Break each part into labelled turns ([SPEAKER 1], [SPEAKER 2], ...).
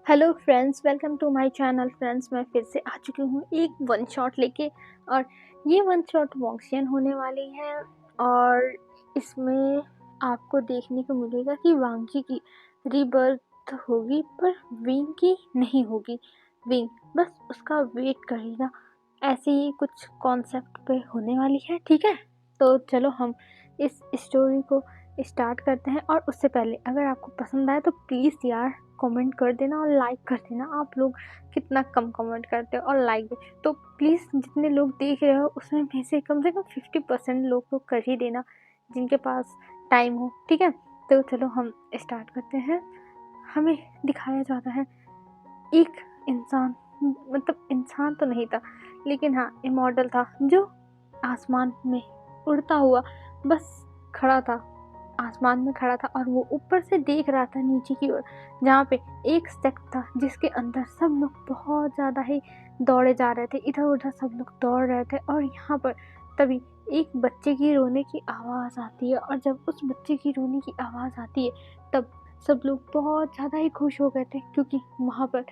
[SPEAKER 1] Hello friends, welcome to my channel. Friends, मैं फिर से आ चुकी हूँ एक वन शॉट लेके। और ये वन शॉट वॉक्सियन होने वाली है। और इसमें आपको देखने को मिलेगा कि वांगजी की रीबर्थ होगी, पर विंग की नहीं होगी। विंग बस उसका वेट करेगा। ऐसे ही कुछ कॉन्सेप्ट पे होने वाली है। ठीक है, तो चलो हम इस स्टोरी को स्टार्ट करते हैं। और उससे पहले अगर आपको पसंद आए तो प्लीज़ यार कमेंट कर देना और लाइक कर देना। आप लोग कितना कम कमेंट करते हो और लाइक भी, तो प्लीज़ जितने लोग देख रहे हो उसमें में से कम 50% लोग तो कर ही देना, जिनके पास टाइम हो। ठीक है, तो चलो हम स्टार्ट करते हैं। हमें दिखाया जाता है एक इंसान, मतलब इंसान तो नहीं था लेकिन हाँ इमॉर्टल था, जो आसमान में उड़ता हुआ बस खड़ा था। आसमान में खड़ा था और वो ऊपर से देख रहा था नीचे की ओर, जहाँ पे एक सेक्ट था जिसके अंदर सब लोग बहुत ज़्यादा ही दौड़े जा रहे थे। इधर उधर सब लोग दौड़ रहे थे और यहाँ पर तभी एक बच्चे की रोने की आवाज़ आती है। और जब उस बच्चे की रोने की आवाज़ आती है तब सब लोग बहुत ज़्यादा ही खुश हो गए थे, क्योंकि वहाँ पर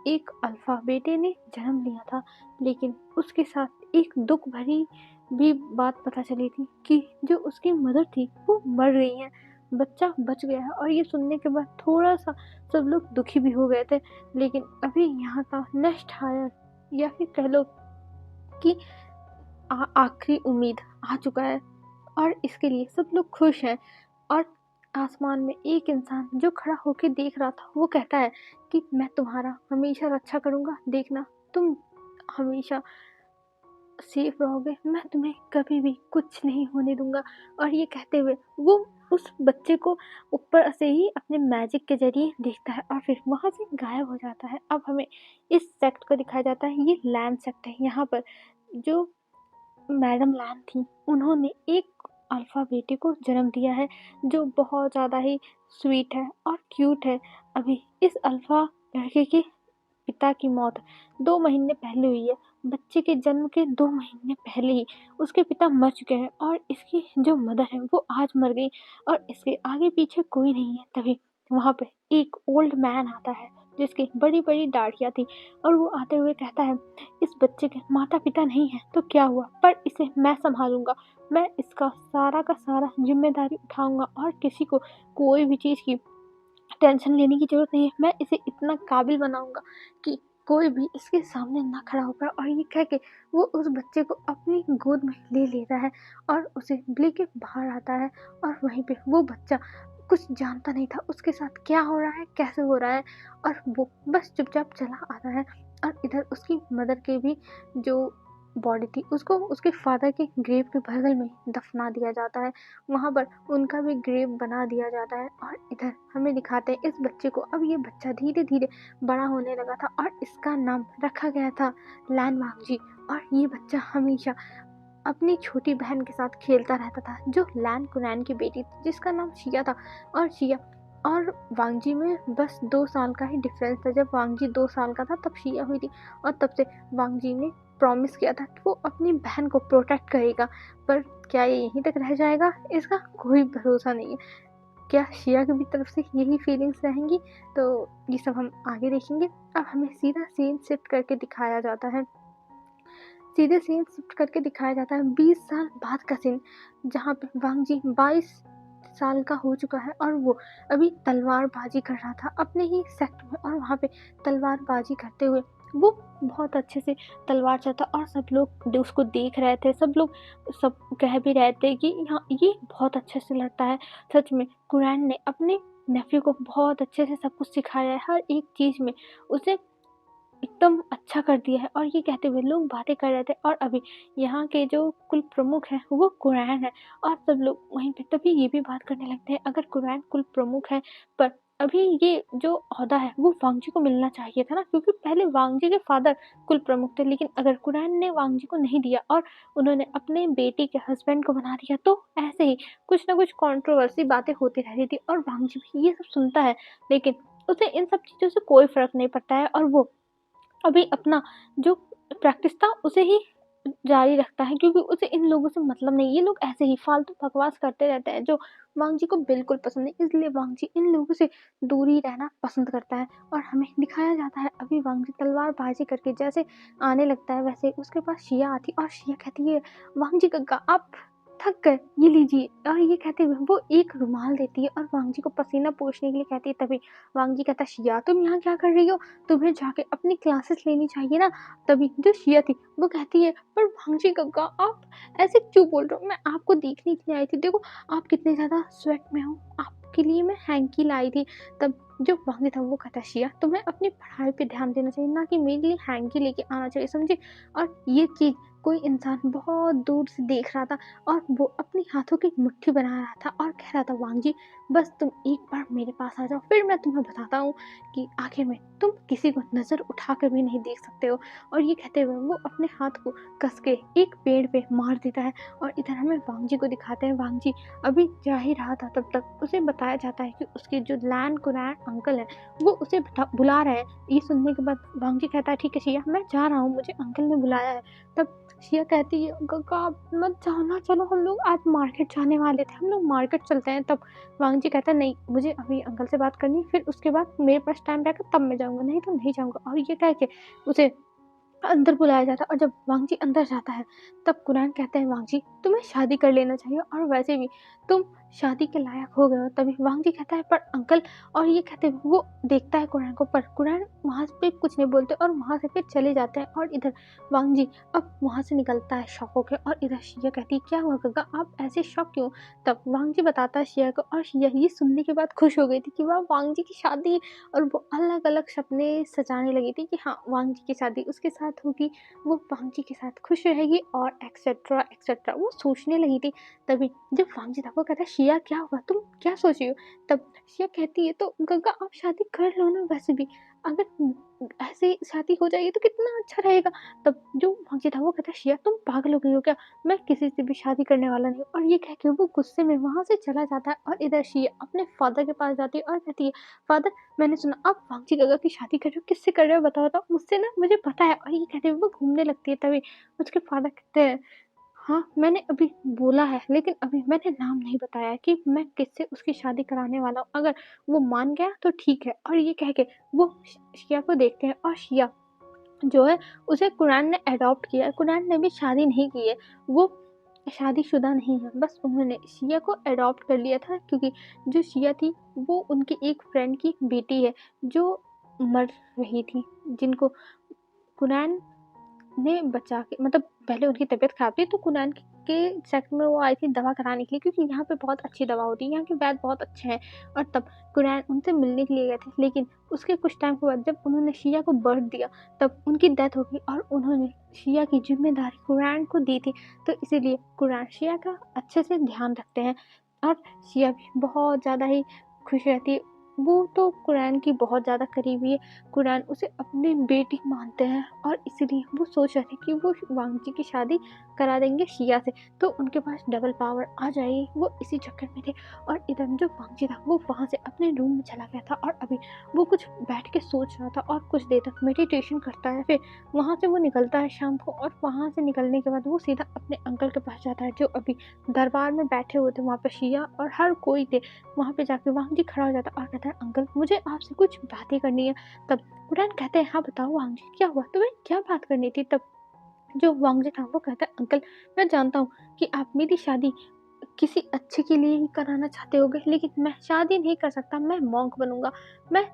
[SPEAKER 1] एक अल्फा बेटे ने जन्म लिया था। लेकिन उसके साथ एक दुख भरी भी बात पता चली थी कि जो उसकी मदर थी वो मर गई है, बच्चा बच गया है। और ये सुनने के बाद थोड़ा सा सब लोग दुखी भी हो गए थे। लेकिन अभी यहाँ का नेक्स्ट हायर, या फिर कह लो कि आखिरी उम्मीद आ चुका है और इसके लिए सब लोग खुश हैं। और आसमान में एक इंसान जो खड़ा होकर देख रहा था वो कहता है कि मैं तुम्हारा हमेशा रक्षा करूँगा, देखना तुम हमेशा सेफ रहोगे, मैं तुम्हें कभी भी कुछ नहीं होने दूंगा। और ये कहते हुए वो उस बच्चे को ऊपर से ही अपने मैजिक के जरिए देखता है और फिर वहां से गायब हो जाता है। अब हमें इस सेक्ट को दिखाया जाता है, ये लैन सेक्ट है। यहाँ पर जो मैडम लैन थी उन्होंने एक अल्फा बेटे को जन्म दिया है, जो बहुत ज़्यादा ही स्वीट है और क्यूट है। अभी इस अल्फा लड़के के पिता की मौत 2 महीने पहले हुई है। बच्चे के जन्म के 2 महीने पहले ही उसके पिता मर चुके हैं और इसकी जो मदर है वो आज मर गई और इसके आगे पीछे कोई नहीं है। तभी वहाँ पे एक ओल्ड मैन आता है जिसकी बड़ी बड़ी दाढ़ियाँ थी, और वो आते हुए कहता है इस बच्चे के माता पिता नहीं है तो क्या हुआ, पर इसे मैं संभालूंगा, मैं इसका सारा का सारा जिम्मेदारी उठाऊंगा और किसी को कोई भी चीज़ की टेंशन लेने की ज़रूरत नहीं है। मैं इसे इतना काबिल बनाऊंगा कि कोई भी इसके सामने ना खड़ा हो पाए। और ये कह के वो उस बच्चे को अपनी गोद में ले लेता है और उसे लेके बाहर आता है। और वहीं पे वो बच्चा कुछ जानता नहीं था उसके साथ क्या हो रहा है, कैसे हो रहा है, और वो बस चुपचाप चला आता है। और इधर उसकी मदर के भी जो बॉडी थी उसको उसके फादर के ग्रेव के बगल में दफना दिया जाता है। वहाँ पर उनका भी ग्रेव बना दिया जाता है। और इधर हमें दिखाते हैं इस बच्चे को। अब ये बच्चा धीरे धीरे बड़ा होने लगा था और इसका नाम रखा गया था लैन वांगजी। और ये बच्चा हमेशा अपनी छोटी बहन के साथ खेलता रहता था, जो लैन कुनैन की बेटी थी, जिसका नाम शिया था। और शिया और वांगजी में बस 2 साल का ही डिफरेंस था। जब वांगजी 2 साल का था तब शिया हुई थी, और तब से वांगजी ने प्रॉमिस किया था कि वो अपनी बहन को प्रोटेक्ट करेगा। पर क्या ये यहीं तक रह जाएगा, इसका कोई भरोसा नहीं है। क्या शिया की भी तरफ से यही फीलिंग्स रहेंगी, तो ये सब हम आगे देखेंगे। अब हमें सीधा सीन शिफ्ट करके दिखाया जाता है, सीधे सीन शिफ्ट करके दिखाया जाता है 20 साल बाद का सीन, जहाँ पे वांगजी 22 साल का हो चुका है और वो अभी तलवारबाजी कर रहा था अपने ही सेक्ट में। और वहाँ पे तलवारबाजी करते हुए वो बहुत अच्छे से तलवार चलाता और सब लोग उसको देख रहे थे। सब लोग सब कह भी रहे थे कि यहाँ ये बहुत अच्छे से लड़ता है। सच में कुरैन ने अपने नेफ्यू को बहुत अच्छे से सब कुछ सिखाया है, हर एक चीज़ में उसे एकदम अच्छा कर दिया है। और ये कहते हुए लोग बातें कर रहे थे। और अभी यहाँ के जो कुल प्रमुख हैं वो कुरैन है, और सब लोग वहीं पे तभी ये भी बात करने लगते हैं, अगर कुरैन कुल प्रमुख है पर अभी ये जो ओहदा है वो वांगजी को मिलना चाहिए था ना, क्योंकि पहले वांगजी के फादर कुल प्रमुख थे। लेकिन अगर कुरैन ने वांगजी को नहीं दिया और उन्होंने अपने बेटी के हस्बैंड को बना दिया, तो ऐसे ही कुछ ना कुछ कंट्रोवर्सी बातें होती रहती थी। और वांगजी भी ये सब सुनता है, लेकिन उसे इन सब चीज़ों से कोई फर्क नहीं पड़ता है। और वो अभी अपना जो प्रैक्टिस था उसे ही जारी रखता है क्योंकि उसे इन लोगों से मतलब नहीं। ये लोग ऐसे ही फालतू बकवास करते रहते हैं जो वांग जी को बिल्कुल पसंद नहीं, इसलिए वांग जी इन लोगों से दूर ही रहना पसंद करता है। और हमें दिखाया जाता है अभी वांग जी तलवारबाजी करके जैसे आने लगता है वैसे उसके पास शिया आती और शिया कहती है वांग जी कक्का आप थक गए, ये लीजिए। और ये कहते हुए वो एक रुमाल देती है और वांग जी को पसीना पोंछने के लिए कहती है। तभी वांग जी कहता है शिया तुम यहाँ क्या कर रही हो, तुम्हें जाके अपनी क्लासेस लेनी चाहिए ना। तभी जो शिया थी वो कहती है पर वांग जी कक्का आप ऐसे क्यों बोल रहे हो, मैं आपको देखने के लिए आई थी, देखो आप कितने ज़्यादा स्वेट में हो, आपके लिए मैं हैंकी लाई थी। तब जो वांग जी था वो कहता शिया तुम्हें अपनी पढ़ाई पे ध्यान देना चाहिए, ना कि मेरे लिए हैंकी लेके आना चाहिए, समझे। और ये चीज़ कोई इंसान बहुत दूर से देख रहा था और वो अपने हाथों की मुट्ठी बना रहा था और कह रहा था वांग जी बस तुम एक बार मेरे पास आ जाओ, फिर मैं तुम्हें बताता हूँ कि आखिर में तुम किसी को नज़र उठा कर भी नहीं देख सकते हो। और ये कहते हुए वो अपने हाथ को कस के एक पेड़ पे मार देता है। और इधर हमें वांग जी को दिखाते हैं, वांग जी अभी जा ही रहा था तब तक उसे बताया जाता है कि उसके जो लैंड कुरैन अंकल हैं वो उसे बुला रहे हैं। ये सुनने के बाद वांग जी कहता है ठीक है शिया मैं जा रहा हूँ, मुझे अंकल ने बुलाया है। तब शिया कहती है कक्का आप मत जाओ ना, चलो हम लोग आज मार्केट जाने वाले थे, हम लोग मार्केट चलते हैं। तब वांग जी कहता है नहीं मुझे अभी अंकल से बात करनी है, फिर उसके बाद मेरे पास टाइम रहेगा तब मैं जाऊँगा, नहीं तो नहीं जाऊँगा। और ये कह के उसे अंदर बुलाया जाता है और जब वांग जी अंदर जाता है तब कुरैन कहते हैं वांग जी तुम्हें शादी कर लेना चाहिए और वैसे भी तुम शादी के लायक हो गए हो। तभी वांग जी कहता है पर अंकल, और ये कहते हुए वो देखता है कुरैन को, पर कुरैन वहाँ पे कुछ नहीं बोलते और वहाँ से फिर चले जाते हैं। और इधर वांग जी अब वहाँ से निकलता है शॉक होकर और इधर शिया कहती है क्या हुआ गगा आप ऐसे शॉक क्यों। तब वांग जी बताता है शिया को और शिया ये सुनने के बाद खुश हो गई थी कि वाह वांग जी की शादी, और वो अलग अलग सपने सजाने लगी थी कि हाँ वांग जी की शादी उसके साथ होगी, वो वांग जी के साथ खुश रहेगी और एक्सेट्रा एक्सेट्रा वो सोचने लगी थी। तभी जब वांग जी था वो कहता शिया क्या हुआ तुम क्या सोच रही हो। तब शिया कहती है तो गग्गा आप शादी कर लो ना, वैसे भी अगर ऐसे शादी हो जाएगी तो कितना अच्छा रहेगा। तब जो वांग जी था वो कहता शिया तुम पागल हो गई हो क्या, मैं किसी से भी शादी करने वाला नहीं। और ये कह के वो गुस्से में वहां से चला जाता है और इधर शिया अपने फादर के पास जाती है और कहती है फादर मैंने सुना आप वांग जी गगा की शादी कर रहे हो, किससे कर रहे हो बताओ तो मुझसे ना, मुझे पता है। और ये कहते हुए वो घूमने लगती है। तभी उसके फादर कहते हैं हाँ मैंने अभी बोला है लेकिन अभी मैंने नाम नहीं बताया है कि मैं किससे उसकी शादी कराने वाला हूँ, अगर वो मान गया तो ठीक है। और ये कह के वो शिया को देखते हैं और शिया जो है उसे कुरैन ने अडॉप्ट किया है, कुरैन ने भी शादी नहीं की है, वो शादीशुदा नहीं है, बस उन्होंने शिया को अडॉप्ट कर लिया था क्योंकि जो शिया थी वो उनकी एक फ्रेंड की बेटी है जो मर रही थी, जिनको कुरैन ने बचा के मतलब पहले उनकी तबीयत खराब थी तो कुरैन के सेक्ट में वो आई थी दवा कराने के लिए क्योंकि यहाँ पे बहुत अच्छी दवा होती है, यहाँ के वैद्य बहुत अच्छे हैं। और तब कुरैन उनसे मिलने के लिए गए थे, लेकिन उसके कुछ टाइम के बाद जब उन्होंने शिया को बर्थ दिया तब उनकी डेथ हो गई और उन्होंने शिया की जिम्मेदारी कुरैन को दी थी। तो इसीलिए कुरैन शिया का अच्छे से ध्यान रखते हैं और शिया भी बहुत ज़्यादा ही खुश रहती है। वो तो कुरैन की बहुत ज़्यादा करीबी है, कुरैन उसे अपनी बेटी मानते हैं और इसीलिए वो सोच रहे थे कि वो वांग जी की शादी करा देंगे शिया से तो उनके पास डबल पावर आ जाएगी, वो इसी चक्कर में थे। और इधर जो वांग जी था वो वहाँ से अपने रूम में चला गया था और अभी वो कुछ बैठ के सोच रहा था और कुछ देर तक मेडिटेशन करता है। फिर वहाँ से वो निकलता है शाम को और वहाँ से निकलने के बाद वो सीधा अपने अंकल के पास जाता है जो अभी दरबार में बैठे हुए थे, वहाँ पे शिया और हर कोई थे। वहाँ पे जाके वांग जी खड़ा हो जाता है और कहता है अंकल मुझे आपसे कुछ बातें करनी है। तब कुरैन कहते हैं हाँ बताओ वांग जी क्या हुआ, तुम्हें क्या बात करनी थी। तब जो वांग जी था वो कहता है अंकल मैं जानता हूँ कि आप मेरी शादी किसी अच्छे के लिए ही कराना चाहते होगे, लेकिन मैं शादी नहीं कर सकता, मैं मॉन्क बनूंगा, मैं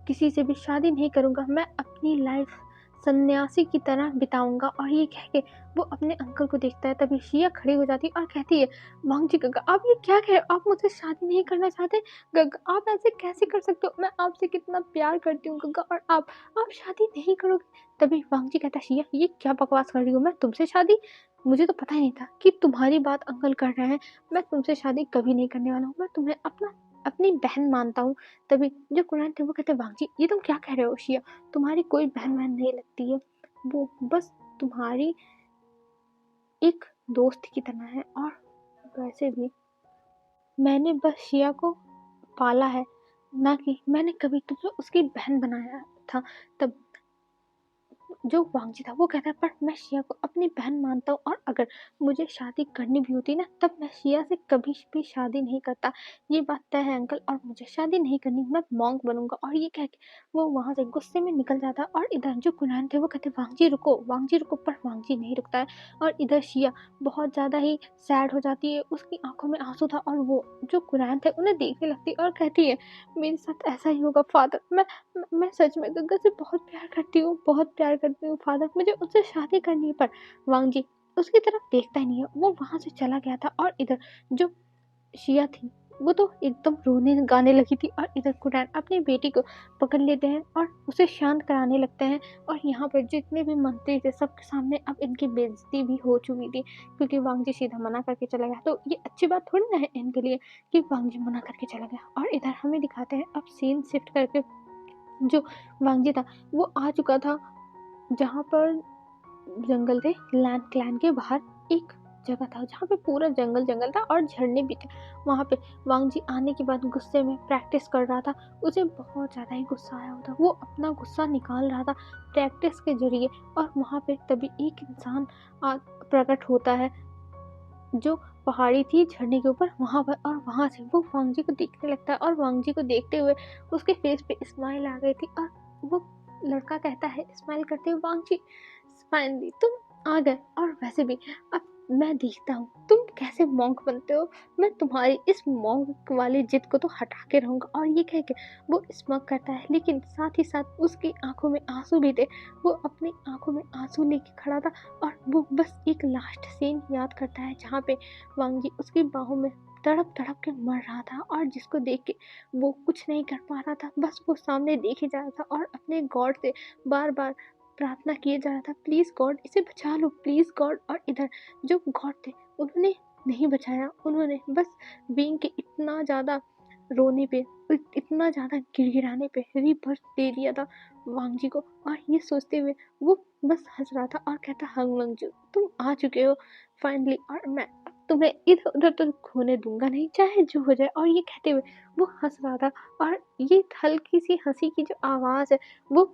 [SPEAKER 1] किसी से भी शादी नहीं करूंगा, मैं अपनी लाइफ सन्यासी की तरह बिताऊंगा। और ये कह के वो अपने अंकल को देखता है। तभी शिया खड़ी हो जाती है और कहती है वांग जी गगा आप ये क्या कह रहे हो, आप मुझसे शादी नहीं करना चाहते, गगा आप ऐसे कैसे कर सकते हो, मैं आपसे कितना प्यार करती हूँ गगा, और आप शादी नहीं करोगे। तभी वांग जी कहता है शिया ये क्या बकवास कर रही हूँ मैं तुमसे शादी, मुझे तो पता ही नहीं था कि तुम्हारी बात अंकल कर रहे हैं, मैं तुमसे शादी कभी नहीं करने वाला हूँ, मैं तुम्हें अपनी बहन मानता हूँ। तभी जो कुरैन थे वो कहते वांग जी ये तुम क्या कह रहे हो शिया, तुम्हारी कोई बहन वहन नहीं लगती है, वो बस तुम्हारी एक दोस्त की तरह है। और वैसे भी मैंने बस शिया को पाला है, ना कि मैंने कभी तुम्हें उसकी बहन बनाया था। तब जो वांगजी था वो कहता है पर मैं शिया को अपनी बहन मानता हूँ, और अगर मुझे शादी करनी भी होती ना तब मैं शिया से कभी भी शादी नहीं करता। ये बात तय है अंकल, और मुझे शादी नहीं करनी, मैं मॉन्क बनूंगा। और ये कह के वो वहाँ से गुस्से में निकल जाता है। और इधर जो कुनैन थे वो कहते वांगजी रुको, पर वांगजी नहीं रुकता है। और इधर शिया बहुत ज़्यादा ही सैड हो जाती है, उसकी आंखों में आंसू था, और वो जो कुनैन थे उन्हें देखने लगती है और कहती है मेरे साथ ऐसा ही होगा फादर, मैं सच में गग्गा से बहुत प्यार करती हूँ, बहुत प्यार करती हूँ फादर, मुझे उससे शादी करनी है। पर वांगजी उसकी तरफ देखता ही नहीं है, वो वहाँ से चला गया था। और इधर जो शिया थी वो तो एकदम रोने गाने लगी थी, और इधर कुरैन अपनी बेटी को पकड़ लेते हैं और उसे शांत कराने लगते हैं। और यहाँ पर जितने भी मंत्री थे सबके सामने अब इनकी बेइज्जती भी हो चुकी थी, क्योंकि वांगजी सीधा मना करके चला गया। तो ये अच्छी बात थोड़ी ना है इनके लिए कि वांगजी मना करके चला गया। और इधर हमें दिखाते हैं अब सीन शिफ्ट करके, जो वांगजी था वो आ चुका था जहाँ पर जंगल थे, लैंड क्लैन के बाहर एक जगह था जहाँ पे पूरा जंगल जंगल था और झरने भी थे। वहाँ पे वांगजी आने के बाद गुस्से में प्रैक्टिस कर रहा था, उसे बहुत ज़्यादा ही गुस्सा आया हुआ था, वो अपना गुस्सा निकाल रहा था प्रैक्टिस के जरिए। और वहाँ पे तभी एक इंसान प्रकट होता है जो पहाड़ी थी झरने के ऊपर वहाँ पर, और वहाँ से वो वांगजी को देखने लगता है। और वांगजी को देखते हुए उसके फेस पे स्माइल आ गई थी, और वो लड़का कहता है स्माइल करते हुए वांगजी फाइनली तुम आ गए, और वैसे भी अब मैं देखता हूँ तुम कैसे मॉन्क बनते हो, मैं तुम्हारी इस मॉन्क वाली जिद को तो हटा के रहूँगा। और ये कह के वो स्मग करता है, लेकिन साथ ही साथ उसकी आंखों में आंसू भी थे, वो अपनी आंखों में आंसू लेके खड़ा था। और वो बस एक लास्ट सीन याद करता है जहाँ पे वांगजी उसकी बाहों में तड़प तड़प के मर रहा था, और जिसको देख के वो कुछ नहीं कर पा रहा था, बस वो सामने देखे जा रहा था और अपने गॉड से बार बार प्रार्थना किए जा रहा था, प्लीज़ गॉड इसे बचा लो, प्लीज़ गॉड। और इधर जो गॉड थे उन्होंने नहीं बचाया, उन्होंने बस बीइंग के इतना ज़्यादा रोने पे, इतना ज़्यादा गिड़गिड़ाने पे रीबर्थ दे दिया था वांगजी को। और ये सोचते हुए वो बस हंस रहा था और कहता हंग मंगजू तुम आ चुके हो फाइनली, और मैं तुम्हें इधर उधर तो खोने दूंगा नहीं, चाहे जो हो जाए। और ये कहते हुए वो हंस रहा था, और ये हल्की सी हंसी की जो आवाज़ है वो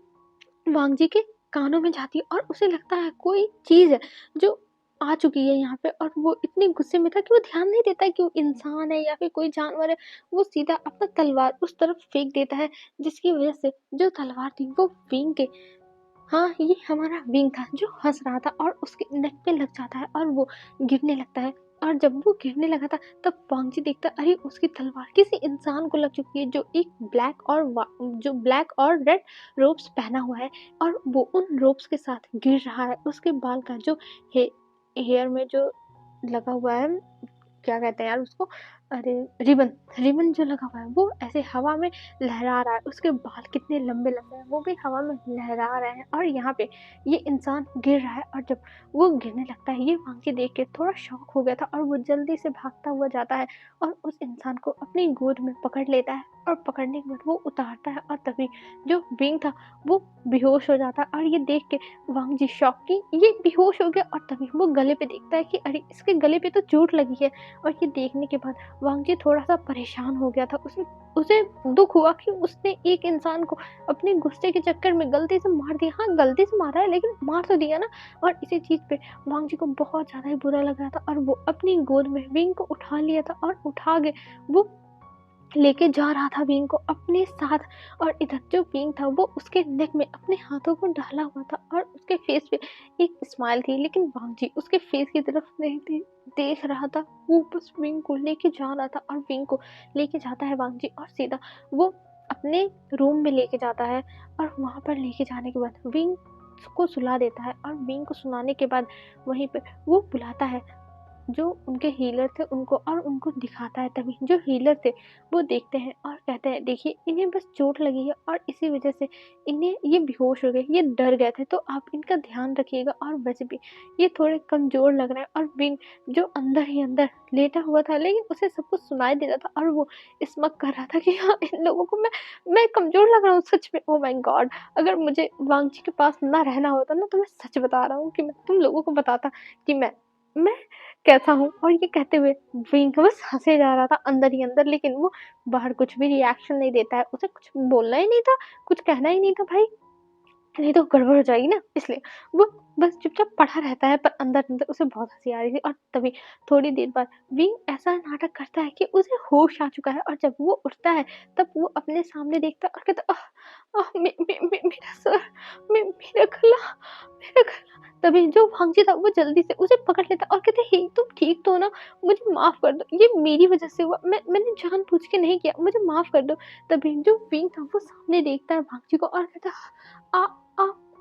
[SPEAKER 1] वांगजी के कानों में जाती है, और उसे लगता है कोई चीज़ है जो आ चुकी है यहाँ पे। और वो इतने गुस्से में था कि वो ध्यान नहीं देता है कि वो इंसान है या फिर कोई जानवर है, वो सीधा अपना तलवार उस तरफ फेंक देता है, जिसकी वजह से जो तलवार थी वो विंग के, हाँ ये हमारा विंग था जो हंस रहा था, और उसके नेक पे लग जाता है और वो गिरने लगता है। और जब वो गिरने लगा था तब वांगजी देखता अरे उसकी तलवार किसी इंसान को लग चुकी है जो एक ब्लैक और रेड रोब्स पहना हुआ है, और वो उन रोब्स के साथ गिर रहा है। उसके बाल का जो हेयर में जो लगा हुआ है, क्या कहते हैं यार उसको, अरे रिबन, रिबन जो लगा हुआ है वो ऐसे हवा में लहरा रहा है, उसके बाल कितने लंबे लंबे हैं वो भी हवा में लहरा रहे हैं। और यहाँ पे ये इंसान गिर रहा है, और जब वो गिरने लगता है ये वांगजी देख के थोड़ा शॉक हो गया था, और वो जल्दी से भागता हुआ जाता है और उस इंसान को अपनी गोद में पकड़ लेता है, और पकड़ने के बाद वो उतारता है, और तभी जो विंग था वो बेहोश हो जाता है। और ये देख के वांगजी शॉक की ये बेहोश हो गया, और तभी वो गले पे देखता है कि अरे इसके गले पे तो चोट लगी है। और ये देखने के बाद वांगजी थोड़ा-सा परेशान हो गया था, उसे दुःख हुआ कि उसने एक इंसान को अपने गुस्से के चक्कर में गलती से मार दिया। हाँ, गलती से मारा है लेकिन मार तो दिया ना। और इसी चीज़ पे वांगजी को बहुत ज़्यादा ही बुरा लग रहा था, और वो अपनी गोद में विंग को उठा लिया था, और उठा के वो लेके जा रहा था विंग को अपने साथ। और इधर जो विंग था वो उसके नेक में अपने हाथों को डाला हुआ था, और उसके फेस पे एक स्माइल थी, लेकिन वांगजी उसके फेस की तरफ नहीं देख रहा था, वो बस विंग को लेके जा रहा था। और विंग को लेके जाता है वांगजी, और सीधा वो अपने रूम में लेके जाता है, और वहाँ पर लेके जाने के बाद विंग को सुला देता है। और विंग को सुलाने के बाद वहीं पे वो बुलाता है जो उनके हीलर थे उनको, और उनको दिखाता है। तभी जो हीलर थे वो देखते हैं और कहते हैं देखिए इन्हें बस चोट लगी है, और इसी वजह से इन्हें ये बेहोश हो गए, ये डर गए थे, तो आप इनका ध्यान रखिएगा। और वैसे भी ये थोड़े कमज़ोर लग रहे हैं। और विंग जो अंदर ही अंदर लेटा हुआ था, लेकिन उसे सब कुछ सुनाई दे रहा था, और वो स्मक कर रहा था कि हाँ इन लोगों को मैं कमज़ोर लग रहा हूँ सच में। ओह माय गॉड, अगर मुझे वांगजी के पास ना रहना होता ना तो मैं सच बता रहा हूँ कि मैं तुम लोगों को बताता कि मैं कैसा हूँ। और ये कहते हुए विंग बस हंसे जा रहा था अंदर ही अंदर, लेकिन वो बाहर कुछ भी रिएक्शन नहीं देता है, उसे कुछ बोलना ही नहीं था, कुछ कहना ही नहीं था भाई। नहीं तो गड़बड़ हो जाएगी ना, इसलिए वो बस चुपचाप पड़ा रहता है, पर अंदर-अंदर उसे बहुत हँसी आ रही थी। और तभी थोड़ी देर बाद विंग ऐसा नाटक करता है कि उसे होश आ चुका है, और जब वो उठता है तब वो अपने सामने देखता है और कहता है, आह! आह! मेरा सर, मेरा गला, मेरा गला। तभी जो भांजी था वो जल्दी से उसे पकड़ लेता है और कहता है, हे तुम ठीक तो हो ना? मुझे माफ़ कर दो, ये मेरी वज़ह से हुआ, मैंने जानबूझ के नहीं किया, मुझे माफ़ कर दो। तभी जो विंग था वो सामने देखता है भांजी को और कहता है, आ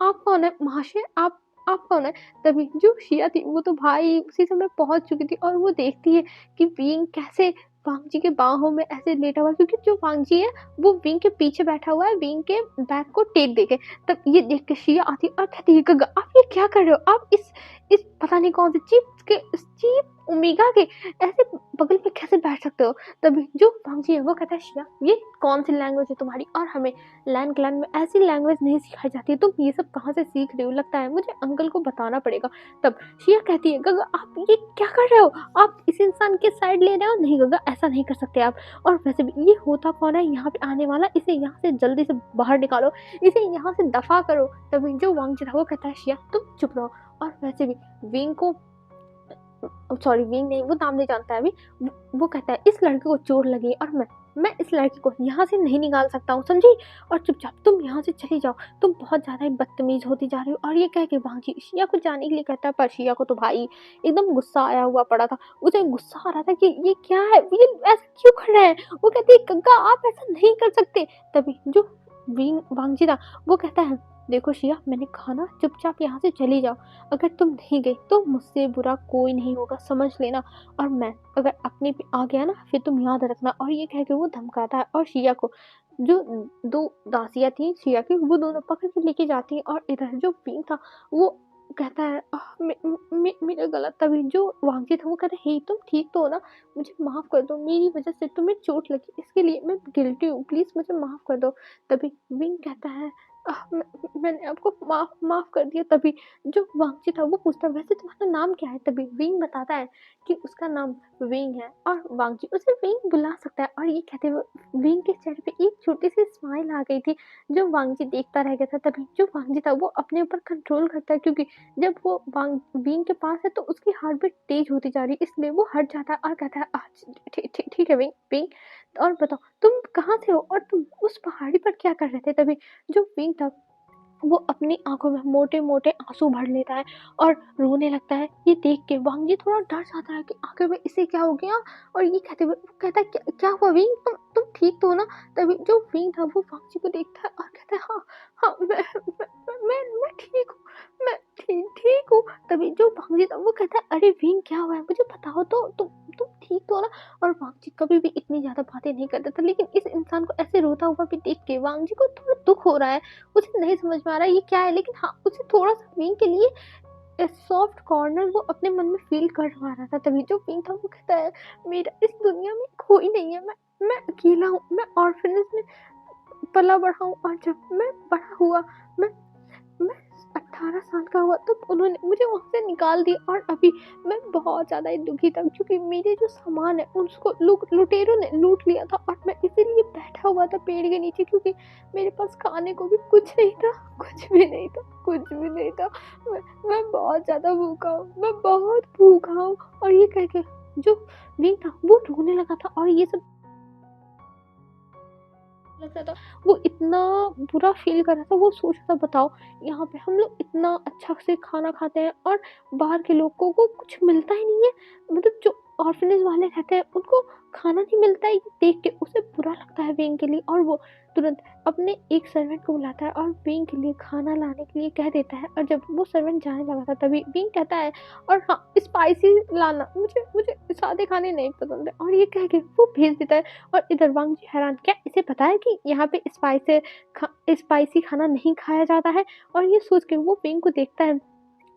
[SPEAKER 1] आप कौन है? महाशय आप कौन है? तभी जो शिया थी वो तो भाई उसी समय पहुँच चुकी थी, और वो देखती है कि विंग कैसे वांग जी के बाहों में ऐसे लेटा हुआ है, क्योंकि जो वांग जी है वो विंग के पीछे बैठा हुआ है, विंग के बैग को टेक देके। तब ये देख के शिया आती है और कहती है, गग्गा आप ये क्या कर रहे हो? आप इस पता नहीं कौन से चीप ओमेगा के ऐसे बगल में कैसे बैठ सकते हो? तभी जो वांग जी है वो कहता है, शिया ये कौन सी लैंग्वेज है तुम्हारी? और हमें लैन क्लैन में ऐसी लैंग्वेज नहीं सिखाई जाती है, तुम ये सब कहाँ से सीख रही हो? लगता है मुझे अंकल को बताना पड़ेगा। तब शिया कहती है, गगा आप ये क्या कर रहे हो? आप इस इंसान के साइड ले रहे हो? नहीं गगा ऐसा नहीं कर सकते आप। और वैसे भी ये होता कौन है यहाँ पे आने वाला? इसे यहाँ से जल्दी से बाहर निकालो, इसे यहाँ से दफा करो। तभी जो वांग जी था वो कहता है, शिया तुम चुप रहो। और वैसे भी विंग को, सॉरी विंग नहीं, वो नाम नहीं जानता है अभी। वो कहता है, इस लड़के को चोट लगी और मैं इस लड़की को यहाँ से नहीं निकाल सकता हूँ, समझी? और चुपचाप तुम यहाँ से चली जाओ, तुम बहुत ज़्यादा ही बदतमीज होती जा रही हो। और ये कह के भांजी शिया को जाने के लिए कहता है, पर शिया को तो भाई एकदम गुस्सा आया हुआ पड़ा था। उसे गुस्सा आ रहा था कि ये क्या है, ये ऐसा क्यों कर रहे हैं? वो कहती है, गग्गा आप ऐसा नहीं कर सकते। तभी जो विंग वांगजी था वो कहता है, देखो शिया मैंने कहा ना, चुपचाप यहाँ से चली जाओ। अगर तुम नहीं गई तो मुझसे बुरा कोई नहीं होगा, समझ लेना। और मैं अगर अपने पे आ गया ना फिर तुम याद रखना। और ये कह के वो धमकाता है, और शिया को जो दो दासियां थी शिया की वो दोनों पकड़ के लेके जाती हैं। और इधर जो विंग था वो कहता है, मेरा गला। तभी जो वांगजी था वो कहता है, हे तुम ठीक तो हो ना? मुझे माफ कर दो, मेरी वजह से तुम्हें चोट लगी, इसके लिए मैं गिल्टी हूँ, प्लीज मुझे माफ कर दो। तभी विंग कहता है, मैंने आपको माफ कर दिया। तभी जो वांगची था वो पूछता है, वैसे तुम्हारा नाम क्या है? तभी विंग बताता है कि उसका नाम विंग है, और वांगची उसे विंग बुला सकता है। और ये कहते हुए विंग के चेहरे पे एक छोटी सी स्माइल आ गई थी, जो वांगची देखता रह गया था। तभी जो वांगची था वो अपने ऊपर कंट्रोल करता है, क्योंकि जब वो विंग के पास है तो उसकी हार्ट बीट तेज होती जा रही है, इसलिए वो हट जाता है और कहता है, ठीक है विंग विंग, और बताओ तुम कहाँ से हो और तुम उस पहाड़ी पर क्या कर रहे थे? तभी जो विंग था वो अपनी आंखों में मोटे-मोटे आंसू भर लेता है और रोने लगता है। ये देख के वांगजी थोड़ा डर जाता है कि आखिर में इसे क्या हो गया। और ये कहते हुए वो कहता है, क्या हुआ विंग, तुम ठीक तो हो ना? तभी जो विंग था वो वांगजी को देखता है और कहता है, हाँ मैं ठीक हूँ, मैं ठीक हूँ। तभी जो वांगजी था वो कहता है, अरे विंग क्या हुआ है, मुझे बताओ तो, तुम ठीक तो हो ना? और वांगजी कभी भी इतनी ज्यादा बातें नहीं करता था, लेकिन इस इंसान को ऐसे रोता हुआ भी देख के वांगजी को थोड़ा दुख हो रहा है। उसे नहीं समझ में आ रहा है ये क्या है, लेकिन हाँ उसे थोड़ा-सा विंग के लिए सॉफ्ट कॉर्नर वो अपने मन में फ़ील कर पा रहा था। तभी जो विंग था वो कहता है, मेरा इस दुनिया में कोई नहीं है, मैं अकेला हूँ, मैं ऑर्फनेज में पला-बढ़ा हूँ। और जब मैं बड़ा हुआ, मैं मैं 18 साल का हुआ तब उन्होंने मुझे वहाँ से निकाल दिया, और अभी मैं बहुत ज़्यादा ही दुखी था, क्योंकि मेरे जो सामान है उसको लुटेरों ने लूट लिया था, और मैं इसीलिए बैठा हुआ था पेड़ के नीचे, क्योंकि मेरे पास खाने को भी कुछ नहीं था, कुछ भी नहीं था, कुछ भी नहीं था। मैं बहुत ज़्यादा भूखा हूँ, मैं बहुत भूखा हूँ। और ये कह के जो विंग था वो रोने लगा था, और ये सब लग रहा था, वो इतना बुरा फ़ील कर रहा था। वो सोच रहा था, बताओ यहाँ पे हम लोग इतना अच्छा से खाना खाते हैं और बाहर के लोगों को कुछ मिलता ही नहीं है। मतलब जो ऑर्फनेज वाले रहते हैं उनको खाना नहीं मिलता है। ये देख के उसे बुरा लगता है वेंग के लिए, और वो तुरंत अपने एक सर्वेंट को बुलाता है और वेंग के लिए खाना लाने के लिए कह देता है। और जब वो सर्वेंट जाने लगा था तभी वेंग कहता है, और हाँ स्पाइसी लाना, मुझे मुझे सादे खाने नहीं पसंद है। और ये कह के वो भेज देता है। और इधर वांग जी हैरान, क्या इसे पता है कि यहाँ पे स्पाइसी खाना नहीं खाया जाता है? और ये सोच के वो विंग को देखता है,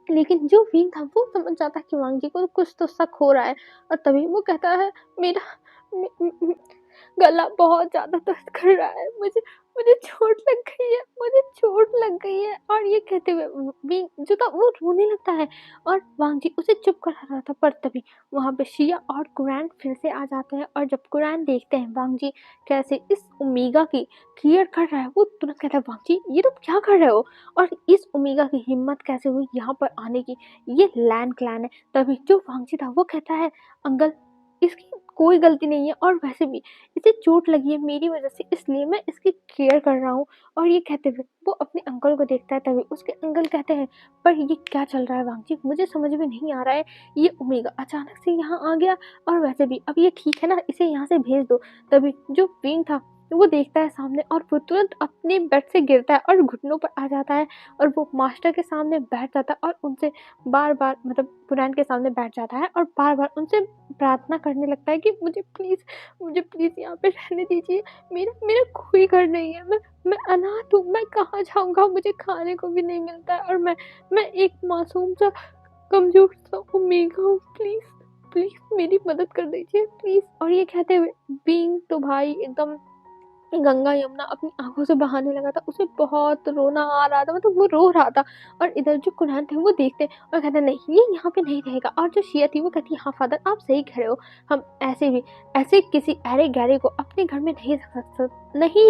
[SPEAKER 1] लेकिन जो विंग था वो समझ जाता है कि वांग जी को कुछ तो शक हो रहा है। और तभी वो कहता है, मेरा मे- मे- मे- गला बहुत ज़्यादा दर्द कर रहा है, मुझे मुझे चोट लग गई है, मुझे चोट लग गई है। और ये कहते हुए भी जो था वो रोने लगता है और वांग जी उसे चुप करा रहा था, पर तभी वहाँ पे शिया और कुरैन फिर से आ जाते हैं। और जब कुरैन देखते हैं वांग जी कैसे इस ओमेगा की केयर कर रहा है, वो तुरंत कहता है वांग जी ये तुम क्या कर रहे हो, और इस ओमेगा की हिम्मत कैसे हुई यहाँ पर आने की, ये लैन क्लैन है। तभी जो वांग जी था वो कहता है अंकल इसकी कोई गलती नहीं है, और वैसे भी इसे चोट लगी है मेरी वजह से, इसलिए मैं इसकी केयर कर रहा हूँ। और ये कहते हुए वो अपने अंकल को देखता है, तभी उसके अंकल कहते हैं पर ये क्या चल रहा है वांग जी, मुझे समझ में नहीं आ रहा है, ये ओमेगा अचानक से यहाँ आ गया, और वैसे भी अब ये ठीक है ना, इसे यहाँ से भेज दो। तभी जो विंग था वो देखता है सामने, और वो तुरंत अपने बेड से गिरता है और घुटनों पर आ जाता है, और वो मास्टर के सामने बैठ जाता है और उनसे बार बार मतलब कुरान के सामने बैठ जाता है और बार बार उनसे प्रार्थना करने लगता है कि मुझे प्लीज़ यहाँ पे रहने दीजिए, मेरा मेरा कोई घर नहीं है, मैं अनाथ हूँ, मैं कहाँ जाऊँगा, मुझे खाने को भी नहीं मिलता है, और मैं एक मासूम सा कमज़ोर सा ओमेगा हूँ, प्लीज़ प्लीज़ मेरी मदद कर दीजिए प्लीज़। और ये कहते हुए बीइंग तो भाई एकदम गंगा यमुना अपनी आँखों से बहाने लगा था, उसे बहुत रोना आ रहा था, मतलब वो रो रहा था। और इधर जो कुरान थे वो देखते और कहते नहीं ये यहाँ पे नहीं रहेगा, और जो शिया थी वो कहती हाँ फादर आप सही कह रहे हो, हम ऐसे भी ऐसे किसी अरे गहरे को अपने घर में नहीं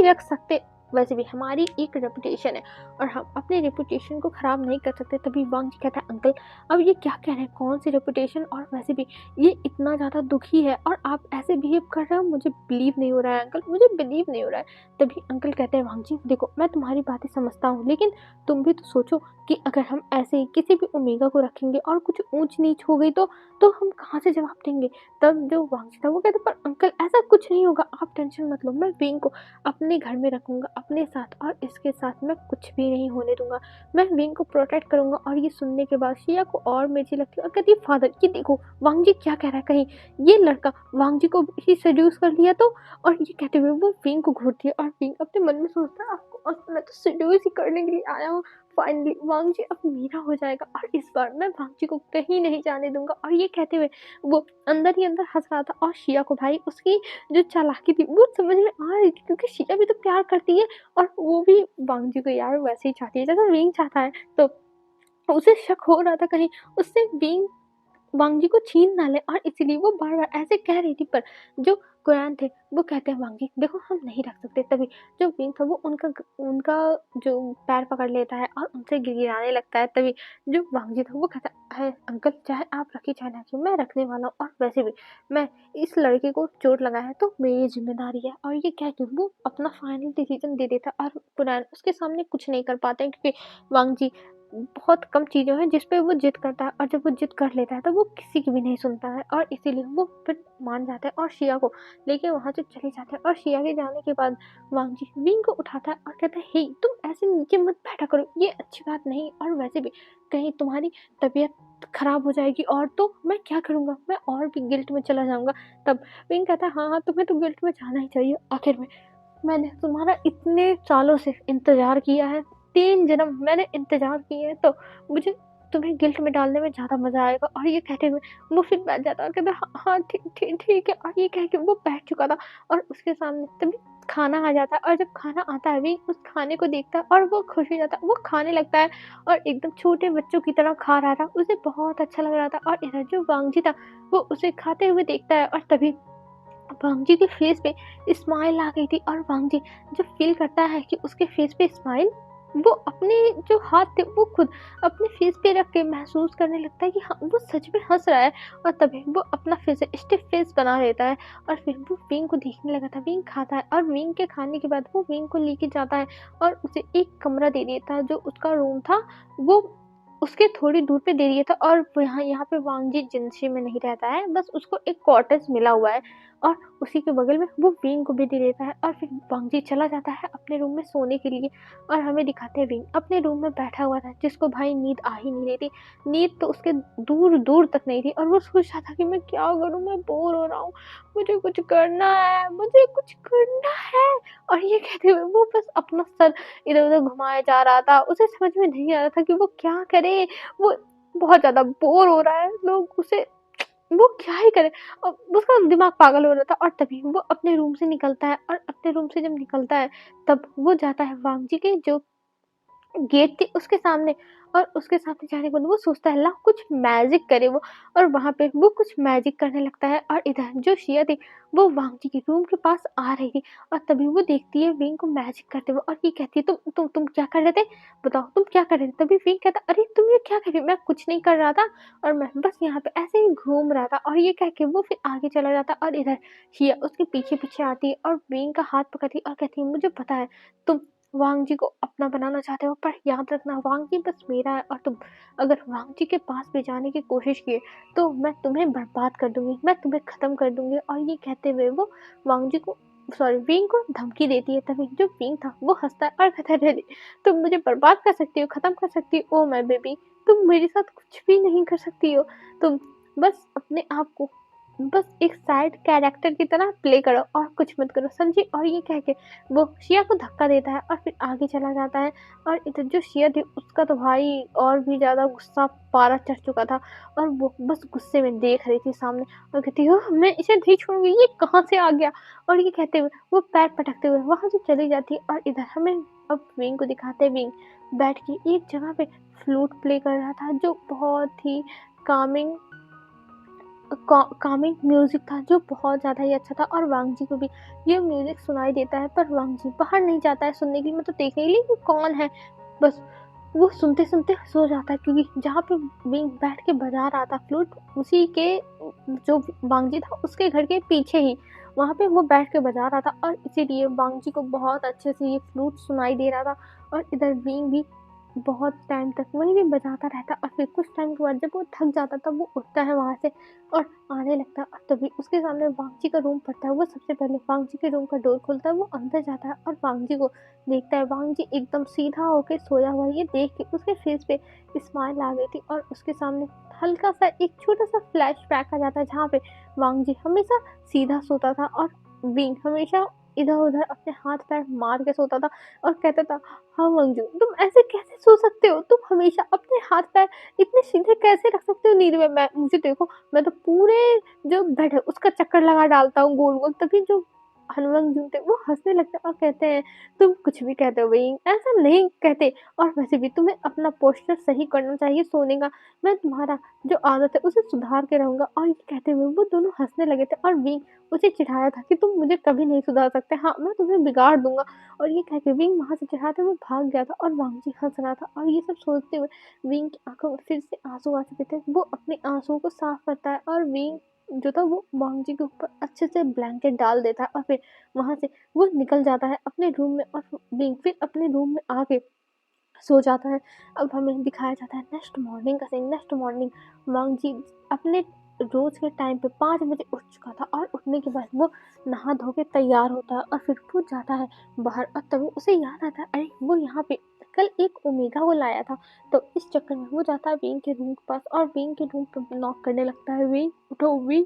[SPEAKER 1] रख सकते, वैसे भी हमारी एक रेपुटेशन है और हम अपने रेपुटेशन को ख़राब नहीं कर सकते। तभी वांग जी कहता है अंकल अब ये क्या कह रहे हैं, कौन सी रेपुटेशन, और वैसे भी ये इतना ज़्यादा दुखी है और आप ऐसे बिहेव कर रहे हो, मुझे बिलीव नहीं हो रहा है अंकल, मुझे बिलीव नहीं हो रहा है। तभी अंकल कहते हैं वांग जी देखो मैं तुम्हारी बातें समझता हूँ, लेकिन तुम भी तो सोचो कि अगर हम ऐसे ही किसी भी ओमेगा को रखेंगे और कुछ ऊंच नीच हो गई तो हम कहाँ से जवाब देंगे। तब जो वांग जी था वो कहते पर अंकल ऐसा कुछ नहीं होगा, आप टेंशन मत लो, मैं विंग को अपने घर में रखूंगा अपने साथ, और इसके साथ मैं कुछ भी नहीं होने दूंगा, मैं विंग को प्रोटेक्ट करूंगा। और ये सुनने के बाद शिया को और मिर्ची लगती है और कहती है फादर ये देखो वांग जी क्या कह रहा है, कहीं ये लड़का वांग जी को ही सेड्यूस कर लिया तो। और ये कहते हुए वो विंग को घूरती है और विंग अपने मन में सोचता है आपको और मैं तो सेड्यूस ही करने के लिए आया हूँ, फाइनली वांग जी अब मेरा हो जाएगा और इस बार मैं वांग जी को कहीं नहीं जाने दूंगा। और ये कहते हुए वो अंदर ही अंदर हंस रहा था, और शिया को भाई उसकी जो चालाकी थी वो समझ में आ रही थी, क्योंकि शिया भी तो प्यार करती है और वो भी वांग जी को यार वैसे ही चाहती है जैसा विंग चाहता है। तो उसे शक हो रहा था कहीं उससे विंग वांग जी को छीन ना ले, और इसीलिए वो बार बार ऐसे कह रही थी। पर जो कुरान थे वो कहते हैं वांग जी देखो हम नहीं रख सकते। तभी जो विंग था वो उनका जो पैर पकड़ लेता है और उनसे गिड़गिड़ाने लगता है। तभी जो वांग जी था वो कहता है अंकल चाहे आप रखिए चाहे ना रखिए मैं रखने वाला हूँ, और वैसे भी मैं इस लड़के को चोट लगा है तो मेरी जिम्मेदारी है। और ये कह के वो अपना फाइनल डिसीजन दे देता और कुरान उसके सामने कुछ नहीं कर पाते हैं, क्योंकि वांग जी बहुत कम चीज़ें हैं जिस पे वो जिद करता है, और जब वो जिद कर लेता है तो वो किसी की भी नहीं सुनता है, और इसीलिए वो फिर मान जाता है और शिया को लेके वहाँ से चले जाते हैं। और शिया के जाने के बाद वांग जी विंग को उठाता है और कहता है हे तुम ऐसे नीचे मत बैठा करो, ये अच्छी बात नहीं, और वैसे भी कहीं तुम्हारी तबीयत खराब हो जाएगी और तो मैं क्या करूँगा, मैं और भी गिल्ट में चला जाऊँगा। तब विंग कहता है हाँ हाँ तुम्हें तो गिल्ट में जाना ही चाहिए, आखिर में मैंने तुम्हारा इतने सालों से इंतज़ार किया है, 3 जन्म मैंने इंतज़ार किए हैं, तो मुझे तुम्हें गिल्ट में डालने में ज़्यादा मज़ा आएगा। और ये कहते हुए वो फिर बैठ जाता है और कहता है हाँ हाँ ठीक है। और ये कह के वो बैठ चुका था और उसके सामने तभी खाना आ जाता है, और जब खाना आता है भी उस खाने को देखता है और वो खुश हो जाता है, वो खाने लगता है और एकदम छोटे बच्चों की तरह खा रहा था, उसे बहुत अच्छा लग रहा था। और इधर जो वांग जी था वो उसे खाते हुए देखता है, और तभी वांग जी के फेस पे स्माइल आ गई थी। और वांग जी जब फील करता है कि उसके फेस पे स्माइल, वो अपने जो हाथ थे वो खुद अपने फेस पे रख के महसूस करने लगता है कि हाँ वो सच में हंस रहा है। और तभी वो अपना फेस स्टिफ फेस बना लेता है और फिर वो विंग को देखने लगा था। विंग खाता है और विंग के खाने के बाद वो विंग को लेके जाता है और उसे एक कमरा दे देता है, जो उसका रूम था वो उसके थोड़ी दूर पे दे दिया था। और यहाँ यहाँ पे वांग जी जिनसी में नहीं रहता है, बस उसको एक क्वार्टर्स मिला हुआ है और उसी के बगल में वो विंग को भी दे देता है। और फिर वांग जी चला जाता है अपने रूम में सोने के लिए, और हमें दिखाते हैं विंग अपने रूम में बैठा हुआ था, जिसको भाई नींद आ ही नहीं रही थी। नींद तो उसके दूर दूर तक नहीं थी, और वो सोच रहा था कि मैं क्या करूँ, मैं बोर हो रहा हूँ, मुझे कुछ करना है, मुझे कुछ करना है। और ये कहते हुए वो बस अपना सर इधर उधर घुमाया जा रहा था, उसे समझ में नहीं आ रहा था कि वो क्या करे। वो बहुत ज्यादा बोर हो रहा है, लोग उसे वो क्या ही करे। और उसका दिमाग पागल हो रहा था और तभी वो अपने रूम से निकलता है, और अपने रूम से जब निकलता है तब वो जाता है वांग जी के जो गेट थी उसके सामने, और उसके सामने जाने के बाद वो सोचता है ला कुछ मैजिक करे वो, और वहां पे वो कुछ मैजिक करने लगता है। और इधर जो शिया थी वो वांग जी के रूम के पास आ रही थी, और तभी वो देखती है विंग को मैजिक करते हुए, और ये कहती है तुम क्या कर रहे थे, बताओ तुम क्या कर रहे थे। तभी विंग कहता अरे तुम ये क्या कर रही हो, मैं कुछ नहीं कर रहा था, और मैं बस यहाँ पे ऐसे ही घूम रहा था। और ये कह के वो फिर आगे चला जाता, और इधर शिया उसके पीछे पीछे आती है और विंग का हाथ पकड़ती है और कहती है मुझे पता है तुम वांग जी को अपना बनाना चाहते हो, पर याद रखना वांग जी बस मेरा है, और तुम अगर वांग जी के पास भी जाने की कोशिश किए तो मैं तुम्हें बर्बाद कर दूंगी, मैं तुम्हें खत्म कर दूंगी। और ये कहते हुए वो वांग जी को सॉरी विंग को धमकी देती है। तभी जो विंग था वो हंसता है और कहता है तुम मुझे बर्बाद कर सकती हो, खत्म कर सकती हो, ओ माय बेबी तुम मेरे साथ कुछ भी नहीं कर सकती हो, तुम बस अपने आप को बस एक साइड कैरेक्टर की तरह प्ले करो और कुछ मत करो समझी। और ये कह के वो शिया को धक्का देता है और फिर आगे चला जाता है। और इधर जो शिया थी उसका तो भाई और भी ज्यादा गुस्सा पारा चढ़ चुका था, और वो बस गुस्से में देख रही थी सामने और कहती हो मैं इसे नहीं छोड़ूंगी, ये कहाँ से आ गया। और ये कहते हुए वो पैर पटकते हुए वहां से चली जाती है। और इधर हमें अब विंग को दिखाते हैं, विंग बैठ के एक जगह पे फ्लूट प्ले कर रहा था जो बहुत ही कामिंग कामिंग म्यूजिक था, जो बहुत ज़्यादा ही अच्छा था। और वांग जी को भी ये म्यूजिक सुनाई देता है, पर वांग जी बाहर नहीं जाता है सुनने के लिए, मतलब देखने के लिए कि कौन है, बस वो सुनते सुनते सो जाता है, क्योंकि जहाँ पे विंग बैठ के बजा रहा था फ्लूट उसी के जो वांग जी था उसके घर के पीछे ही वहाँ पे वो बैठ के बजा रहा था, और इसीलिए वांग जी को बहुत अच्छे से ये फ्लूट सुनाई दे रहा था। और इधर विंग भी बहुत टाइम तक वहीं भी बजाता रहता, और फिर कुछ टाइम के बाद जब वो थक जाता तब वो उठता है वहाँ से और आने लगता है। और तभी उसके सामने वांग जी का रूम पड़ता है, वो सबसे पहले वांग जी के रूम का डोर खोलता है, वो अंदर जाता है और वांग जी को देखता है। वांग जी एकदम सीधा होके सोया हुआ है, ये देख के उसके फेस पे स्माइल आ गई थी, और उसके सामने हल्का सा एक छोटा सा फ्लैश बैक आ जाता है जहाँ पे वांग जी हमेशा सीधा सोता था और विंग हमेशा इधर उधर अपने हाथ पैर मार के सोता था, और कहता था हाँ मंजू तुम ऐसे कैसे सो सकते हो, तुम हमेशा अपने हाथ पैर इतने सीधे कैसे रख सकते हो नींद में। मैं मुझे देखो मैं तो पूरे जो बेड है उसका चक्कर लगा डालता हूँ गोल गोल। तभी जो हनुमान जी थे वो हंसने लगते हैं और कहते हैं तुम कुछ भी कहते हो भाई, ऐसा नहीं कहते, और वैसे भी तुम्हें अपना पोस्चर सही करना चाहिए सोने का, मैं तुम्हारा जो आदत है उसे सुधार के रहूंगा। और ये कहते हुए वो दोनों हंसने लगे थे, और विंग उसे चिढ़ाया था कि तुम मुझे कभी नहीं सुधार सकते, हाँ मैं तुम्हें बिगाड़ दूंगा। और ये कह के विंग वहां से चिढ़ाते हुए भाग गया था, और वांग जी हंस रहा था। और ये सब सोचते हुए विंग की आंखों में फिर से आंसू आ चुके थे, वो अपने आंसुओं को साफ करता है, और विंग जो था वो वांग जी के ऊपर अच्छे से ब्लैंकेट डाल देता है, और फिर वहां से वो निकल जाता है अपने रूम में, और विंग फिर अपने रूम में आके सो जाता है। अब हमें दिखाया जाता है नेक्स्ट मॉर्निंग का सीन। नेक्स्ट मॉर्निंग वांग जी अपने रोज के टाइम पे 5 बजे उठ चुका था, और उठने के बाद वो नहा धो के तैयार होता है और फिर वो जाता है बाहर, और तभी उसे याद आता है अरे वो यहाँ पे कल एक ओमेगा को लाया था। तो इस चक्कर में वो जाता है विंग के रूम के पास, और विंग के रूम पे नॉक करने लगता है, विंग उठो विंग,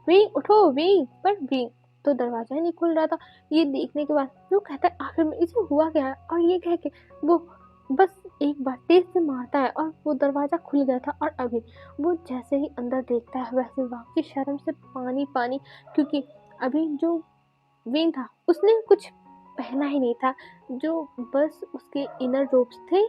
[SPEAKER 1] विंग उठो विंग, पर विंग तो दरवाजा ही नहीं खुल रहा था। ये देखने के बाद वो कहता है आखिर में इसे हुआ क्या है, और ये कह के वो बस एक बार तेज से मारता है और वो दरवाजा खुल गया था। और अभी वो जैसे ही अंदर देखता है वैसे वाकई शर्म से पानी पानी, क्योंकि अभी जो वेन था उसने कुछ पहना ही नहीं था, जो बस उसके इनर रोब्स थे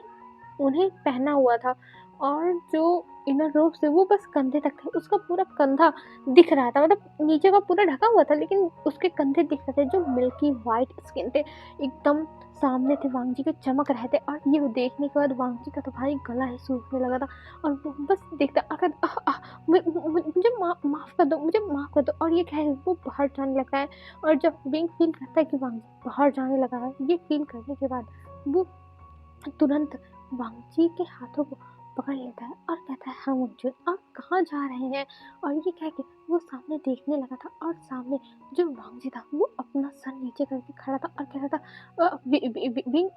[SPEAKER 1] उन्हें पहना हुआ था, और जो इनर रोब से वो बस कंधे तक थे, उसका पूरा कंधा दिख रहा था, मतलब नीचे का पूरा ढका हुआ था लेकिन उसके कंधे दिख रहे थे जो मिल्की वाइट स्किन थे, एकदम सामने थे वांग जी के, चमक रहे थे। और ये देखने के बाद वांग जी का तो भाई गला ही सूखने लगा था, और वो बस देखता अगर मुझे माफ कर दो, मुझे माफ कर दो, और ये कह वो बाहर जाने लगता है। और जब विंग फील करता है कि वांग जी बाहर जाने लगा है, ये फील करने के बाद वो तुरंत वांग जी के हाथों को पकड़ लेता है और कहता है हाँ मुंजुन आप कहाँ जा रहे हैं। और ये कह के वो सामने देखने लगा था, और सामने जो वांग जी था वो अपना सर नीचे करके खड़ा था और कह रहा था विंग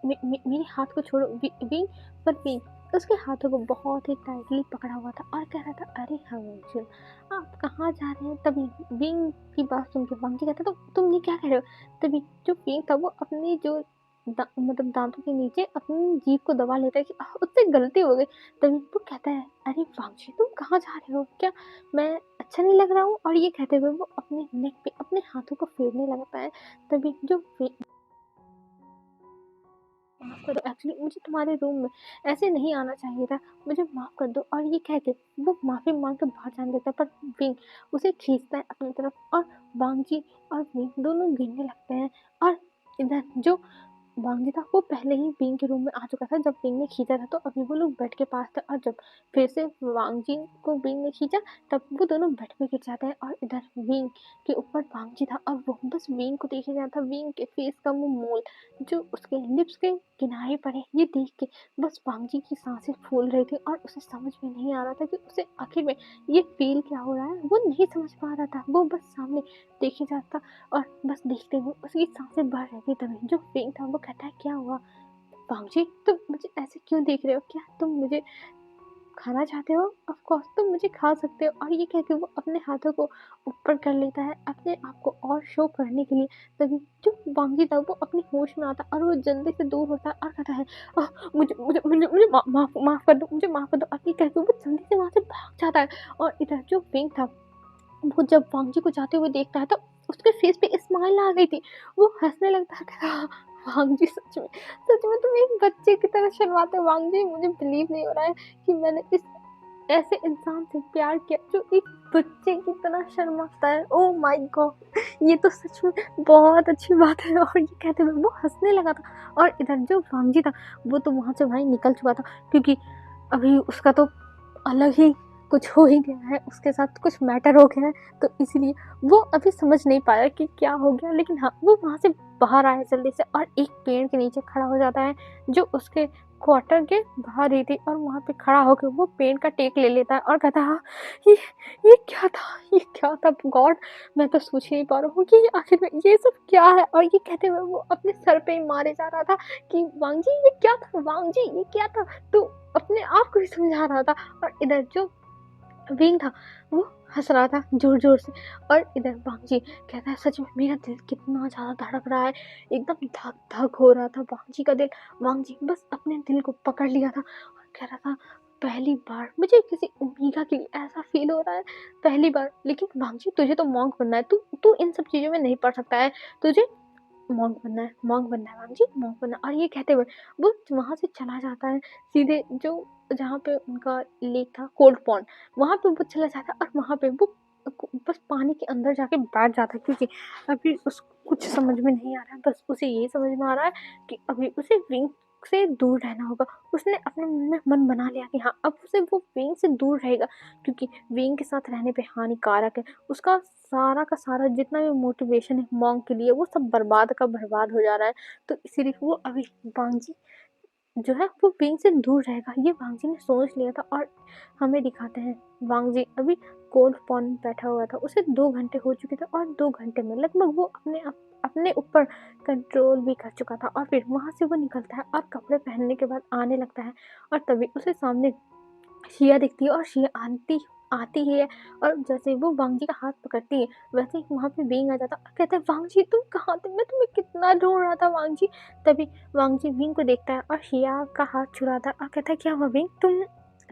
[SPEAKER 1] मेरे हाथ को छोड़ो विंग। पर विंग उसके हाथों को बहुत ही टाइटली पकड़ा हुआ था और कह रहा था अरे हाँ मुंजुन आप कहाँ जा रहे हैं। तभी विंग की बात सुन के वांग जी कहता तो तुम ये क्या कह रहे हो। तभी जो विंग था वो अपनी जो मतलब दांतों के नीचे अपनी जीभ को दबा लेता है कि उससे गलती हो गई। तभी वो कहता है, अरे वांगजी तुम कहाँ जा रहे हो, क्या मैं अच्छा नहीं लग रहा हूँ? और ये कहते हुए वो अपने नेक पे अपने हाथों को फेरने लगता है। तभी जो माफ़ कर दो, एक्चुअली मुझे तुम्हारे रूम में ऐसे नहीं आना चाहिए था, मुझे माफ़ कर दो। और ये कह के वो माफ़ी माँग के बाहर जाने देता है, पर विंग उसे खींचता है अपनी तरफ और वांगजी और विंग दोनों गिरने लगते हैं। और इधर जो वांगजी था वो पहले ही विंग के रूम में आ चुका था जब विंग ने खींचा था, तो अभी वो लोग बेड के पास थे। और जब फिर से वांगजी को विंग ने खींचा तब वो दोनों बेड पे गिर जाते हैं। और इधर विंग के ऊपर वांगजी था और वो बस विंग को देखे जा रहा था। विंग के फेस का वो मोल जो उसके लिप्स के किनारे पर है, ये देख के बस वांगजी की सांसें फूल रही थी और उसे समझ में नहीं आ रहा था कि उसे आखिर में ये फील क्या हो रहा है। वो नहीं समझ पा रहा था, वो बस सामने देखे जाता और बस देखते हुए उसकी सांसें बढ़ रही थी। तभी जो विंग था वो कहता है, क्या हुआ वांगजी, तुम मुझे ऐसे क्यों देख रहे हो? क्या तुम मुझे खाना चाहते हो? ऑफ कोर्स तुम मुझे खा सकते हो। और ये कह के वो अपने हाथों को ऊपर कर लेता है अपने आप को और शो करने के लिए। तभी जो वांगी था वो अपने होश में आता और वो जल्दी से दूर होता है और कहता है, मुझे मुझे मुझे मुझे माफ कर दो, मुझे माफ कर दो। और ये कह के वो जल्दी से वहाँ से भाग जाता है। और इधर जो विंग था वो जब वांगजी को जाते हुए देखता है तो उसके फेस पे स्माइल आ गई थी। वो हंसने लगता है, कहता है, वांगजी सच में तुम एक बच्चे की तरह शर्माते हो वांगजी। मुझे बिलीव नहीं हो रहा है कि मैंने इस ऐसे इंसान से प्यार किया जो एक बच्चे की तरह शर्माता है। ओह माय गॉड, ये तो सच में बहुत अच्छी बात है। और ये कहते हुए वो हंसने लगा था। और इधर जो वांगजी था वो तो वहाँ से भाई निकल चुका था, क्योंकि अभी उसका तो अलग ही कुछ हो ही गया है, उसके साथ कुछ मैटर हो गया है। तो इसलिए वो अभी समझ नहीं पाया कि क्या हो गया। लेकिन हाँ, वो वहाँ से बाहर आया जल्दी से और एक पेड़ के नीचे खड़ा हो जाता है जो उसके क्वार्टर के बाहर ही थी। और वहाँ पे खड़ा होकर वो पेड़ का टेक ले लेता है और कहता है, हाँ, ये ये क्या था, ये क्या था गॉड, मैं तो सोच ही नहीं पा रहा हूँ कि आखिर में ये सब क्या है। और ये कहते हुए वो अपने सर पे ही मारे जा रहा था कि वांगजी ये क्या था, वांगजी ये क्या था। तो अपने आप को ही समझा रहा था। और इधर जो विंग था वो हंस रहा था जोर जोर से। और इधर वांगजी कहता है, सच में मेरा दिल कितना ज्यादा धड़क रहा है, एकदम धक धक हो रहा था वांगजी का दिल। वांगजी बस अपने दिल को पकड़ लिया था और कह रहा था, पहली बार मुझे किसी ओमेगा के लिए ऐसा फील हो रहा है, पहली बार। लेकिन वांगजी तुझे तो मॉन्क बनना है, तू तू इन सब चीजों में नहीं पड़ सकता है, तुझे मॉन्क बनना है, मॉन्क बनना है वांगजी, मॉन्क बनना। और ये कहते हुए वो वहां से चला जाता है सीधे जो जहाँ पे उनका लेक था, कोल्ड पॉन्ड, वहां पे वो चला जाता है। और वहां पे वो बस पानी के अंदर जाके बैठ जाता है, क्योंकि अभी उसको कुछ समझ में नहीं आ रहा है। बस उसे ये समझ में आ रहा है कि अभी उसे विंग से दूर रहना होगा। उसने अपने मन में मन बना लिया कि हाँ, अब उसे वो विंग से दूर रहेगा, क्योंकि विंग के साथ रहने पे हानिकारक है। उसका सारा का सारा जितना भी मोटिवेशन है मॉन्क के लिए वो सब बर्बाद का बर्बाद हो जा रहा है। तो इसीलिए वो अभी वांगजी जो है वो विंग से दूर रहेगा, ये वांगजी ने सोच लिया था। और हमें दिखाते हैं वांगजी अभी कोल्ड पॉन में बैठा हुआ था, उसे 2 घंटे हो चुके थे और 2 घंटे में लगभग वो अपने ऊपर कंट्रोल भी कर चुका था। और फिर वहां से वो निकलता है और कपड़े पहनने के बाद आने लगता है। और तभी उसे सामने शिया दिखती है और शिया आती आती ही है। और जैसे वो वांगजी का हाथ पकड़ती है वैसे ही वहाँ पे विंग आ जाता और कहता है, वांगजी तुम कहाँ थे, मैं तुम्हें कितना ढूंढ रहा था वांगजी। तभी वांगजी विंग को देखता है और शिया का हाथ छुड़ाता है और कहता है, क्या हुआ विंग, तुम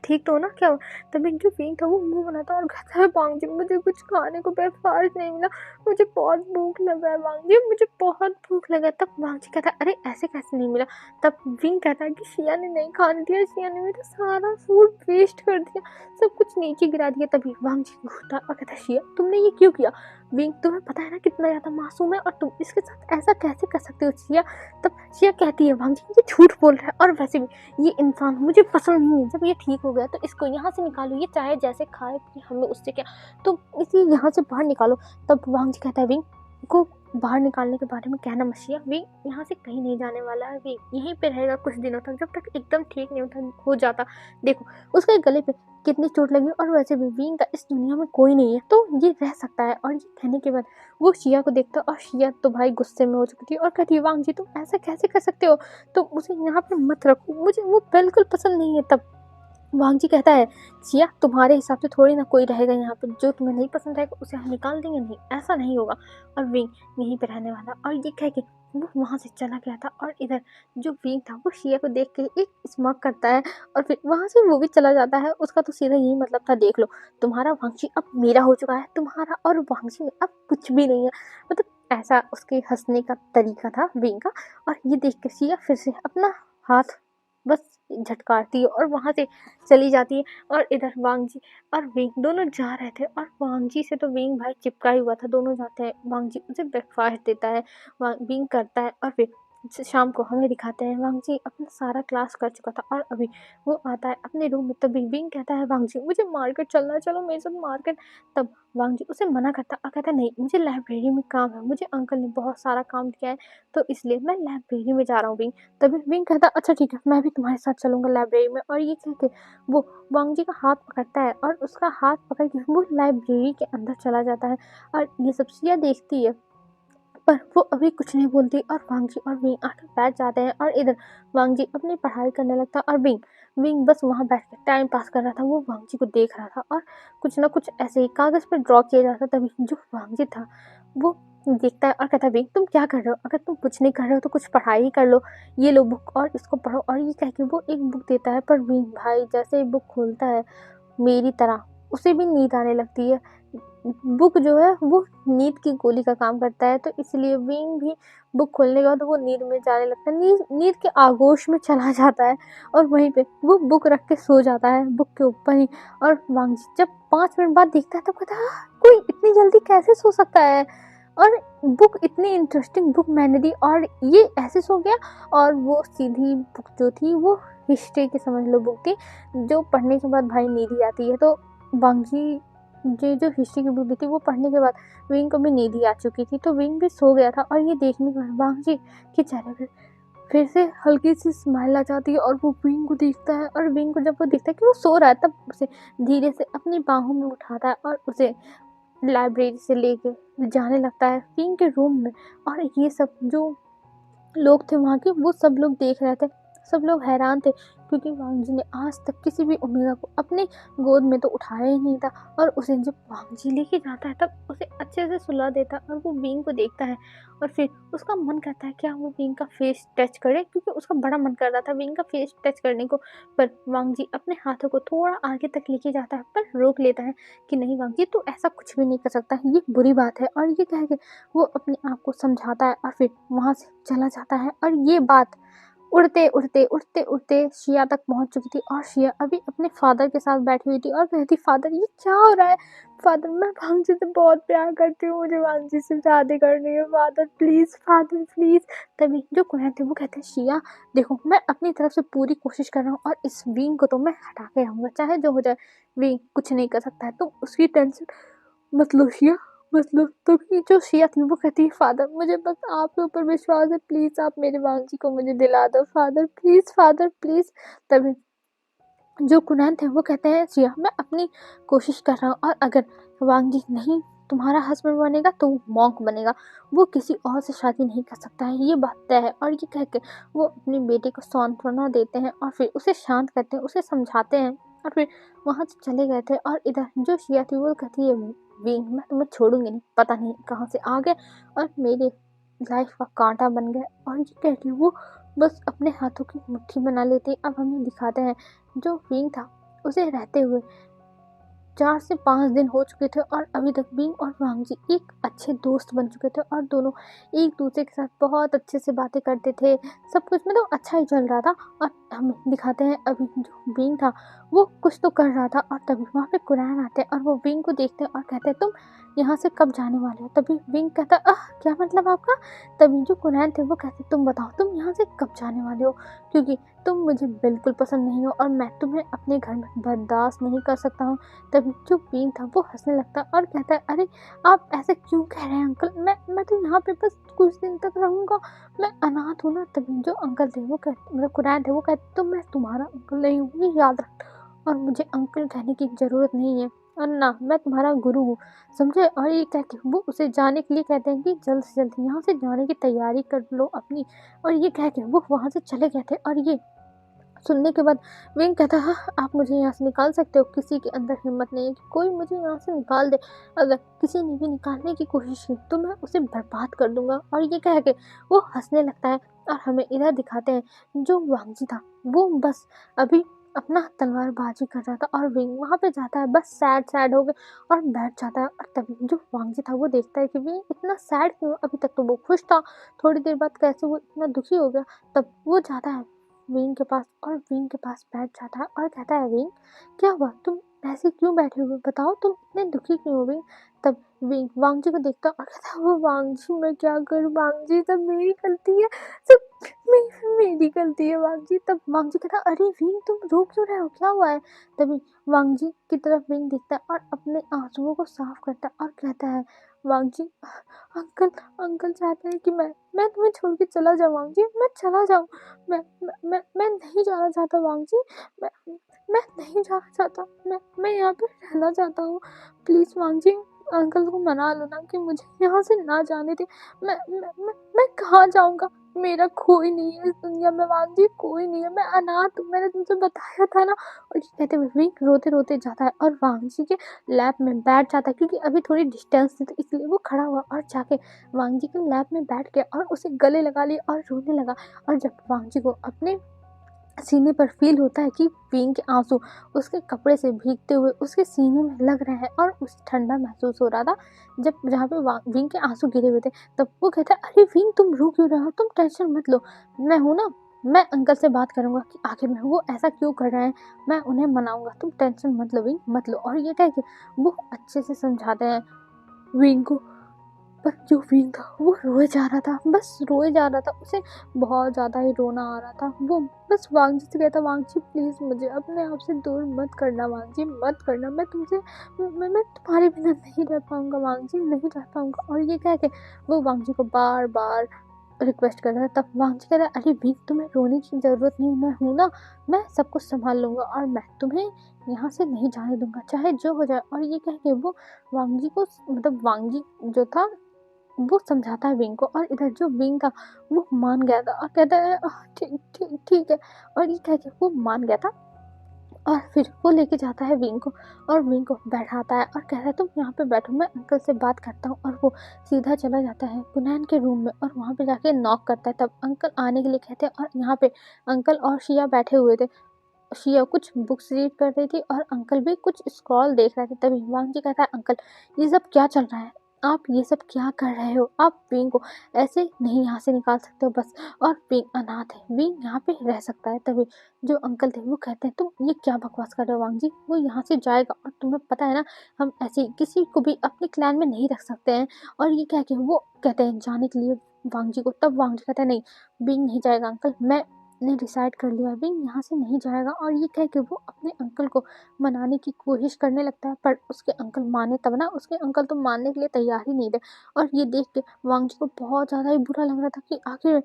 [SPEAKER 1] ठीक तो हो ना, क्या हुआ? तभी जो विंग था वो मुंह बनाता और कहता है, वांगजी मुझे कुछ खाने को ब्रेकफास्ट नहीं मिला, मुझे बहुत भूख लगा है वांगजी, मुझे बहुत भूख लगा है। तब वांगजी कहता है, अरे ऐसे कैसे नहीं मिला? तब विंग कहता है कि शिया ने नहीं खाने दिया, शिया ने मेरा सारा फूड वेस्ट कर दिया, सब कुछ नीचे गिरा दिया। तभी वांगजी घूरता और कहता है, शिया तुमने ये क्यों किया? विंग तुम्हें पता है ना कितना ज्यादा मासूम है और तुम इसके साथ ऐसा कैसे कर सकते हो शिया? तब शिया कहती है, वांगजी ये झूठ बोल रहा है और वैसे भी ये इंसान मुझे पसंद नहीं है, जब ये ठीक हो गया तो इसको यहाँ से निकालो, ये चाहे जैसे खाए पिए हमें उससे क्या, तो इसे यहाँ से बाहर निकालो। तब वांगजी कहता है, विंग को बाहर निकालने के बारे में कहना मत शिया, विंग यहाँ से कहीं नहीं जाने वाला है, विंग यहीं पे रहेगा कुछ दिनों तक, जब तक एकदम ठीक नहीं हो जाता। देखो उसके गले पे कितनी चोट लगी और वैसे भी विंग का इस दुनिया में कोई नहीं है, तो ये रह सकता है। और ये कहने के बाद वो शिया को देखता और शिया तो भाई गुस्से में हो चुकी थी और कहती है, वांगजी तुम ऐसा कैसे कर सकते हो, तुम उसे यहाँ पे मत रखो, मुझे वो बिल्कुल पसंद नहीं है। तब वांगजी कहता है, सिया तुम्हारे हिसाब से थोड़ी ना कोई रहेगा यहाँ पे, जो तुम्हें नहीं पसंद रहेगा उसे हम निकाल देंगे, नहीं ऐसा नहीं होगा, और विंग यहीं पे रहने वाला। और ये कह के वो वहाँ से चला गया था। और इधर जो विंग था वो शिया को देख के एक स्मग करता है और फिर वहाँ से वो भी चला जाता है। उसका तो सीधा यही मतलब था, देख लो तुम्हारा वांगजी अब मेरा हो चुका है, तुम्हारा और वांगजी में अब कुछ भी नहीं है, मतलब ऐसा उसके हंसने का तरीका था विंग का। और ये देख कर शिया फिर से अपना हाथ बस झटकारती है और वहाँ से चली जाती है। और इधर वांगजी और विंग दोनों जा रहे थे, और वांगजी से तो विंग भाई चिपका ही हुआ था। दोनों जाते हैं, वांगजी उसे ब्रेकफास्ट देता है, विंग करता है। और फिर शाम को हमें दिखाते हैं वांगजी अपना सारा क्लास कर चुका था और अभी वो आता है अपने रूम में। तभी विंग कहता है, वांगजी मुझे मार्केट चलना है, चलो मेरे साथ मार्केट। तब वांगजी उसे मना करता और कहता नहीं, मुझे लाइब्रेरी में काम है, मुझे अंकल ने बहुत सारा काम दिया है, तो इसलिए मैं लाइब्रेरी में जा रहा हूँ विंग। तभी विंग कहता अच्छा ठीक है, मैं भी तुम्हारे साथ चलूंगा लाइब्रेरी में। और ये कह के वो वांगजी का हाथ पकड़ता है और उसका हाथ पकड़ के वो लाइब्रेरी के अंदर चला जाता है। और ये सब सिया देखती है, पर वो अभी कुछ नहीं बोलती। और वांगजी और विंग आकर बैठ जाते हैं। और इधर वांगजी अपनी पढ़ाई करने लगता है और विंग विंग बस वहाँ बैठ के टाइम पास कर रहा था। वो वांगजी को देख रहा था और कुछ ना कुछ ऐसे ही कागज पर ड्रॉ किया जाता। तभी जो वांगजी था वो देखता है और कहता है, विंग तुम क्या कर रहे हो, अगर तुम कुछ नहीं कर रहे हो तो कुछ पढ़ाई ही कर लो, ये लो बुक और इसको पढ़ो। और ये कह के वो एक बुक देता है, पर विंग भाई जैसे ही बुक खोलता है मेरी तरह उसे भी नींद आने लगती है। बुक जो है वो नींद की गोली का काम करता है, तो इसलिए विंग भी बुक खोलने के बाद वो नींद में जाने लगता है, नींद के आगोश में चला जाता है और वहीं पे वो बुक रख के सो जाता है बुक के ऊपर ही। और वांगजी जब 5 मिनट बाद देखता है तो कहता है, कोई इतनी जल्दी कैसे सो सकता है, और बुक इतनी इंटरेस्टिंग बुक मैंने दी और ये ऐसे सो गया। और वो सीधी बुक जो थी वो हिस्ट्री की समझ लो बुक थी, जो पढ़ने के बाद भाई नींद ही आती है। तो वांगजी जो हिस्ट्री की बुक थी वो पढ़ने के बाद विंग को भी नींद ही आ चुकी थी, तो विंग भी सो गया था। और ये देखने के बाद वांगजी के चेहरे पर फिर से हल्की सी स्माइल आ जाती है और वो विंग को देखता है। और विंग को जब वो देखता है कि वो सो रहा है, तब उसे धीरे से अपनी बाहों में उठाता है और उसे लाइब्रेरी से लेके जाने लगता है विंग के रूम में। और ये सब जो लोग थे वहाँ के, वो सब लोग देख रहे थे, सब लोग हैरान थे, क्योंकि वांगजी ने आज तक किसी भी ओमेगा को अपने गोद में तो उठाया ही नहीं था। और उसे जब वांगजी लेके जाता है तब उसे अच्छे से सुला देता है और वो विंग को देखता है और फिर उसका मन करता है क्या वो विंग का फेस टच करे, क्योंकि उसका बड़ा मन कर रहा था विंग का फेस टच करने को। पर वांगजी अपने हाथों को थोड़ा आगे तक लेके जाता है, पर रोक लेता है कि नहीं वांगजी तू ऐसा कुछ भी नहीं कर सकता, ये बुरी बात है। और ये कह के वो अपने आप को समझाता है और फिर वहाँ से चला जाता है। और ये बात उड़ते उड़ते उड़ते उड़ते शिया तक पहुंच चुकी थी और शिया अभी अपने फादर के साथ बैठी हुई थी और कहती, फादर ये क्या हो रहा है, फादर मैं वांगजी से बहुत प्यार करती हूँ, मुझे वांगजी से शादी करनी है, फादर प्लीज फादर प्लीज। तभी जो कुरैन थे वो कहते हैं, शिया देखो मैं अपनी तरफ से पूरी कोशिश कर रहा हूँ और इस विंग को तो मैं हटा के रहूंगा, चाहे जो हो जाए, विंग कुछ नहीं कर सकता है, तुम उसकी टेंशन मत लो शिया, मतलब तभी जो शिया थी वो कहती है, फादर मुझे बस आपके ऊपर विश्वास है, प्लीज आप मेरे वांगजी को मुझे दिला दो फादर प्लीज फादर प्लीज। तभी जो कुनैन थे वो कहते हैं, शिया मैं अपनी कोशिश कर रहा हूँ और अगर वांगजी नहीं तुम्हारा हस्बैंड बनेगा तो वो मॉन्क बनेगा, वो किसी और से शादी नहीं कर सकता है, ये बात तय है। और ये कह के वो अपनी बेटी को सांत्वना देते हैं और फिर उसे शांत करते हैं, उसे समझाते हैं और फिर वहाँ से चले गए थे। और इधर जो शिया थी वो कहती है, विंग मैं तुम्हें छोड़ूंगी नहीं, पता नहीं कहाँ से आ गए और मेरे लाइफ का कांटा बन गए। और ये कह के वो बस अपने हाथों की मुट्ठी बना लेती। अब हमें दिखाते हैं जो विंग था उसे रहते हुए 4 से 5 दिन हो चुके थे और अभी तक विंग और वांगजी एक अच्छे दोस्त बन चुके थे और दोनों एक दूसरे के साथ बहुत अच्छे से बातें करते थे, सब कुछ मतलब अच्छा ही चल रहा था। और हमें दिखाते हैं अभी जो विंग था वो कुछ तो कर रहा था और तभी वहाँ पे कुरैन आते हैं और वो विंग को देखते हैं और कहते हैं, तुम यहाँ से कब जाने वाले हो। तभी विंग कहता है, क्या मतलब आपका। तभी जो कुरैन थे वो कहते, तुम बताओ तुम यहाँ से कब जाने वाले हो, क्योंकि तुम मुझे बिल्कुल पसंद नहीं हो और मैं तुम्हें अपने घर में बर्दाश्त नहीं कर सकता हूँ। तभी जो विंग था वो हंसने लगता और कहता है, अरे आप ऐसे क्यों कह रहे हैं अंकल, मैं तो यहाँ पे बस कुछ दिन तक रहूँगा, मैं अनाथ हूँ ना। तभी जो अंकल थे वो कहते, मतलब कुरैन थे वो कहते, तो मैं तुम्हारा अंकल नहीं हूँ ये याद रख, और मुझे अंकल कहने की ज़रूरत नहीं है और ना मैं तुम्हारा गुरु हूँ, समझे। और ये कह के वो उसे जाने के लिए कहते हैं कि जल्द से जल्द यहाँ से जाने की तैयारी कर लो अपनी। और ये कह के वो वहाँ से चले गए थे और ये सुनने के बाद विंग कहता है, हाँ आप मुझे यहाँ से निकाल सकते हो, किसी के अंदर हिम्मत नहीं है कि कोई मुझे यहाँ से निकाल दे। अगर किसी ने भी निकालने की कोशिश की तो मैं उसे बर्बाद कर दूंगा। और ये कह के वो हंसने लगता है और हमें इधर दिखाते हैं जो वांगजी था वो बस अभी अपना तलवारबाजी कर रहा था और विंग वहाँ पे जाता है बस सैड सैड हो गए और बैठ जाता है। और तभी जो वांगजी था वो देखता है कि विंग इतना सैड क्यों, अभी तक तो वो खुश था, थोड़ी देर बाद कैसे वो इतना दुखी हो गया। तब वो जाता है विंग के पास और विंग के पास बैठ जाता है और कहता है, विंग क्या हुआ, तुम ऐसे क्यों बैठे हुए, बताओ तुम इतने दुखी क्यों हो विंग। तब विंग वांगजी को देखता और कहता है, वो वांगजी मैं क्या करूँ वांगजी, सब मेरी गलती है, सब मेरी गलती है वांगजी। तब वांगजी कहता है, अरे विंग तुम रो क्यों रहे हो, क्या हुआ है। तभी वांगजी की तरफ विंग देखता है और अपने आंसुओं को साफ करता है और कहता है, वांगजी अंकल अंकल चाहते हैं कि मैं तुम्हें छोड़ के चला जाऊँ वांगजी, मैं चला जाऊँ, मैं नहीं जाना चाहता वांगजी, मैं मैं नहीं जाना चाहता, मैं यहाँ पे रहना चाहता हूँ, प्लीज़ वांगजी अंकल को मना लो ना कि मुझे यहाँ से ना जाने दे। मैं कहाँ जाऊँगा, मेरा कोई नहीं है इस दुनिया में वांगजी, कोई नहीं है, मैं अनाथ हूँ, मैंने तुमसे बताया था ना। और ये कहते हुए विंग रोते रोते जाता है और वांगजी के लैब में बैठ जाता है, क्योंकि अभी थोड़ी डिस्टेंस थी तो इसलिए वो खड़ा हुआ और जाके वांगजी के लैब में बैठ गया और उसे गले लगा लिया और रोने लगा। और जब वांगजी को अपने सीने पर फील होता है कि विंग के आंसू उसके कपड़े से भीगते हुए उसके सीने में लग रहे हैं और उसे ठंडा महसूस हो रहा था जब जहाँ पे विंग के आंसू गिरे हुए थे। तब वो कहता है, अरे विंग तुम रो क्यों रहे हो, तुम टेंशन मत लो, मैं हूँ ना, मैं अंकल से बात करूंगा कि आखिर में वो ऐसा क्यों कर रहे हैं, मैं उन्हें मनाऊंगा, तुम टेंशन मत लो विंग मत लो। और ये कह के वो अच्छे से समझाते हैं विंग को। पर जो विंग था वो रोए जा रहा था, बस रोए जा रहा था, उसे बहुत ज़्यादा ही रोना आ रहा था। वो बस वांगजी से कहता, वांगजी प्लीज़ मुझे अपने आप से दूर मत करना वांगजी, मत करना, मैं तुमसे मैं तुम्हारे बिना नहीं रह पाऊँगा वांगजी, नहीं रह पाऊँगा। और ये कह के वो वांगजी को बार बार रिक्वेस्ट कर रहा था। तब वांगजी कह रहा है, अरे विंग तुम्हें रोने की ज़रूरत नहीं, मैं हूँ ना, मैं सब कुछ संभाल लूँगा और मैं तुम्हें यहाँ से नहीं जाने दूंगा चाहे जो हो जाए। और ये कह के वो वांगजी को मतलब वांगजी जो था वो समझाता है विंग को और इधर जो विंग था वो मान गया था और कहता है, ठीक ठीक ठीक है। और ये कह के वो मान गया था और फिर वो लेके जाता है विंग को और विंग को बैठाता है और कहता है, तुम यहाँ पे बैठो, मैं अंकल से बात करता हूँ। और वो सीधा चला जाता है कुनैन के रूम में और वहाँ पे जाके नॉक करता है। तब अंकल आने के लिए कहते हैं और यहाँ पे अंकल और शिया बैठे हुए थे। शिया कुछ बुक्स रीड कर रही थी और अंकल भी कुछ स्क्रॉल देख रहे थे। तभी वांगजी कहता है, अंकल ये सब क्या चल रहा है, आप ये सब क्या कर रहे हो, आप विंग को ऐसे नहीं यहाँ से निकाल सकते हो बस। और विंग अनाथ है, विंग यहाँ पे रह सकता है। तभी जो अंकल थे वो कहते हैं, तुम ये क्या बकवास कर रहे हो वांगजी, वो यहाँ से जाएगा और तुम्हें पता है ना हम ऐसे किसी को भी अपने क्लैन में नहीं रख सकते हैं। और ये कह के वो कहते हैं जाने के लिए वांगजी को। तब वांगजी कहता है, नहीं विंग नहीं जाएगा अंकल, मैं ने डिसाइड कर लिया विंग यहाँ से नहीं जाएगा। और ये कह के वो अपने अंकल को मनाने की कोशिश करने लगता है पर उसके अंकल माने तब ना, उसके अंकल तो मानने के लिए तैयार ही नहीं थे। और ये देख के वांगजी को बहुत ज़्यादा ही बुरा लग रहा था कि आखिर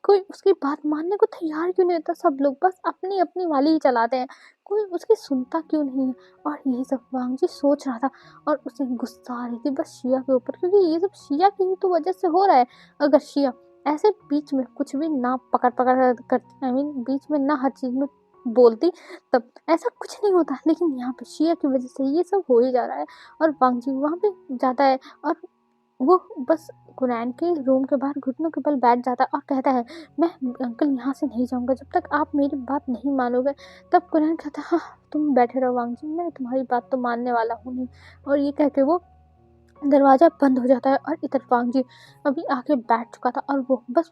[SPEAKER 1] कोई उसकी बात मानने को तैयार क्यों नहीं होता, सब लोग बस अपनी अपनी वाली ही चलाते हैं, कोई उसकी सुनता क्यों नहीं है। और यही सब वांगजी सोच रहा था और उसे गुस्सा आ रही थी बस शिया के ऊपर, क्योंकि ये सब शिया की ही तो वजह से हो रहा है। अगर शिया ऐसे बीच में कुछ भी ना पकड़ पकड़ करती, आई मीन बीच में ना हर चीज़ में बोलती, तब ऐसा कुछ नहीं होता। लेकिन यहाँ पे शिया की वजह से ये सब हो ही जा रहा है। और वांगजी वहाँ पे जाता है और वो बस कुरैन के रूम के बाहर घुटनों के बल बैठ जाता है और कहता है, मैं अंकल यहाँ से नहीं जाऊँगा जब तक आप मेरी बात नहीं मानोगे। तब कुरैन कहता है, हाँ तुम बैठे रहो वांगजी, मैं तुम्हारी बात तो मानने वाला हूँ नहीं। और ये कह के वो दरवाज़ा बंद हो जाता है और इधर वांगजी अभी आके बैठ चुका था और वो बस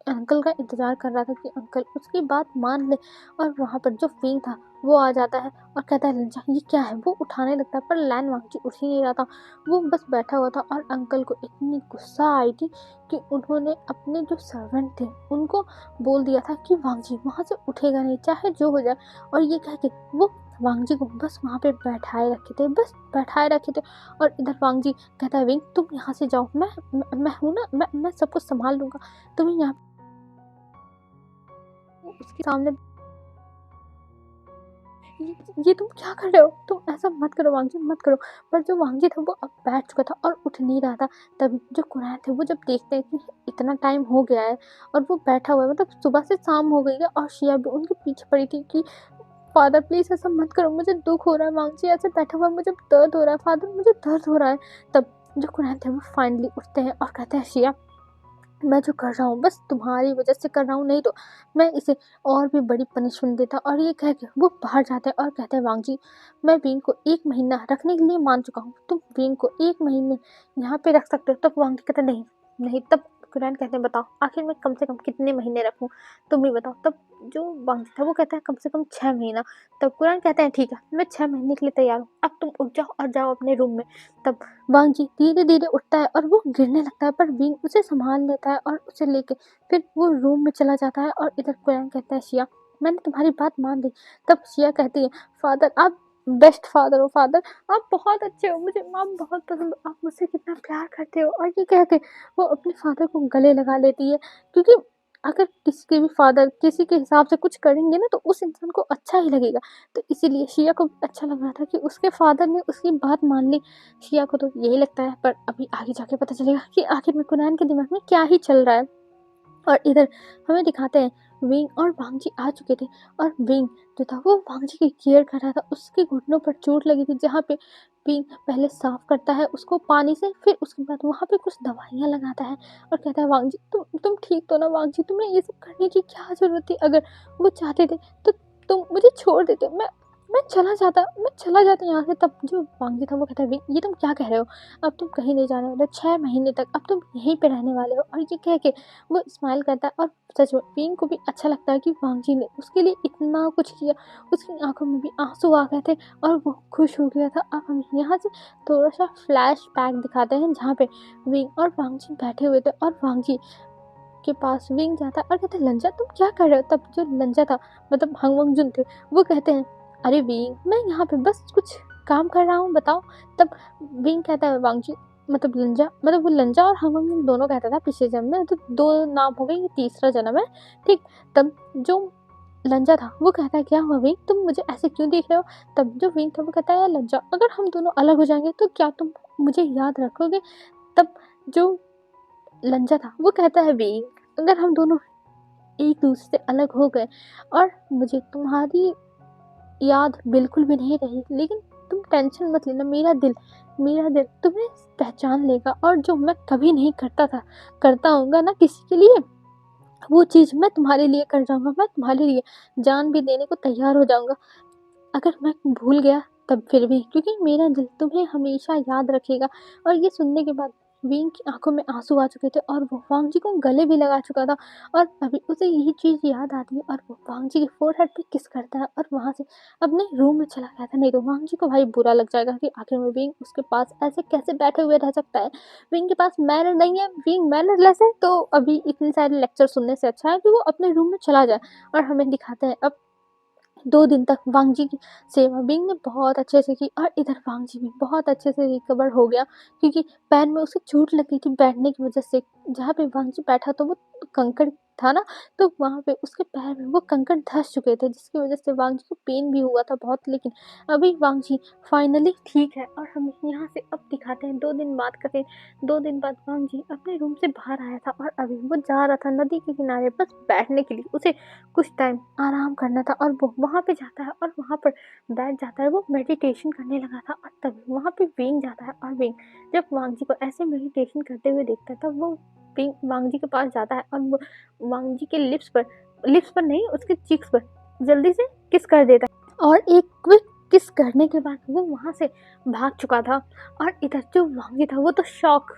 [SPEAKER 1] अंकल का इंतज़ार कर रहा था कि अंकल उसकी बात मान ले। और वहाँ पर जो फिंग था वो आ जाता है और कहता है, लंचा ये क्या है, वो उठाने लगता है पर लैन वांगजी उठ ही नहीं रहा था, वो बस बैठा हुआ था। और अंकल को इतनी गुस्सा आई थी कि उन्होंने अपने जो सर्वेंट थे उनको बोल दिया था कि वांगजी वहाँ से उठेगा नहीं चाहे जो हो जाए। और ये कह के वो वांगजी को बस वहाँ पे बैठाए रखे थे, बस बैठाए रखे थे। और इधर वांगजी कहता है, विंग तुम यहाँ से जाओ, मैं हूँ ना, मैं सब कुछ संभाल लूँगा, तुम्हें यहाँ उसके सामने ये तुम क्या कर रहे हो? तुम ऐसा मत करो वांग जी, मत करो। पर जो वांग जी था वो अब बैठ चुका था और उठ नहीं रहा था। तभी जो कुरैन थे वो जब देखते हैं कि इतना टाइम हो गया है और वो बैठा हुआ है, मतलब सुबह से शाम हो गई है और शिया भी उनके पीछे पड़ी थी कि फादर प्लीज़ ऐसा मत करो, मुझे दुःख हो रहा है, वांग जी ऐसे बैठा हुआ है, मुझे दर्द हो रहा है, फादर मुझे दर्द हो रहा है। तब जो कुरैन थे वो फाइनली उठते हैं और कहते हैं शिया, मैं जो कर रहा हूँ बस तुम्हारी वजह से कर रहा हूँ, नहीं तो मैं इसे और भी बड़ी पनिशमेंट देता। और ये कह के वो बाहर जाते हैं और कहते हैं वांग जी, मैं विंग को 1 महीना रखने के लिए मान चुका हूँ, तुम विंग को 1 महीने यहाँ पे रख सकते हो। तब वांग जी कहते हैं नहीं नहीं। तब कुरैन कहते हैं बताओ आखिर मैं कम से कम कितने महीने रखूँ, तुम ही बताओ। तब जो वांग जी था वो कहता है कम से कम 6 महीना। तब कुरैन कहते हैं ठीक है, मैं 6 महीने के लिए तैयार हूँ, अब तुम उठ जाओ और जाओ अपने रूम में। तब वांग जी धीरे धीरे उठता है और वो गिरने लगता है, पर विंग उसे संभाल लेता है और उसे लेके फिर वो रूम में चला जाता है। और इधर कुरैन कहता है शिया, मैंने तुम्हारी बात मान ली। तब शिया कहती है फादर आप बेस्ट फादर हो, फादर आप बहुत अच्छे हो, मुझे आप बहुत पसंद हो, आप मुझसे कितना प्यार करते हो। और ये कह के वो अपने फादर को गले लगा लेती है, क्योंकि अगर किसी के भी फादर किसी के हिसाब से कुछ करेंगे ना तो उस इंसान को अच्छा ही लगेगा। तो इसीलिए शिया को अच्छा लग रहा था कि उसके फादर ने उसकी बात मान ली। शिया को तो यही लगता है, पर अभी आगे जाके पता चलेगा कि आखिर में कुरैन के दिमाग में क्या ही चल रहा है। और इधर हमें दिखाते हैं विंग और वांग जी आ चुके थे और विंग जो था वो वांग जी की केयर कर रहा था। उसके घुटनों पर चोट लगी थी, जहाँ पे विंग पहले साफ करता है उसको पानी से, फिर उसके बाद वहाँ पे कुछ दवाइयाँ लगाता है और कहता है वांग जी तुम ठीक तो ना वांग जी, तुम्हें ये सब करने की क्या जरूरत थी? अगर वो चाहते थे तो तुम मुझे छोड़ देते, मैं चला जाता यहाँ से। तब जो वांग जी था वो कहता है विंग ये तुम क्या कह रहे हो? अब तुम कहीं नहीं जाने वाले, 6 महीने तक अब तुम यहीं पे रहने वाले हो। और ये कह के वो स्माइल करता है और सच में विंग को भी अच्छा लगता है कि वांग जी ने उसके लिए इतना कुछ किया। उसकी आंखों में भी आंसू आ गए थे और वो खुश हो गया था। अब हम यहाँ से थोड़ा सा फ्लैश बैक दिखाते हैं, जहाँ पे विंग और वांग जी बैठे हुए थे और वांग जी के पास विंग जाता है और कहते हैं लंजा तुम क्या कर रहे हो? तब जो लंजा था मतलब हंग वंग जुन थे वो कहते हैं अरे विंग मैं यहाँ पे बस कुछ काम कर रहा हूँ, बताओ। तब विंग कहता है वांग जी मतलब लंजा, मतलब वो लंजा और हंग वंग जुन दोनों कहता था पिछले जन्म में, तो 2 नाम हो गए, ये तीसरा जन्म है, ठीक। तब जो लंजा था वो कहता है क्या हुआ विंग, तुम मुझे ऐसे क्यों देख रहे हो? तब जो विंग था वो कहता है यार लंजा, अगर हम दोनों अलग हो जाएंगे तो क्या तुम मुझे याद रखोगे? तब जो लंजा था वो कहता है विंग अगर हम दोनों एक दूसरे से अलग हो गए और मुझे तुम्हारी याद बिल्कुल भी नहीं रही, लेकिन तुम टेंशन मत लेना, मेरा दिल तुम्हें पहचान लेगा और जो मैं कभी नहीं करता हूँगा ना किसी के लिए, वो चीज़ मैं तुम्हारे लिए कर जाऊँगा। मैं तुम्हारे लिए जान भी देने को तैयार हो जाऊँगा। अगर मैं भूल गया तब फिर भी, क्योंकि मेरा दिल तुम्हें हमेशा याद रखेगा। और ये सुनने के बाद विंग की आंखों में आंसू आ चुके थे और वो वांग जी को गले भी लगा चुका था। और अभी उसे यही चीज़ याद आती है और वो वांग जी के फोरहेड पे किस करता है और वहाँ से अपने रूम में चला गया था। नहीं तो वांग जी को भाई बुरा लग जाएगा कि आखिर में विंग उसके पास ऐसे कैसे बैठे हुए रह सकता है। विंग के पास मैनर नहीं है, विंग मैनरलेस है, तो अभी इतने सारे लेक्चर सुनने से अच्छा है कि वो अपने रूम में चला जाए। और हमें दिखाते हैं अब 2 दिन तक वांग जी की सेवा विंग ने बहुत अच्छे से की और इधर वांग जी भी बहुत अच्छे से रिकवर हो गया, क्योंकि पैर में उसे चोट लग गई थी बैठने की वजह से। जहाँ पे वांग जी बैठा तो वो कंकड़ था ना, तो वहाँ पे उसके पैर में वो कंकड़ धंस चुके थे, जिसकी वजह से वांग जी को पेन भी हुआ था बहुत। लेकिन अभी वांग जी फाइनली ठीक है और हम यहाँ से अब दिखाते हैं 2 दिन बाद का फिर। 2 दिन बाद वांग जी अपने रूम से बाहर आया था और अभी वो जा रहा था नदी के किनारे बस बैठने के लिए, उसे कुछ टाइम आराम करना था। और वो वहाँ पे जाता है और वहाँ पर बैठ जाता है, वो मेडिटेशन करने लगा था। और तभी वहाँ पे विंग जाता है और विंग जब वांग जी को ऐसे मेडिटेशन करते हुए देखता है तब वो विंग वांग जी के पास जाता है और वो वांग जी के लिप्स पर नहीं उसके चीक्स पर जल्दी से किस कर देता है। और एक क्विक किस करने के बाद वो वहाँ से भाग चुका था। और इधर जो वांग जी था वो तो शॉक,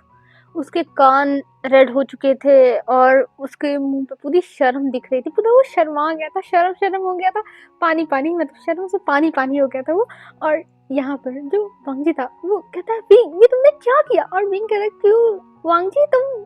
[SPEAKER 1] उसके कान रेड हो चुके थे और उसके मुंह पे पूरी शर्म दिख रही थी, पूरा वो शर्मा गया था, शर्म हो गया था, पानी पानी, मतलब शर्म से पानी पानी हो गया था वो। और यहाँ पर जो वांग जी था वो कहता है विंग ये तुमने क्या किया? और विंग कह रहा क्यों वांग जी तुम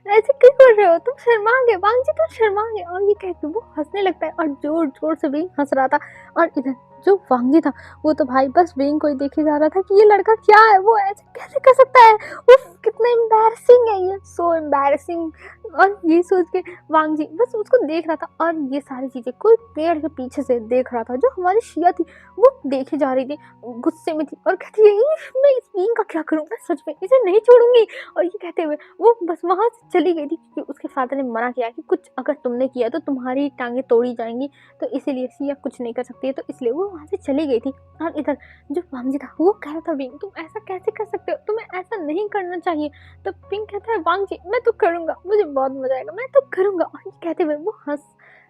[SPEAKER 1] ऐसे क्यों कर रहे हो, तुम शर्मा गए वांग जी, तुम शर्मा गए। और ये कह के वो हंसने लगता है और जोर जोर से विंग हंस रहा था। और इधर जो वांग जी था वो तो भाई बस विंग को ही देखे जा रहा था कि ये लड़का क्या है, वो ऐसे कैसे कर सकता है, उफ कितना एम्बैरसिंग है ये, सो एम्बैरसिंग। और ये सोच के वांग जी बस उसको देख रहा था, और ये सारी चीजें कोई पेड़ के पीछे से देख रहा था। जो हमारी शिया थी वो देखे जा रही थी, गुस्से में थी और कहती है मैं इस विंग का क्या करूँ, मैं सच में इसे नहीं छोड़ूंगी। और ये कहते हुए वो बस वहां से चली गई थी, क्योंकि उसके फादर ने मना किया कि कुछ अगर तुमने किया तो तुम्हारी टांगे तोड़ी जाएंगी, तो इसीलिए सिया कुछ नहीं कर सकती है, तो इसलिए वो वहां से चली गई थी। और इधर जो वांग जी था वो कह रहा था विंग तुम ऐसा कैसे कर सकते हो, तुम्हें ऐसा नहीं करना चाहिए। तो विंग कहता है वांग जी मैं तो करूंगा, मुझे बहुत मजा आएगा, मैं तो करूंगा। और ये कहते हुए वो हंस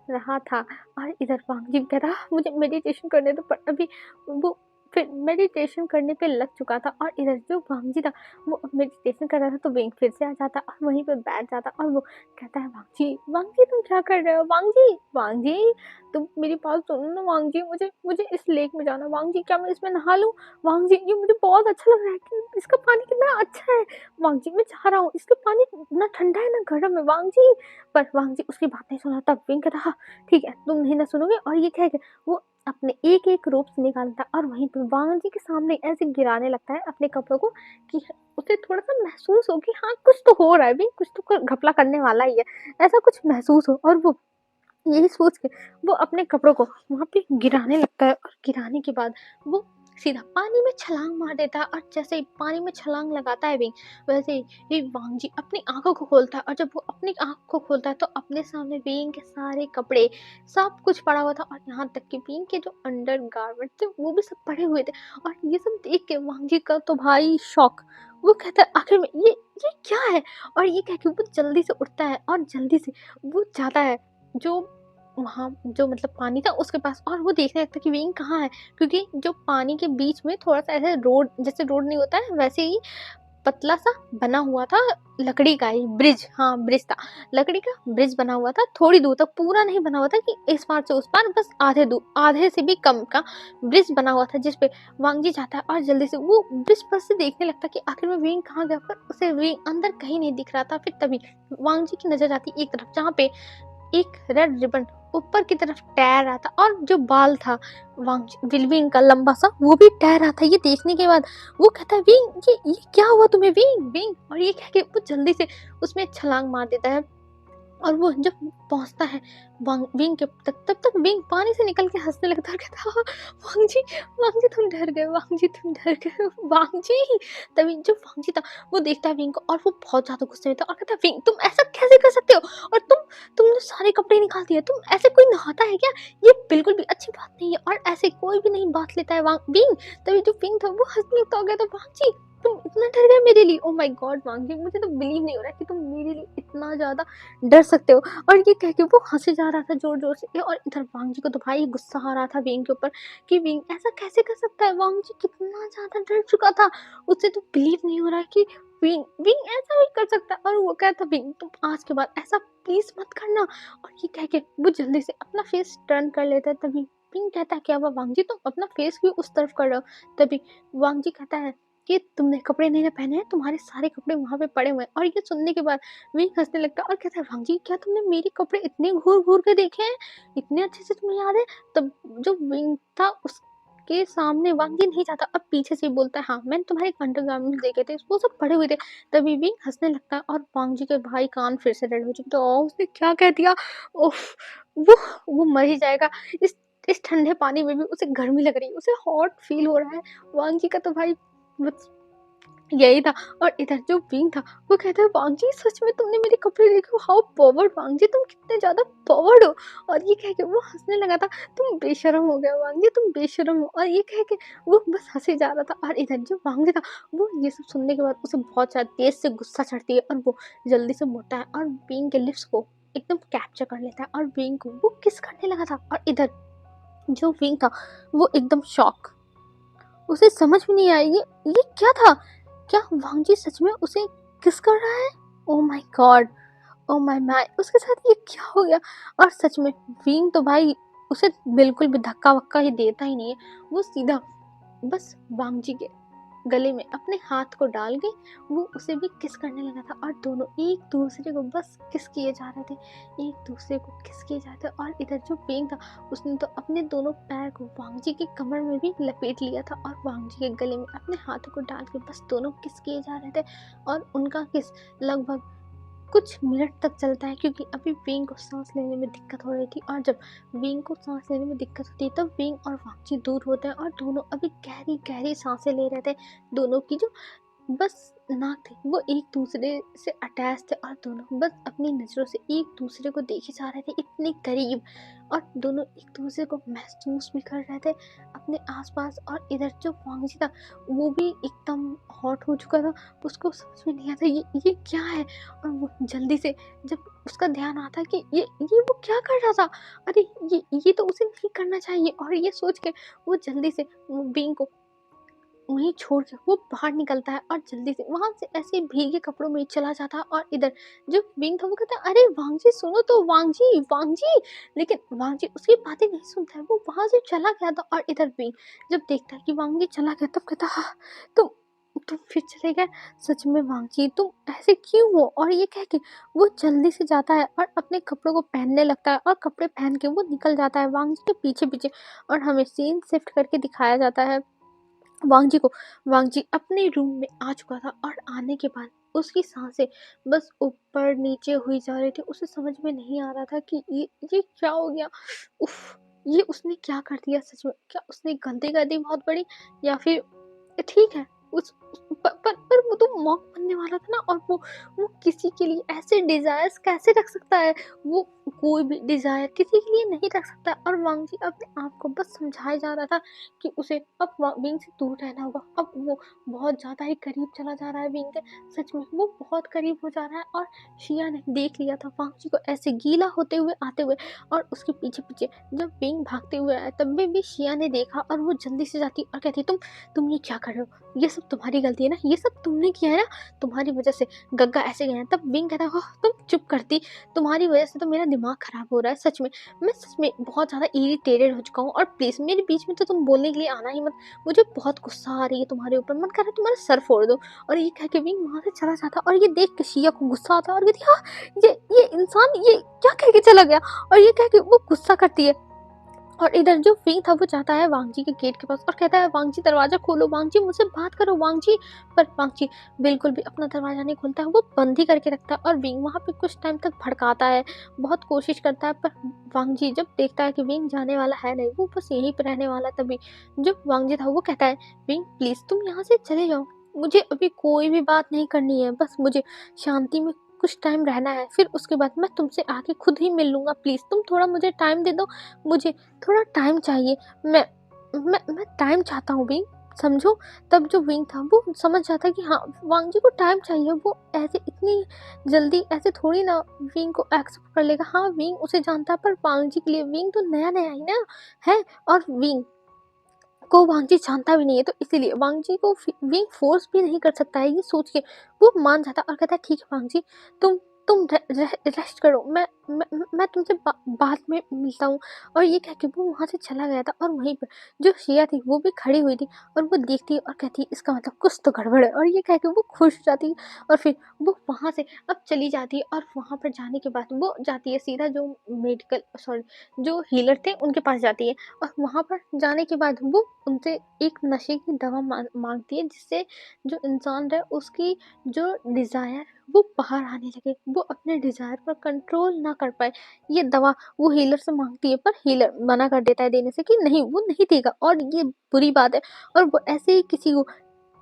[SPEAKER 1] रहा था। और इधर वांग जी कह रहा मुझे मेडिटेशन करने दो, पर अभी वो फिर मेडिटेशन करने पे लग चुका था। और इधर जो वांग जी था वो मेडिटेशन कर रहा था, तो विंग फिर से आ जाता और वहीं पे बैठ जाता, और वो कहता है वांग जी तुम क्या कर रहे हो, वांग जी तुम मेरी बात सुनो ना वांग जी, मुझे मुझे इस लेक में जाना वांग जी, क्या मैं इसमें नहा लूं वांग जी, ये मुझे बहुत अच्छा लग रहा है कि इसका पानी कितना अच्छा है वांग जी, मैं चाह रहा हूँ, इसका पानी ना ठंडा है ना गर्म है वांग जी। पर वांग जी उसकी बात नहीं सुना, तब विंग कहता हाँ ठीक है तुम नहीं ना सुनोगे। और ये कह के वो अपने एक एक रूप से निकालता है, और वहीं पर वांग जी के सामने ऐसे गिराने लगता है अपने कपड़ों को कि उसे थोड़ा सा महसूस हो कि हाँ कुछ तो हो रहा है भी, कुछ तो घपला करने वाला ही है, ऐसा कुछ महसूस हो। और वो यही सोच के वो अपने कपड़ों को वहां पे गिराने लगता है, और गिराने के बाद वो सीधा पानी में छलांग मार देता है। और जैसे ही पानी में छलांग लगाता है विंग, वैसे ही ये वांग जी अपनी आंखों को खोलता है, और जब वो अपनी आंख को खोलता है तो अपने सामने विंग के सारे कपड़े सब कुछ पड़ा हुआ था, और यहाँ तक कि विंग के जो अंडर गारमेंट थे वो भी सब पड़े हुए थे। और ये सब देख के वांग जी का तो भाई शौक, वो कहता है आखिर में ये क्या है। और ये कह के वो जल्दी से उठता है और जल्दी से वो जाता है जो वहाँ जो मतलब पानी था उसके पास, और वो देखने लगता है कि विंग कहाँ है, क्योंकि जो पानी के बीच में थोड़ा सा ऐसे रोड, जैसे रोड नहीं होता है वैसे ही पतला सा बना हुआ था, लकड़ी का ही ब्रिज, हाँ ब्रिज था, लकड़ी का ब्रिज बना हुआ था, थोड़ी दूर तक, पूरा नहीं बना हुआ था कि इस पार से उस पार, बस आधे दूर, आधे से भी कम का ब्रिज बना हुआ था, जिसपे वांग जी जाता है। और जल्दी से वो ब्रिज पर से देखने लगता है कि आखिर में विंग कहाँ गया, पर उसे विंग अंदर कहीं नहीं दिख रहा था। फिर तभी वांग जी की नजर जाती एक तरफ, जहाँ पे एक रेड रिबन ऊपर की तरफ तैर रहा था, और जो बाल था विंग का लंबा सा वो भी तैर रहा था। ये देखने के बाद वो कहता है विंग ये क्या हुआ तुम्हें विंग विंग। और ये कह के वो जल्दी से उसमें छलांग मार देता है, और वो जब पहुंचता है विंग के तक, तब तक विंग पानी से निकल के हंसने लगता है, कहता है वांग जी तुम डर गए, वांग जी तुम डर गए वांग जी। तभी जो वांग जी था वो देखता है विंग को, और वो बहुत ज्यादा गुस्से में था, और कहता है विंग तुम ऐसा कैसे कर सकते हो, और तुमने सारे कपड़े निकाल दिए, तुम ऐसे कोई नहाता है क्या, ये बिल्कुल भी अच्छी बात नहीं है, और ऐसे कोई भी नहीं बात लेता है विंग। तभी जो विंग था वो हंसने लगता हो गया, तो वांग जी तुम इतना डर गए मेरे लिए, ओ माय गॉड वांग जी, मुझे तो बिलीव नहीं हो रहा कि तुम मेरे लिए इतना ज्यादा डर सकते हो। और ये कह के वो हंसे जा रहा था जोर जोर से, और इधर वांग जी को तो भाई गुस्सा आ रहा था विंग के ऊपर कि विंग ऐसा कैसे कर सकता है, वांग जी कितना ज्यादा डर चुका था, उसे तो बिलीव नहीं हो रहा है कि विंग विंग ऐसा भी कर सकता है। और वो कहता विंग तुम आज के बाद ऐसा प्लीज मत करना। और ये कह के वो जल्दी से अपना फेस टर्न कर लेता है। तभी विंग कहता है क्या हुआ वांग जी, तुम अपना फेस क्यों उस तरफ कर रहे हो। तभी वांग जी कहता है कि तुमने कपड़े नहीं ना पहने हैं, तुम्हारे सारे कपड़े वहां पे पड़े हुए हैं। और ये सुनने के बाद विंग हंसने लगता है और कहता है वांग जी क्या तुमने मेरे कपड़े इतने घूर घूर के देखे हैं, इतने अच्छे से तुम्हें याद है। तब जो विंग था उसके सामने वांग जी नहीं जाता, अब पीछे से बोलता है हाँ मैंने तुम्हारे अंडरगारमेंट्स देखे थे, वो सब पड़े हुए थे। तभी विंग हंसने लगता है, और वांग जी के भाई कान फिर से रेड हो चुके, तो उसने क्या कह दिया, उफ वो मर ही जाएगा। इस ठंडे पानी में भी उसे गर्मी लग रही है, उसे हॉट फील हो रहा है। वांग जी का तो भाई बस यही था। और इधर जो विंग था वो कहता है वांग जी सच में तुमने मेरे कपड़े देखे, हाउ पावर्ड वांग जी, तुम कितने ज्यादा पावर्ड हो। और ये कह के वो हंसने लगा था, तुम बेशरम हो गए वांग जी, तुम बेशरम हो। और ये कह के वो बस हंसे जा रहा था। और इधर जो वांग जी था वो ये सब सुनने के बाद उसे बहुत ज्यादा तेज से गुस्सा चढ़ती है, और वो जल्दी से मुड़ता है और विंग के लिप्स को एकदम कैप्चर कर लेता है, और विंग को वो किस करने लगा था। और इधर जो विंग था वो एकदम शॉक, उसे समझ में नहीं आई ये क्या था, क्या वांग जी सच में उसे किस कर रहा है। Oh my God, oh my my, उसके साथ ये क्या हो गया। और सच में विंग तो भाई उसे बिल्कुल भी धक्का वक्का ही देता ही नहीं है, वो सीधा बस वांग जी के गले में अपने हाथ को डाल के वो उसे भी किस करने लगा था और दोनों एक दूसरे को बस किस किए जा रहे थे, एक दूसरे को किस किए जा रहे थे। और इधर जो पिंग था उसने तो अपने दोनों पैर को वांग जी के कमर में भी लपेट लिया था और वांग जी के गले में अपने हाथों को डाल के बस दोनों किस किए जा रहे थे। और उनका किस लगभग कुछ मिनट तक चलता है, क्योंकि अभी विंग को सांस लेने में दिक्कत हो रही थी। और जब विंग को सांस लेने में दिक्कत होती है तब विंग और वांगजी दूर होते हैं और दोनों अभी गहरी गहरी सांसें ले रहे थे। दोनों की जो बस नाक थी वो एक दूसरे से अटैच थे और दोनों बस अपनी नज़रों से एक दूसरे को देखे जा रहे थे इतने करीब। और दोनों एक दूसरे को महसूस भी कर रहे थे अपने आसपास। और इधर जो वांगजी था वो भी एकदम हॉट हो चुका था, उसको समझ में नहीं आता ये क्या है। और वो जल्दी से जब उसका ध्यान आता कि ये वो क्या कर रहा था, अरे ये तो उसे नहीं करना चाहिए। और ये सोच के वो जल्दी से बींग को वहीं छोड़ के वो बाहर निकलता है और जल्दी से वहां से ऐसे भीगे कपड़ों में चला जाता है। और इधर जो विंग था वो कहता है अरे वांगजी सुनो तो, वांगजी वांगजी। लेकिन वांगजी उसकी बातें नहीं सुनता है, वो वहां से चला गया था। और इधर विंग जब देखता है कि वांगजी चला गया तब कहता हाँ तुम फिर चले गए, सच में वांगजी तुम ऐसे क्यों हो। और ये कह के वो जल्दी से जाता है और अपने कपड़ों को पहनने लगता है और कपड़े पहन के वो निकल जाता है वांगजी के पीछे पीछे। और हमें सीन शिफ्ट करके दिखाया जाता है वांगजी को। वांगजी अपने रूम में आ चुका था और आने के बाद उसकी सांसें बस ऊपर नीचे हुई जा रही थी। उसे समझ में नहीं आ रहा था कि ये क्या हो गया। उफ, ये उसने क्या कर दिया सच में, क्या उसने गलती कर दी बहुत बड़ी, या फिर ठीक है पर वो तो मॉन्क बनने वाला था ना। और वो किसी के लिए ऐसे डिजायर्स कैसे रख सकता है, वो कोई भी डिजायर किसी के लिए नहीं रख सकता। और वांगजी अपने आप को बस समझाया जा रहा था कि उसे अब विंग से दूर रहना होगा। अब वो बहुत ज्यादा ही करीब चला जा रहा है विंग के, सच में वो बहुत करीब हो जा रहा है। और शिया ने देख लिया था वांगजी को ऐसे गीला होते हुए आते हुए। और उसके पीछे पीछे जब विंग भागते हुए आया तब भी शिया ने देखा और वो जल्दी से जाती और कहती तुम ये क्या कर रहे हो, ये सब तुम्हारी गलती है ना, ये सब तुमने किया है ना, तुम्हारी वजह से गग्गा ऐसे गए हैं। तब विंग कहता है हो तुम चुप करती, तुम्हारी वजह से तो मेरा दिमाग खराब हो रहा है सच में, मैं सच में बहुत ज़्यादा इरिटेटेड हो चुका हूँ। और प्लीज़ मेरे बीच में तो तुम बोलने के लिए आना ही मत, मुझे बहुत गुस्सा आ रही है तुम्हारे ऊपर, मन कर रहा है तुम्हारा सर फोड़ दो। और ये कह के विंग वहाँ से चला जाता और ये देख के शिया को गुस्सा आता है और कहती हाँ ये इंसान ये क्या कह के चला गया। और ये कह के वो गुस्सा करती है। और इधर जो विंग था वो जाता है वांगजी के गेट के पास और कहता है वांगजी दरवाजा खोलो, वांगजी मुझसे बात करो वांगजी। पर वांगजी बिल्कुल भी अपना दरवाजा नहीं खोलता है, वो बंद ही करके रखता है। और विंग वहाँ पे कुछ टाइम तक भड़काता है, बहुत कोशिश करता है। पर वांगजी जब देखता है कि विंग जाने वाला है नहीं, वो बस यहीं पर रहने वाला, तभी जो वांगजी था वो कहता है विंग प्लीज तुम यहाँ से चले जाओ, मुझे अभी कोई भी बात नहीं करनी है, बस मुझे शांति में कुछ टाइम रहना है, फिर उसके बाद मैं तुमसे आके खुद ही मिल लूंगा, प्लीज तुम थोड़ा मुझे टाइम दे दो, मुझे थोड़ा टाइम चाहिए, मैं टाइम चाहता हूँ विंग, समझो। तब जो विंग था वो समझ जाता है कि हाँ वांगजी को टाइम चाहिए, वो ऐसे इतनी जल्दी ऐसे थोड़ी ना विंग को एक्सेप्ट कर लेगा। हाँ विंग उसे जानता है पर वांगजी के लिए विंग तो नया नया ही ना है, और विंग को वांगजी जानता भी नहीं है, तो इसीलिए वांगजी को विंग फोर्स भी नहीं कर सकता है। ये सोच के वो मान जाता और कहता है ठीक है वांगजी तुम रेस्ट करो, मैं तुमसे बाद में मिलता हूँ। और ये कह के वो वहाँ से चला गया था। और वहीं पर जो शिया थी वो भी खड़ी हुई थी और वो देखती और कहती इसका मतलब कुछ तो गड़बड़ है। और ये कह के वो खुश हो जाती है और फिर वो वहाँ से अब चली जाती है। और वहाँ पर जाने के बाद वो जाती है सीधा जो मेडिकल सॉरी जो हीलर थे उनके पास जाती है। और वहाँ पर जाने के बाद वो उनसे एक नशे की दवा मांगती है, जिससे जो इंसान है उसकी जो डिज़ायर वो बाहर आने लगे, वो अपने डिज़ायर पर कंट्रोल ना कर पाए। ये दवा वो हीलर से मांगती है पर हीलर मना कर देता है देने से कि नहीं वो नहीं देगा और ये बुरी बात है। और वो ऐसे ही किसी को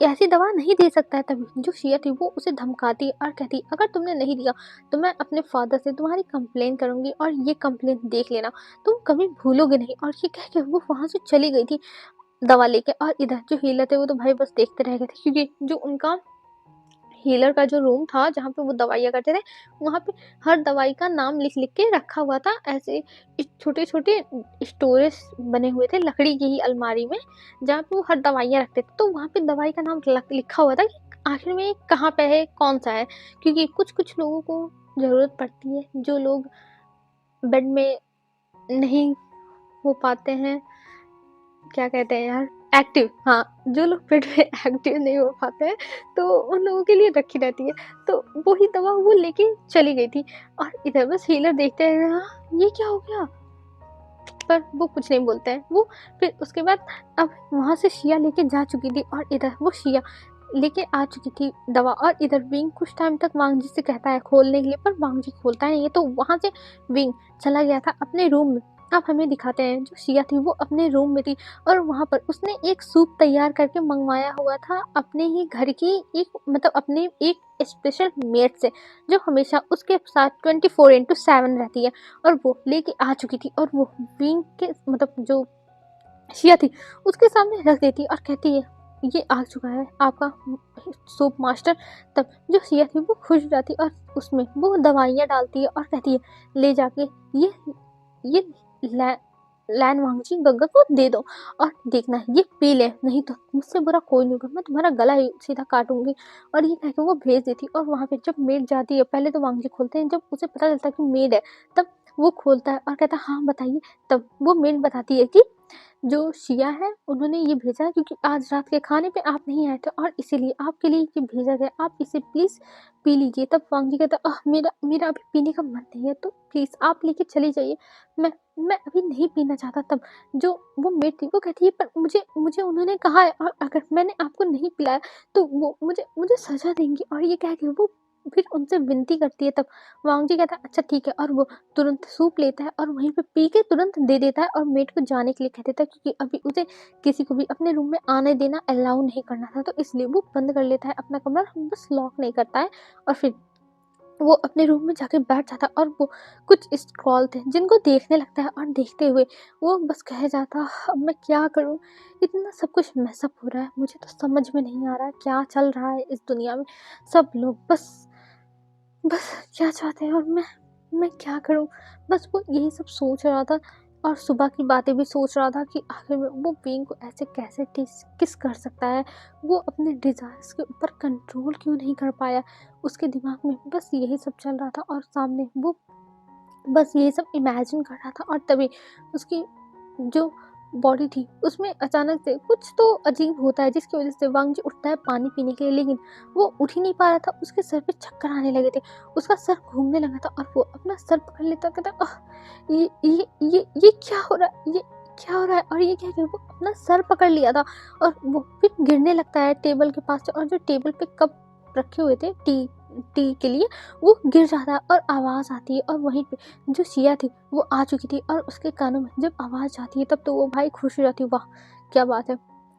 [SPEAKER 1] ऐसी दवा नहीं दे सकता है। तभी जो शिया थी वो उसे धमकाती और कहती अगर तुमने नहीं दिया तो मैं अपने फादर से तुम्हारी कंप्लेन करूंगी और ये कंप्लेन देख लेना, तुम कभी भूलोगे नहीं। और ये कह के वो वहां से चली गई थी दवा लेके। और इधर जो हीलर थे वो तो भाई बस देखते रह गए थे, क्योंकि जो उनका हीलर का जो रूम था जहाँ पे वो दवाइयाँ करते थे वहाँ पे हर दवाई का नाम लिख लिख के रखा हुआ था, ऐसे छोटे छोटे स्टोरेज बने हुए थे लकड़ी की ही अलमारी में, जहाँ पे वो हर दवाइयाँ रखते थे। तो वहाँ पे दवाई का नाम लिखा हुआ था कि आखिर में कहाँ पे है कौन सा है, क्योंकि कुछ कुछ लोगों को ज़रूरत पड़ती है, जो लोग बेड में नहीं हो पाते हैं, क्या कहते हैं यार, एक्टिव, हाँ, जो लोग पेट में एक्टिव नहीं हो पाते हैं तो उन लोगों के लिए रखी रहती है। तो वही दवा वो लेके चली गई थी और इधर बस हीलर देखते हैं, हाँ, ये क्या हो गया? पर वो कुछ नहीं बोलते हैं। वो फिर उसके बाद अब वहाँ से शिया लेके जा चुकी थी और इधर वो शिया लेके आ चुकी थी दवा, और इधर विंग कुछ टाइम तक वांग जी से कहता है खोलने के लिए, पर वांग जी खोलता नहीं है। तो वहाँ से विंग चला गया था अपने रूम में। अब हमें दिखाते हैं जो शिया थी वो अपने रूम में थी और वहाँ पर उसने एक सूप तैयार करके मंगवाया हुआ था अपने ही घर की एक मतलब अपने एक स्पेशल मेट से, जो हमेशा उसके साथ 24/7 रहती है, और वो लेके आ चुकी थी और वो विंग के मतलब जो शिया थी उसके सामने रख देती और कहती है ये आ चुका है आपका सूप मास्टर। तब जो शिया थी वो खुश हो जाती और उसमें वो दवाइयाँ डालती है और कहती है ले जाके ये लैन वांगजी गंगा को दे दो और देखना ये पी ले, नहीं तो मुझसे बुरा कोई नहीं होगा, मैं तुम्हारा गला ही सीधा काटूंगी। और ये कह के वो भेज देती और वहाँ पे जब मेड जाती है, पहले तो वांगजी खोलते हैं, जब उसे पता चलता है कि मेड है तब वो खोलता है और कहता है हाँ बताइए। तब वो मेड बताती है कि जो शिया है उन्होंने ये भेजा है क्योंकि आज रात के खाने पे आप नहीं आए थे और इसीलिए आपके लिए ये भेजा गया, आप इसे प्लीज़ पी लीजिए। तब वांग जी कहता मेरा मेरा अभी पीने का मन नहीं है तो प्लीज़ आप लेके चले जाइए, मैं अभी नहीं पीना चाहता। तब जो वो मेड थी वो कहती है पर मुझे मुझे उन्होंने कहा है और अगर मैंने आपको नहीं पिलाया तो वो मुझे मुझे सजा देंगी, और ये कह के वो फिर उनसे विनती करती है। तब वांग जी कहता है अच्छा ठीक है, और वो तुरंत सूप लेता है और वहीं पे पी के तुरंत दे देता है और मेड को जाने के लिए कह देता है, क्योंकि अभी उसे किसी को भी अपने रूम में आने देना अलाउ नहीं करना था, तो इसलिए वो बंद कर लेता है अपना कमरा, बस लॉक नहीं करता है। और फिर वो अपने रूम में जाके बैठ जाता है और वो कुछ स्क्रॉल थे जिनको देखने लगता है और देखते हुए वो बस कह जाता अब मैं क्या करूं, इतना सब कुछ मैसअप हो रहा है, मुझे तो समझ में नहीं आ रहा है क्या चल रहा है इस दुनिया में। सब लोग बस बस क्या चाहते हैं और मैं क्या करूं। बस वो यही सब सोच रहा था और सुबह की बातें भी सोच रहा था कि आखिर में वो बीइंग को ऐसे कैसे किस कर सकता है, वो अपने डिजायर्स के ऊपर कंट्रोल क्यों नहीं कर पाया। उसके दिमाग में बस यही सब चल रहा था और सामने वो बस यही सब इमेजिन कर रहा था। और तभी उसकी जो बॉडी थी उसमें अचानक से कुछ तो अजीब होता है जिसकी वजह से वांग जी उठता है पानी पीने के लिए, लेकिन वो उठ ही नहीं पा रहा था, उसके सर पे चक्कर आने लगे थे, उसका सर घूमने लगा था और वो अपना सर पकड़ लेता कहता ये क्या हो रहा है, ये क्या हो रहा है। और ये क्या है वो अपना सर पकड़ लिया था और वो फिर गिरने लगता है टेबल के पास से, और जो टेबल पे कप रखे हुए थे टी टी के लिए वो गिर जाता है और आवाज़ आती है, और वहीं पे जो शिया थी वो आ चुकी थी और उसके कानों में जब आवाज़ जाती है तब तो वो भाई खुश हो जाती है, वाह क्या बात है,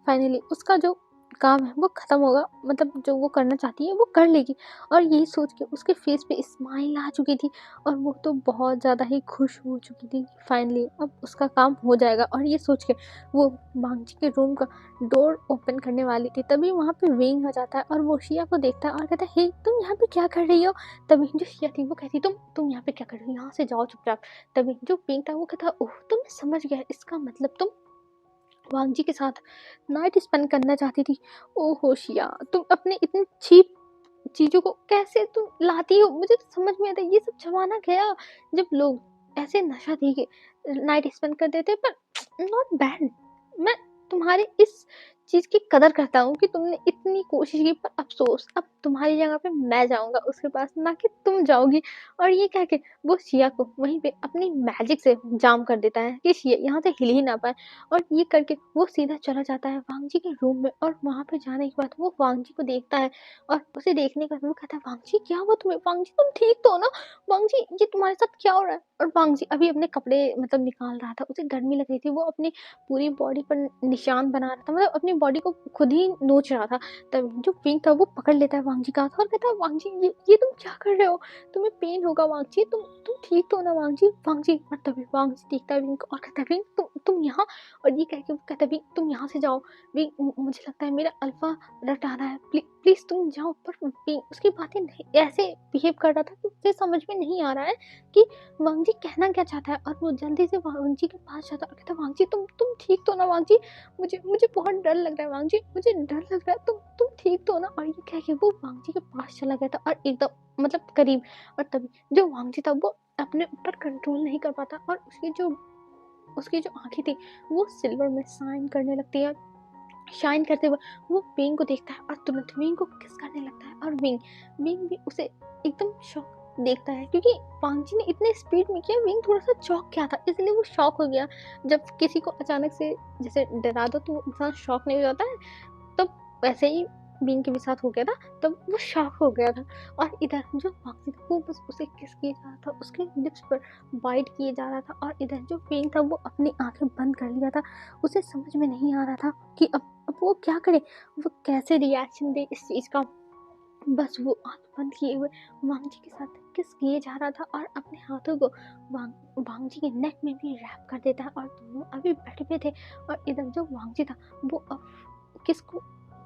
[SPEAKER 1] फाइनली उसका जो काम है वो ख़त्म होगा, मतलब जो वो करना चाहती है वो कर लेगी। और यही सोच के उसके फेस पे स्माइल आ चुकी थी और वो तो बहुत ज़्यादा ही खुश हो चुकी थी, फाइनली अब उसका काम हो जाएगा। और ये सोच के वो मांगची के रूम का डोर ओपन करने वाली थी, तभी वहाँ पे विंग आ जाता है और वो शिया को देखता है और कहता है हे तुम यहाँ पे क्या कर रही हो। तभी जो शिया थी वो कहती तुम यहाँ पे क्या कर रही हो, यहाँ से जाओ चुपचाप। तभी जो विंग था वो कहता ओह तुम समझ गया, इसका मतलब तुम वांग जी के साथ नाइट स्पेंड करना चाहती थी। ओहो शिया तुम अपने इतने चीप चीज़ों को कैसे तुम लाती हो, मुझे तो समझ में आता है ये सब जमाना गया जब लोग ऐसे नशा दे के नाइट स्पेंड कर देते, पर नॉट बैड। मैं तुम्हारे इस चीज़ की कदर करता हूँ कि तुमने इतनी कोशिश की, पर अफसोस अब तुम्हारी जगह पे मैं जाऊंगा उसके पास, ना कि तुम जाओगी। और ये कह के वो शिया को वहीं पे अपनी मैजिक से जाम कर देता है कि शिया यहाँ से हिल ही ना पाए। और ये करके वो सीधा चला जाता है वांग जी के रूम में, और वहाँ पे जाने के बाद वो वांग जी को देखता है और उसे देखने के बाद वो कहता है वांग जी क्या हुआ तुम्हें, वांग जी तुम ठीक तो हो ना, वांग जी ये तुम्हारे साथ क्या हो रहा है। और वांग जी अभी अपने कपड़े मतलब निकाल रहा था, उसे गर्मी लग रही थी, वो अपनी पूरी बॉडी पर निशान बना रहा था, मतलब अपनी बॉडी को खुद ही नोच रहा था। तब जो पिंक था वो पकड़ लेता है वांग जी का हाथ और कहता है वांग जी ये तुम क्या कर रहे हो, तुम्हें पेन होगा वांग जी, तुम ठीक तो हो ना वांग जी, वांग जी। और तभी वांग जी देखता है पिंक को और कहता है पिंक तुम यहाँ, और ये कह के वो कहता है पिंक तुम यहाँ से जाओ, पिंक मुझे लगता है मेरा अल्फा रट आ रहा है, प्लीज तुम जाओ। पर पिंक उसकी बातें नहीं ऐसे बिहेव कर रहा था कि उसे समझ में नहीं आ रहा है कि वांग जी कहना क्या चाहता है। और वो जल्दी से वांग जी के पास जाता है और कहता है वांग जी तुम ठीक तो ना वांग जी, मुझे मुझे बहुत डर लग रहा है वांग जी, मुझे डर लग रहा है, तुम ठीक तो ना। और ये कह के वो वांग जी के पास चला गया था और एकदम मतलब करीब। और तभी जो वांग जी था वो अपने ऊपर कंट्रोल नहीं कर पाता और उसकी जो आंखें थी वो सिल्वर में शाइन करने लगती है शाइन करते हुए वो विंग को देखता है और तुरंत विंग को किस करने लगता है। और विंग विंग भी उसे एकदम शॉक देखता है, क्योंकि वांग जी ने इतने स्पीड में किया, विंग थोड़ा सा चौंक गया था, इसलिए वो शॉक हो गया। जब किसी को अचानक से जैसे डरा दो तो इंसान शॉक नहीं हो जाता है, तब वैसे ही विंग के भी साथ हो गया था, तब वो शॉक हो गया था। और इधर जो वांग था वो बस उसे किस किए जा रहा था, उसके लिप्स पर बाइट किए जा रहा था। और इधर जो विंग था वो अपनी आंखें बंद कर लिया था, उसे समझ में नहीं आ रहा था कि अब वो क्या करे, वो कैसे रिएक्शन दे इस चीज़ का। बस वो आँख बंद किए हुए वांग जी के साथ किस किए जा रहा था और अपने हाथों को वांग जी के नेक में भी रैप कर देता है। और दोनों अभी बैठे हुए थे और इधर जो वांग जी था वो अब किस को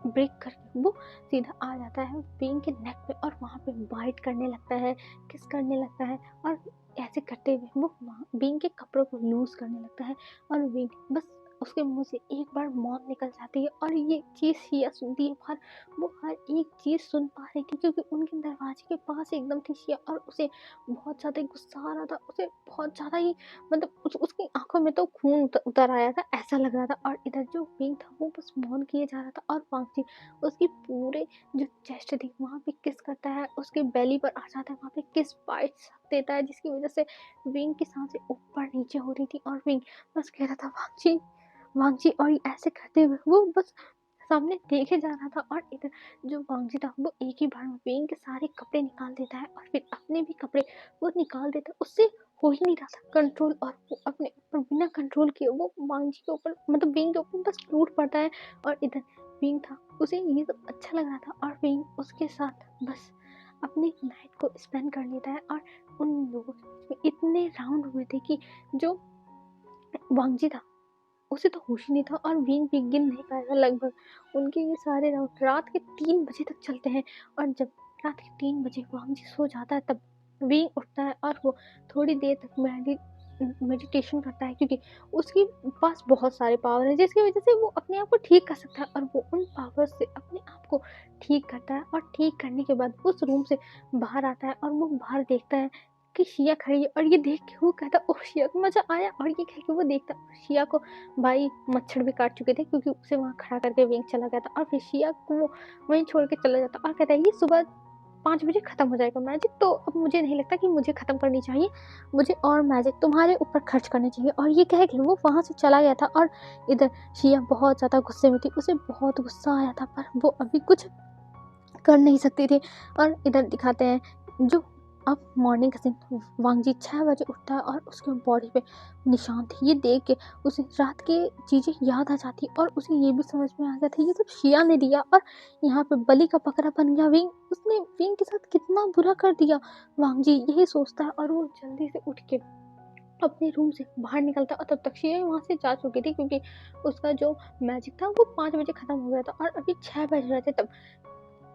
[SPEAKER 1] ब्रेक करके वो सीधा आ जाता है विंग के नेक पे और वहाँ पे बाइट करने लगता है, किस करने लगता है। और ऐसे करते हुए वो विंग के कपड़ों को लूज करने लगता है। और विंग बस उसके मुंह से एक बार मौत निकल जाती है। और ये चीज़ शिया सुनती है, पर वो हर एक चीज़ सुन पा रही थी, क्योंकि उनके दरवाजे के पास एकदम थी शिया। और उसे बहुत ज़्यादा गुस्सा आ रहा था, उसे बहुत ज़्यादा ही मतलब उसकी आंखों में तो खून उतर आया था, ऐसा लग रहा था। और इधर जो विंग था वो बस मौन किए जा रहा था। और वांग जी उसकी पूरे जो चेस्ट थी वहाँ पे किस करता है, उसके बेली पर आ जाता है, वहाँ पे किस बाइट्स देता है, जिसकी वजह से विंग की सांसें ऊपर नीचे हो रही थी। और विंग बस कह रहा था वांग जी। और ऐसे करते हुए वो बस सामने देखे जा रहा था। और इधर जो वांग जी था वो एक ही बार में विंग के सारे कपड़े निकाल देता है और फिर अपने भी कपड़े वो निकाल देता है। उससे हो ही नहीं रहा था कंट्रोल, और वो अपने ऊपर बिना कंट्रोल किए वो वांग जी के ऊपर मतलब विंग के ऊपर बस टूट पड़ता है। और इधर विंग था, उसे ये सब अच्छा लग रहा था और विंग उसके साथ बस अपनी नाइट को स्पेंड कर लेता है। और उन लोगों के बीच में इतने राउंड हुए थे कि जो वांग जी था उसे तो होश ही नहीं था और विंग भी गिन नहीं पाएगा। लगभग उनके ये सारे राउंड रात के 3 बजे तक चलते हैं। और जब रात के 3 बजे वांग जी सो जाता है तब विंग उठता है और वो थोड़ी देर तक मेडिटेशन करता है, क्योंकि उसके पास बहुत सारे पावर है जिसकी वजह से वो अपने आप को ठीक कर सकता है। और वो उन पावर से अपने आप को ठीक करता है और ठीक करने के बाद उस रूम से बाहर आता है और वो बाहर देखता है कि शिया खड़ी है। और ये देख के वो कहता ओह शिया को मजा आया। और ये कह के वो देखता शिया को भाई मच्छर भी काट चुके थे, क्योंकि उसे वहाँ खड़ा करके विंग चला गया था। और फिर शिया को वो वहीं छोड़ के चला जाता और कहता है ये सुबह 5 बजे खत्म हो जाएगा मैजिक, तो अब मुझे नहीं लगता कि मुझे खत्म करनी चाहिए, मुझे और मैजिक तुम्हारे ऊपर खर्च करने चाहिए। और ये कह के वो वहाँ से चला गया था। और इधर शिया बहुत ज़्यादा गुस्से में थी, उसे बहुत गुस्सा आया था, पर वो अभी कुछ कर नहीं सकती थी। और इधर दिखाते हैं जो अब मॉर्निंग का सीन, वांग जी 6 बजे उठता है और उसके बॉडी पे निशान थे। ये देख के उसे रात की चीज़ें याद आ जाती और उसे ये भी समझ में आ गया था ये सब शिया ने दिया और यहाँ पे बलि का बकरा बन गया विंग, उसने विंग के साथ कितना बुरा कर दिया। वांग जी यही सोचता है और वो जल्दी से उठ के अपने रूम से बाहर निकलता और तब तक शिया वहाँ से जा चुकी थी, क्योंकि उसका जो मैजिक था वो 5 बजे खत्म हो गया था और अभी 6 बज रहे थे तब।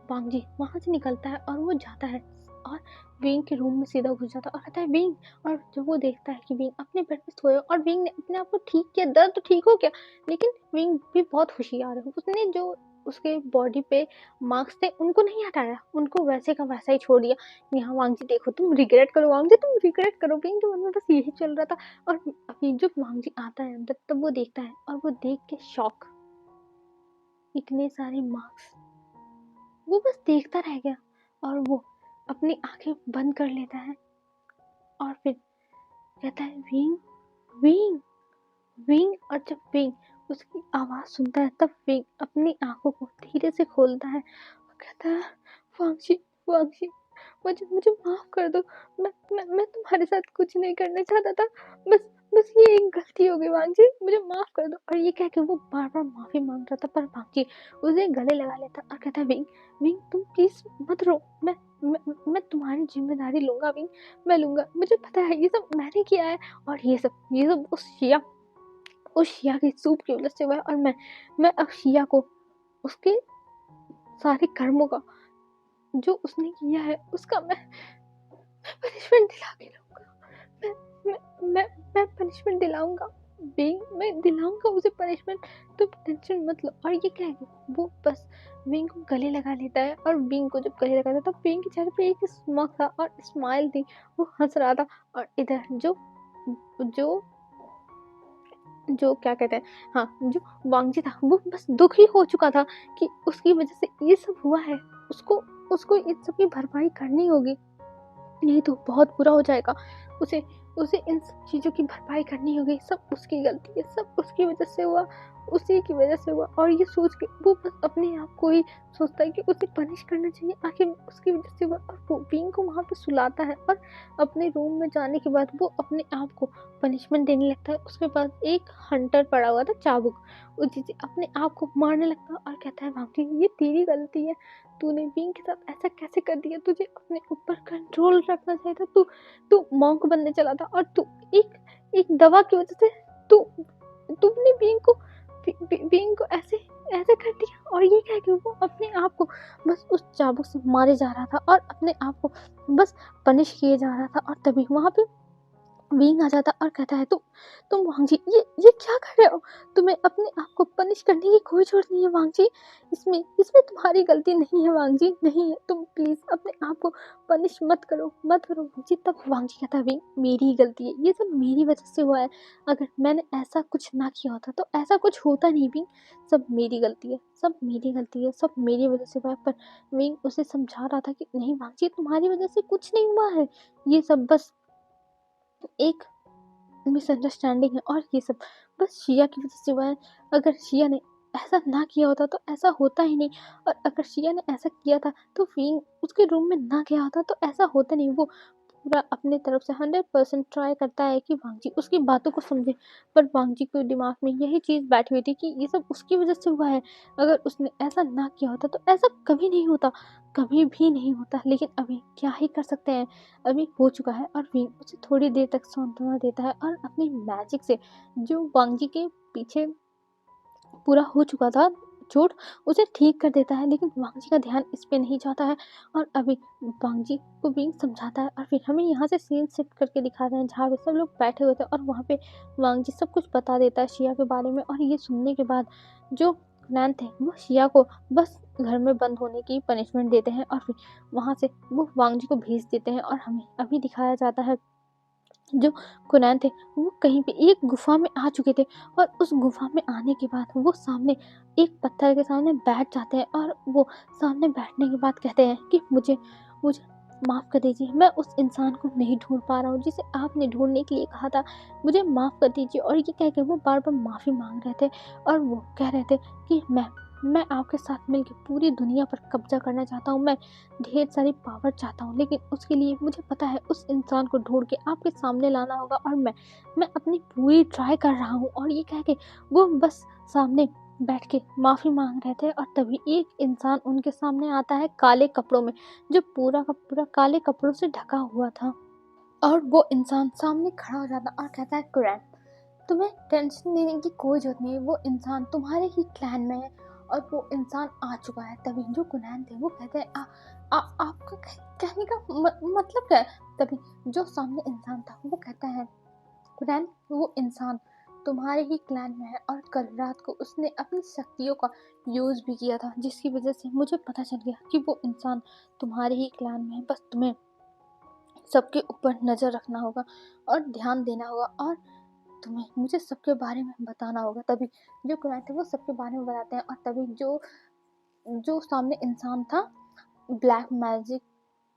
[SPEAKER 1] वांग जी वहाँ से निकलता है और वो जाता है और विंग के रूम में सीधा घुस जाता है और कहता है विंग। और जब वो देखता है कि विंग अपने बेड पे सोया और विंग ने अपने आप को ठीक किया, दर्द तो ठीक हो गया, लेकिन विंग भी बहुत होशियार है, उसने जो उसके बॉडी पे मार्क्स थे उनको नहीं हटाया, उनको वैसे का वैसा ही छोड़ दिया। यहाँ वांग जी देखो तुम रिग्रेट करो, वांग जी तुम रिग्रेट करो, विंग के मन में बस यही चल रहा था। और अभी जो वांग जी आता है अंदर तब वो देखता है और वो देख के शॉक, इतने सारे मार्क्स, वो बस देखता रह गया और वो अपनी आंखें बंद कर लेता है और फिर कहता है विंग विंग विंग। और जब विंग उसकी आवाज़ सुनता है तब विंग अपनी आंखों को धीरे से खोलता है और कहता है वांगजी वांगजी मुझे मुझे माफ़ कर दो, मैं तुम्हारे साथ कुछ नहीं करना चाहता था, बस बस ये एक गलती हो गई वांगजी, मुझे माफ़ कर दो। और ये कह के वो बार बार माफ़ी मांग रहा था, पर वांगजी उसे गले लगा लेता और कहता है विंग विंग तुम प्लीज़ मत रो, मैं तुम्हारी जिम्मेदारी लूंगा विंग, मैं लूंगा, मुझे पता है ये सब मैंने किया है। और ये सब उस शिया के सूप की वजह से हुआ है। और मैं अब शिया को उसके सारे कर्मों का जो उसने किया है उसका मैं पनिशमेंट दिला के रहूंगा, मैं पनिशमेंट दिलाऊंगा विंग, मैं दिलाऊंगा उसे पनिशमेंट, तुम टेंशन मत लो। और ये क्या है वो बस विंग को गले लगा लेता है और विंग को जब गले लगाता है तब विंग के चेहरे पे एक स्माइल था और स्माइल थी, वो हंस रहा था। और इधर जो जो जो क्या कहते हैं, हाँ, जो वांगजी था वो बस दुखी हो चुका था कि उसकी वजह से ये सब हुआ है। उसको उसको इन सब की भरपाई करनी होगी, नहीं तो बहुत बुरा हो जाएगा। उसे उसे इन सब चीज़ों की भरपाई करनी होगी, सब उसकी गलती है, सब उसकी वजह से हुआ, उसी की वजह से हुआ। और ये सोच के वो बस अपने आप को ही सोचता है कि उसे पनिश करना चाहिए, आखिर उसकी वजह से हुआ। और वो बीइंग को वहाँ पे सुलाता है और अपने रूम में जाने के बाद वो अपने आप को पनिशमेंट देने लगता है। उसके पास एक हंटर पड़ा हुआ था, चाबुक, उसी से अपने आप को मारने लगता है और कहता है, भाभी ये तेरी गलती है, तूने बीइंग के साथ ऐसा कैसे कर दिया, तुझे अपने ऊपर कंट्रोल रखना चाहिए था, तू तू मॉन्क बनने चला था और तू एक एक दवा की वजह से तू तुमने बीइंग को ऐसे ऐसे कर दिया। और ये क्या है कि वो अपने आप को बस उस चाबुक से मारे जा रहा था और अपने आप को बस पनिश किए जा रहा था। और तभी वहां पे बीइंग आ जाता और कहता है, तुम वांगजी ये क्या कर रहे हो, तुम्हें अपने आप को पनिश करने की कोई जरूरत नहीं है वांगजी, इसमें इसमें तुम्हारी गलती नहीं है वांगजी, नहीं है, तुम प्लीज अपने आप को पनिश मत करो वांगजी। तब वांगजी कहता है, मेरी ही गलती है, ये सब मेरी वजह से हुआ है, अगर मैंने ऐसा कुछ ना किया होता तो ऐसा कुछ होता नहीं भी, सब मेरी गलती है, सब मेरी गलती है, सब मेरी वजह से हुआ है। पर विंग उसे समझा रहा था कि नहीं वांगजी, तुम्हारी वजह से कुछ नहीं हुआ है, ये सब बस एक मिसअंडरस्टैंडिंग है और ये सब बस शिया की वजह से हुआ है। अगर शिया ने ऐसा ना किया होता तो ऐसा होता ही नहीं, और अगर शिया ने ऐसा किया था तो विंग उसके रूम में ना गया होता तो ऐसा होता नहीं। वो पूरा अपने तरफ से 100% ट्राई करता है कि वांगजी उसकी बातों को समझे, पर वांगजी के दिमाग में यही चीज़ बैठी हुई थी कि ये सब उसकी वजह से हुआ है, अगर उसने ऐसा ना किया होता तो ऐसा कभी नहीं होता, कभी भी नहीं होता। लेकिन अभी क्या ही कर सकते हैं, अभी हो चुका है। और विंग उसे थोड़ी देर तक सांत्वना देता है और अपनी मैजिक से जो वांगजी के पीछे पूरा हो चुका था चोट, उसे ठीक कर देता है। लेकिन वांगजी का ध्यान इस पे नहीं जाता है और अभी वांगजी को विंग समझाता है। और फिर हमें यहाँ से सीन शिफ्ट करके दिखा रहे हैं जहाँ पे सब लोग बैठे हुए थे और वहाँ पे वांगजी सब कुछ बता देता है शिया के बारे में। और ये सुनने के बाद जो नैन थे वो शिया को बस घर में बंद होने की पनिशमेंट देते हैं और फिर वहाँ से वो वांगजी को भेज देते हैं। और हमें अभी दिखाया जाता है जो कुनैन थे वो कहीं पे एक गुफा में आ चुके थे, और उस गुफा में आने के बाद वो सामने एक पत्थर के सामने बैठ जाते हैं। और वो सामने बैठने के बाद कहते हैं कि मुझे मुझे माफ़ कर दीजिए, मैं उस इंसान को नहीं ढूंढ पा रहा हूँ जिसे आपने ढूंढने के लिए कहा था, मुझे माफ़ कर दीजिए। और ये कह के वो बार बार माफ़ी मांग रहे थे और वो कह रहे थे कि मैं आपके साथ मिलकर पूरी दुनिया पर कब्जा करना चाहता हूँ, मैं ढेर सारी पावर चाहता हूँ, लेकिन उसके लिए मुझे पता है उस इंसान को ढूंढ के आपके सामने लाना होगा, और मैं अपनी पूरी ट्राई कर रहा हूँ। और ये कह के वो बस सामने बैठ के माफ़ी मांग रहे थे। और तभी एक इंसान उनके सामने आता है काले कपड़ों में, जो पूरा का पूरा काले कपड़ों से ढका हुआ था। और वो इंसान सामने खड़ा हो जाता और कहता है, कुरैन, तुम्हें टेंशन लेने की कोई जरूरत नहीं है, वो इंसान तुम्हारे ही क्लैन में है और वो इंसान आ चुका है। तभी जो कुनैन थे वो कहते हैं, आपका कहने का मतलब क्या है। तभी जो सामने इंसान था वो कहता है, कुनैन, वो इंसान तुम्हारे ही क्लैन में है और कल रात को उसने अपनी शक्तियों का यूज भी किया था, जिसकी वजह से मुझे पता चल गया कि वो इंसान तुम्हारे ही क्लैन में है। बस तुम्हें सबके ऊपर नजर रखना होगा और ध्यान देना होगा, और तुम्हें मुझे सबके बारे में बताना होगा। तभी जो कुरान थे वो सबके बारे में बताते हैं। और तभी जो जो सामने इंसान था, ब्लैक मैजिक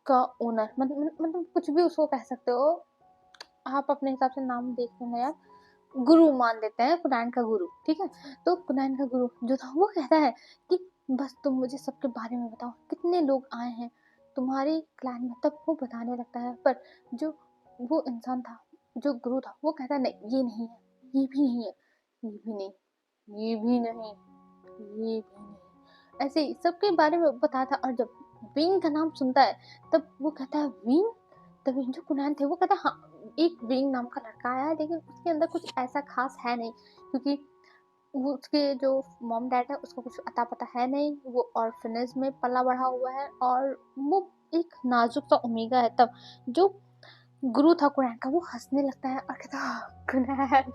[SPEAKER 1] का ओनर, मतलब कुछ भी उसको कह सकते हो आप, अपने हिसाब से नाम देख लेना यार, गुरु मान लेते हैं, कुरान का गुरु, ठीक है। तो कुरान का गुरु जो था वो कहता है कि बस तुम मुझे सबके बारे में बताओ, कितने लोग आए हैं तुम्हारे क्लैन में। तब वो बताने लगता है, पर जो वो इंसान था, जो गुरु था, वो कहता है, नहीं ये नहीं है, ये भी नहीं है, ये भी नहीं, ये भी नहीं, ये भी नहीं, ऐसे ही सबके बारे में बताता। और जब विंग का नाम सुनता है तब वो कहता है, विंग। तभी जो कुनैन थे वो कहता है, हाँ, एक विंग नाम का लड़का आया है, लेकिन उसके अंदर कुछ ऐसा खास है नहीं, क्योंकि वो उसके जो मॉम डैड है उसको कुछ अता पता है नहीं, वो ऑर्फनेज में पला बढ़ा हुआ है और वो एक नाजुक सा ओमेगा है। तब जो गुरु था कुरैन का वो हंसने लगता है और कहता है, कुनैन,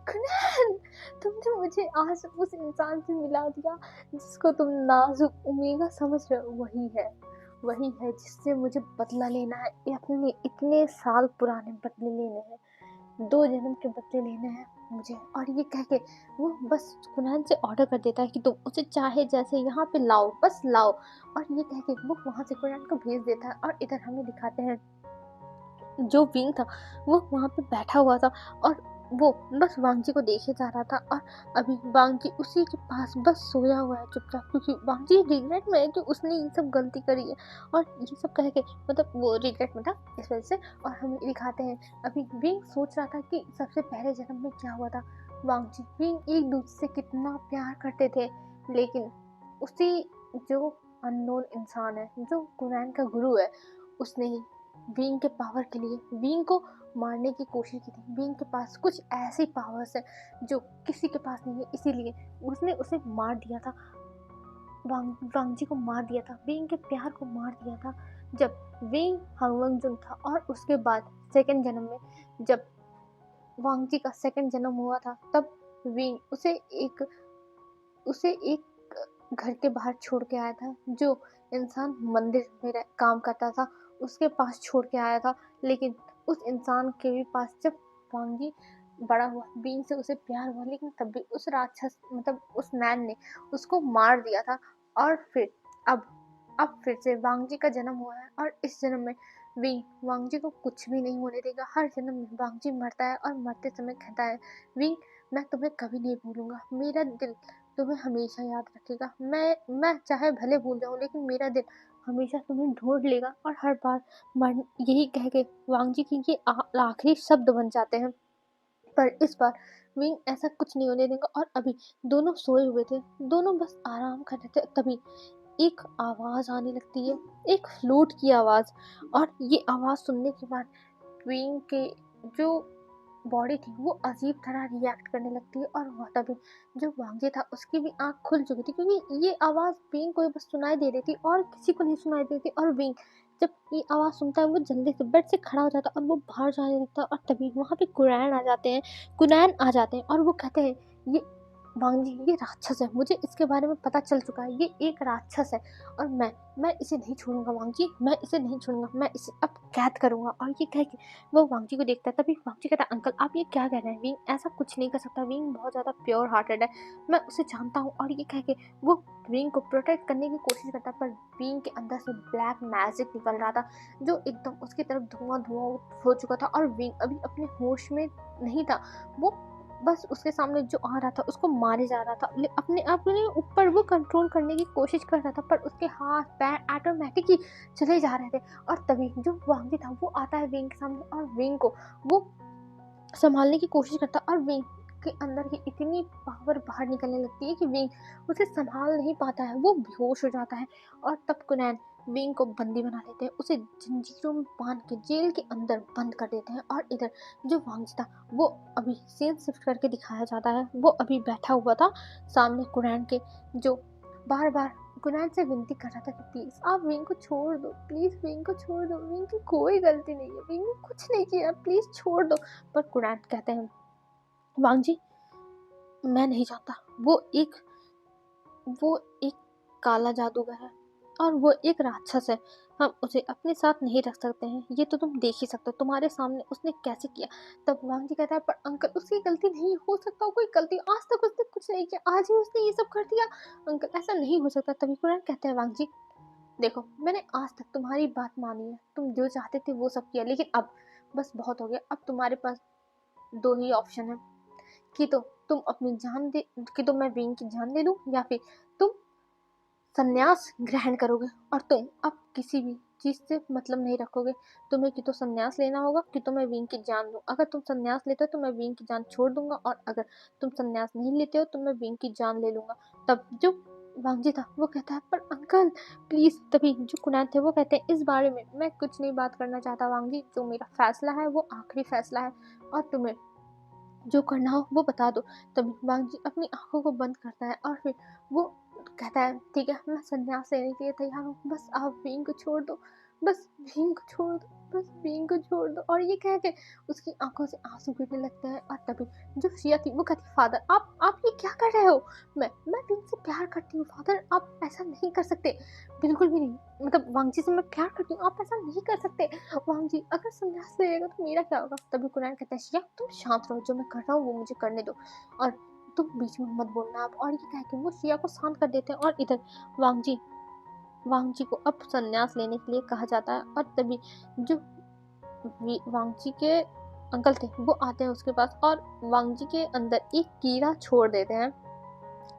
[SPEAKER 1] कुनैन, तुमने मुझे आज उस इंसान से मिला दिया जिसको तुम नाजुक ओमेगा समझ रहे हो, वही है जिससे मुझे बदला लेना है, अपने इतने साल पुराने बदले लेने हैं, 2 जन्म के बदले लेने हैं। मुझे। और ये कह के वो बस कुनैन से ऑर्डर कर देता है कि तुम उसे चाहे जैसे यहाँ पे लाओ, बस लाओ। और ये कह के वो वहाँ से कुनैन को भेज देता है। और इधर हमें दिखाते हैं जो विंग था वो वहाँ पे बैठा हुआ था और वो बस वांगजी को देखे जा रहा था। और अभी वांगजी उसी के पास बस सोया हुआ है चुपचाप, क्योंकि वांगजी रिग्रेट में है कि उसने ये सब गलती करी है। और ये सब कह के मतलब वो रिग्रेट में था इस वजह से। और हम दिखाते हैं अभी विंग सोच रहा था कि सबसे पहले जन्म में क्या हुआ था। वांगजी विंग एक दूसरे से कितना प्यार करते थे, लेकिन उसी जो अननोन इंसान है जो कुरैन का गुरु है, उसने ही विंग के पावर के लिए विंग को मारने की कोशिश की थी। विंग के पास कुछ ऐसी पावर्स है जो किसी के पास नहीं है, इसीलिए उसने उसे मार दिया था। वांगजी को मार दिया था, विंग के प्यार को मार दिया था जब विंग हांगवंगजुन था। और उसके बाद सेकंड जन्म में जब वांगजी का सेकंड जन्म हुआ था, तब विंग उसे एक घर के बाहर छोड़ के आया था। जो इंसान मंदिर में काम करता था उसके पास छोड़ के आया था। लेकिन उस इंसान के भी पास जब वांगी बड़ा हुआ, बीन से उसे प्यार हुआ, लेकिन तब भी उस राक्षस मतलब उस मैन ने उसको मार दिया था। और फिर अब फिर से वांगजी का जन्म हुआ है। और इस जन्म में विंग वांगजी को कुछ भी नहीं होने देगा। हर जन्म में वांगजी मरता है और मरते समय कहता है, विंग मैं तुम्हें कभी नहीं भूलूंगा, मेरा दिल तुम्हें हमेशा याद रखेगा। मैं चाहे भले भूल जाऊं, लेकिन मेरा दिल हमेशा तुम्हें ढूंढ लेगा। और हर बार मर यही कह के वांगजी की ये आखिरी शब्द बन जाते हैं। पर इस बार विंग ऐसा कुछ नहीं होने देगा। और अभी दोनों सोए हुए थे, दोनों बस आराम कर रहे थे, तभी एक आवाज आने लगती है, एक फ्लूट की आवाज। और ये आवाज सुनने के बाद विंग के जो बॉडी थी वो अजीब तरह रिएक्ट करने लगती है। और वह तभी जो वांगे था उसकी भी आंख खुल चुकी थी, क्योंकि ये आवाज़ विंग को बस सुनाई दे रही थी और किसी को नहीं सुनाई दे रही थी। और विंग जब ये आवाज़ सुनता है वो जल्दी से बेड से खड़ा हो जाता है और वो बाहर जाने लगता है। और तभी वहाँ पे कुरैन आ जाते हैं और वो कहते हैं, ये वांगजी ये राक्षस है, मुझे इसके बारे में पता चल चुका है, ये एक राक्षस है। और मैं इसे नहीं छोड़ूंगा वांगजी, मैं इसे नहीं छोड़ूंगा, मैं इसे अब कैद करूंगा। और ये कह के वो वांगजी को देखता है। तभी वांगजी कहता है, अंकल आप ये क्या कह रहे हैं, विंग ऐसा कुछ नहीं कर सकता, विंग बहुत ज़्यादा प्योर हार्टेड है, मैं उसे जानता हूँ। और ये कह के वो विंग को प्रोटेक्ट करने की कोशिश करता है। पर विंग के अंदर से ब्लैक मैजिक निकल रहा था जो एकदम उसकी तरफ धुआं धुआं हो चुका था। और विंग अभी अपने होश में नहीं था, वो बस उसके सामने जो आ रहा था उसको मारे जा रहा था। अपने ऊपर वो कंट्रोल करने की कोशिश कर रहा था, पर उसके हाथ पैर ऑटोमेटिक ही चले जा रहे थे। और तभी जो वांगी था वो आता है विंग के सामने और विंग को वो संभालने की कोशिश करता है। और विंग के अंदर की इतनी पावर बाहर निकलने लगती है कि विंग उसे संभाल नहीं पाता है, वो बेहोश हो जाता है। और तब कुनैन विंग को बंदी बना लेते हैं, उसे जंजीरों में बांध के जेल के अंदर बंद कर देते हैं। और इधर जो वांगजी था वो अभी सीन शिफ्ट करके दिखाया जाता है, वो अभी बैठा हुआ था सामने कुनैन के, जो बार बार कुनैन से विनती कर रहा था कि प्लीज आप विंग को छोड़ दो, प्लीज विंग को छोड़ दो, विंग की कोई गलती नहीं है, विंग ने कुछ नहीं किया, प्लीज छोड़ दो। पर कुरैन कहते हैं, वांगजी मैं नहीं चाहता, वो एक काला जादूगर है और वो एक राक्षस है, हम उसे अपने साथ नहीं रख सकते हैं, ये तो तुम देख ही सकते हो तुम्हारे सामने उसने कैसे किया। तब वांगजी कहता है, पर अंकल उसकी गलती नहीं हो सकता, कोई गलती आज तक उसने कुछ नहीं किया, आज ही उसने ये सब कर दिया, अंकल ऐसा नहीं हो सकता। तभी कुरैन कहते हैं, वांगजी देखो मैंने आज तक तुम्हारी बात मानी है, तुम जो चाहते थे वो सब किया, लेकिन अब बस बहुत हो गया। अब तुम्हारे पास दो ही ऑप्शन है कि तो तुम अपनी जान दे कि तो मैं विंग की जान दे दूं, या फिर तुम संन्यास ग्रहण करोगे और तुम अब किसी भी चीज से मतलब नहीं रखोगे। तुम्हें कि तो संन्यास लेना होगा कि तो मैं विंग की जान दूं। अगर तुम संन्यास लेते हो तो मैं विंग की जान छोड़ दूंगा, और अगर तुम संन्यास नहीं लेते हो तो मैं विंग की जान ले लूंगा। तब जो वांगजी था वो कहता है, पर अंकल प्लीज। तभी जो कुनैन थे वो कहते हैं, इस बारे में मैं कुछ नहीं बात करना चाहता वांगजी, जो मेरा फैसला है वो आखिरी फैसला है, और तुम्हें जो करना हो वो बता दो। तभी वांगजी अपनी आंखों को बंद करता है और फिर वो कहता है, ठीक है मैं संन्यास लेने के लिए तैयार हूँ, बस आप विंग को छोड़ दो। बस बीइंग को छोड़ दो, बस बीइंग को छोड़ दो। और ये कह के उसकी आँखों से आँसू गिरने लगते हैं। और तभी जो शिया थी वो कहती, फादर आप ये क्या कर रहे हो? मैं बीइंग से प्यार करती हूँ फादर, आप ऐसा नहीं कर सकते, बिल्कुल भी नहीं। मतलब वांग जी से मैं प्यार करती हूँ, आप ऐसा नहीं कर सकते। वांग जी अगर संन्यास लेगा तो मेरा क्या होगा? तभी कुरैन कहता है, शिया तुम शांत रहो, जो मैं कर रहा हूँ वो मुझे करने दो, और तुम बीच में मत बोलना आप। और ये कह के वो शिया को शांत कर देते हैं। और इधर वांग जी को अब संन्यास लेने के लिए कहा जाता है। और तभी जो वांग जी के अंकल थे वो आते हैं उसके पास, और वांग जी के अंदर एक कीड़ा छोड़ देते हैं।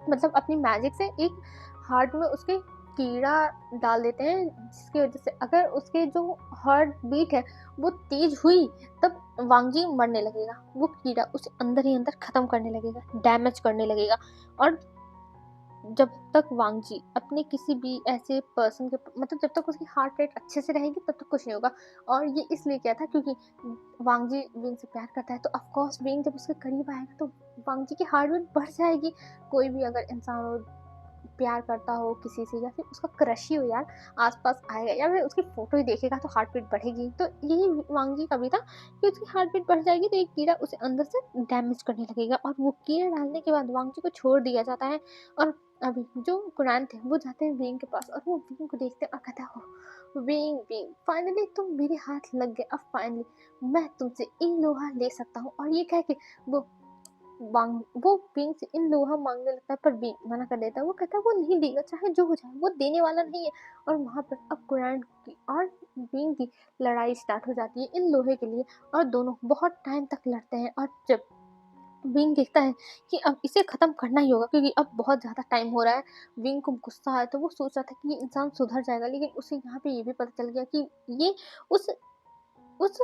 [SPEAKER 1] मतलब अपनी मैजिक से एक हार्ट में उसके कीड़ा डाल देते हैं, जिसकी वजह से अगर उसके जो हार्ट बीट है वो तेज हुई, तब वांग जी मरने लगेगा। वो कीड़ा उसे अंदर ही अंदर खत्म करने लगेगा, डैमेज करने लगेगा। और जब तक वांग जी अपने किसी भी ऐसे पर्सन के, मतलब जब तक उसकी हार्ट रेट अच्छे से रहेगी तब तक कुछ नहीं होगा। और ये इसलिए किया था क्योंकि वांग जी विंग से प्यार करता है, तो ऑफ कोर्स विंग जब उसके करीब आएगा तो वांग जी की हार्ट रेट बढ़ जाएगी। कोई भी अगर इंसान हो, प्यार करता हो किसी से, या फिर उसका क्रश ही हो यार, आसपास आएगा या फिर उसकी फोटो ही देखेगा तो हार्ट बीट बढ़ेगी। तो यही वांग जी का भी था कि उसकी हार्ट बीट बढ़ जाएगी तो एक कीड़ा उसे अंदर से डैमेज करने लगेगा। और वो कीड़ा डालने के बाद वांग जी को छोड़ दिया जाता है। और अभी जो कुरान थे वो जाते हैं विंग के पास, और वो विंग को देखते हैं और कहता है, विंग विंग फाइनली तुम मेरे हाथ लग गए, अब फाइनली मैं तुमसे इन लोहा ले सकता हूँ। और ये कह के वो वो विंग से इन लोहा मांगने लगता है, पर विंग मना कर देता है। वो कहता है वो नहीं देगा, चाहे जो हो जाए, वो देने वाला नहीं है। और वहां पर अब कुरान की और विंग की लड़ाई स्टार्ट हो जाती है इन लोहे के लिए। और दोनों बहुत टाइम तक लड़ते हैं। और जब विंग देखता है कि अब इसे खत्म करना ही होगा, क्योंकि अब बहुत ज्यादा टाइम हो रहा है, विंग को गुस्सा आया, तो वो सोच रहा था कि ये इंसान सुधर जाएगा। लेकिन उसे यहाँ पे ये भी पता चल गया कि ये उस उस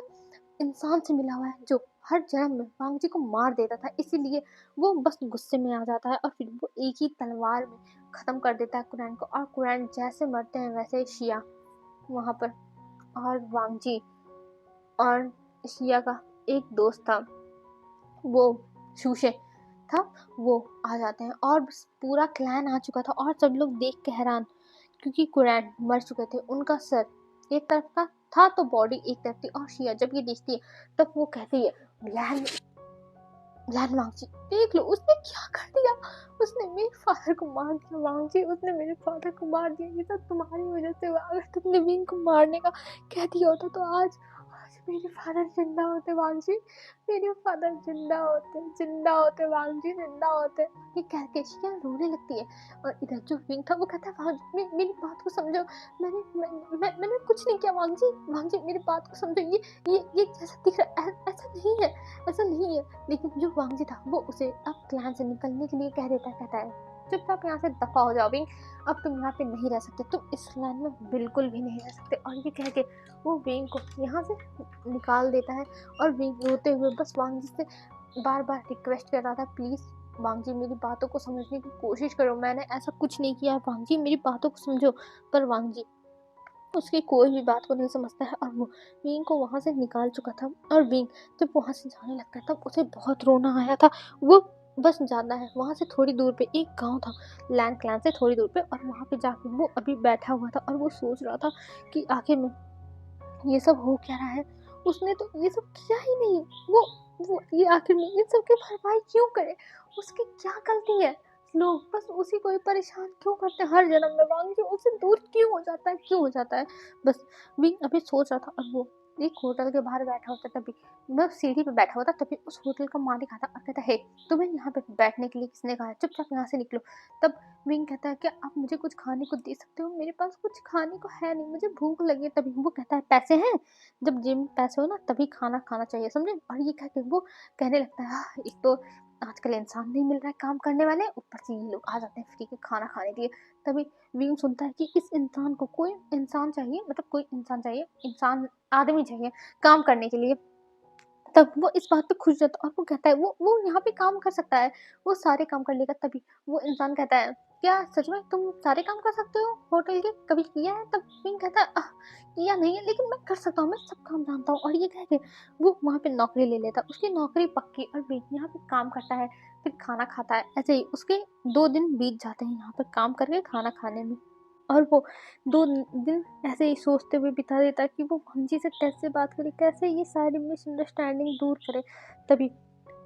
[SPEAKER 1] इंसान से मिला हुआ है जो हर जन्म में वांग जी को मार देता था। इसीलिए वो बस गुस्से में आ जाता है, और फिर वो एक ही तलवार में खत्म कर देता है कुरैन को। और कुरैन जैसे मरते हैं वैसे ही शिया वहां पर, और वांग जी और शिया का एक दोस्त था, वो शूशे था, वो आ जाते हैं। और बस पूरा क्लैन आ चुका था, और सब लोग देख के हैरान, क्योंकि कुरैन मर चुके थे। उनका सर एक तरफ का था तो बॉडी एक तरफ थी। और शिया जब ये देखती है तब वो कहती है, लैन लैन वांग जी देख लो उसने क्या कर दिया, उसने मेरे फादर को मार दिया वांग जी, उसने मेरे फादर को मार दिया, ये सब तुम्हारी वजह से हुआ। अगर तुमने विंग को मारने का कह दिया होता तो आज आज मेरे फादर जिंदा होते वांग जी, मेरे फादर जिंदा होते वांग जी, जिंदा होते। ये कह के शिया रोने लगती है। और इधर जो विंग था वो कहता है, वांग जी मेरी बात को समझो, मैंने कुछ नहीं किया वांग जी मेरी बात को समझो, ये जैसा दिख रहा है ऐसा नहीं है, ऐसा नहीं है। लेकिन जो वांग जी था वो उसे अब क्लैन से निकलने के लिए कह देता है, कहता है चुपचाप यहाँ से दफा हो जाओ विंग, अब तुम यहाँ पे नहीं रह सकते, तुम इस क्लैन में बिल्कुल भी नहीं रह सकते। और ये कह के वो विंग को यहाँ से निकाल देता है। और विंग रोते हुए बस वांग जी से बार बार रिक्वेस्ट कर रहा था, प्लीज वांग जी मेरी बातों को समझने की कोशिश करो, मैंने ऐसा कुछ नहीं किया, वांग जी मेरी बातों को समझो। पर वांग जी उसकी कोई भी बात को नहीं समझता है, और वो विंग को वहां से निकाल चुका था। और विंग जब वहां से जाने लगता है तब उसे बहुत रोना आया था। वो बस जाना है, वहां से थोड़ी दूर पे एक गांव था, लैंड क्लैन से थोड़ी दूर पे, और वहां पे जाके वो अभी बैठा हुआ था, और वो सोच रहा था कि आखिर में ये सब हो क्या रहा है। उसने तो ये सब किया ही नहीं, वो ये आखिर में इन सब की भरपाई क्यों करे, उसकी क्या गलती है, लोग बस उसी को ही परेशान क्यों करते हैं हर जन्म में, वांग जी उससे दूर क्यों हो जाता है, क्यों हो जाता है। बस भी अभी सोच रहा था, और वो एक होटल के बाहर बैठा होता, तभी मैं सीढ़ी पे बैठा हुआ था, तभी उस होटल का मालिक आता और कहता है, तुम्हें यहाँ पे बैठने के लिए किसने कहा है, चुपचाप यहाँ से निकलो। तब विंग कहता है, क्या आप मुझे कुछ खाने को दे सकते हो, मेरे पास कुछ खाने को है नहीं, मुझे भूख लगी है। तभी वो कहता है, पैसे हैं, जब जेब में पैसे हो ना तभी खाना खाना चाहिए, समझे। और ये कहते वो कहने लगता है, एक तो आजकल इंसान नहीं मिल रहा है काम करने वाले, ऊपर से ये लोग आ जाते हैं फ्री के खाना खाने के लिए। तभी विंग सुनता है कि इस इंसान को कोई इंसान चाहिए, मतलब कोई इंसान चाहिए, इंसान आदमी चाहिए काम करने के लिए। तब वो इस बात पे खुश रहता है, और वो कहता है वो यहाँ पे काम कर सकता है, वो सारे काम कर लेगा। तभी वो इंसान कहता है, क्या सच में तुम सारे काम कर सकते हो होटल के, कभी किया है? तब विंग कहता है, किया नहीं है लेकिन मैं कर सकता हूँ, मैं सब काम जानता हूँ। और ये कह के वो वहाँ पे नौकरी ले लेता, उसकी नौकरी पक्की, और विंग यहाँ पे काम करता है, फिर खाना खाता है। ऐसे ही उसके 2 दिन बीत जाते हैं यहाँ पर काम करके खाना खाने में। और वो 2 दिन ऐसे ही सोचते हुए बिता देता कि वो वांजी से कैसे बात करे, कैसे ये सारी मिसअंडरस्टैंडिंग दूर करे। तभी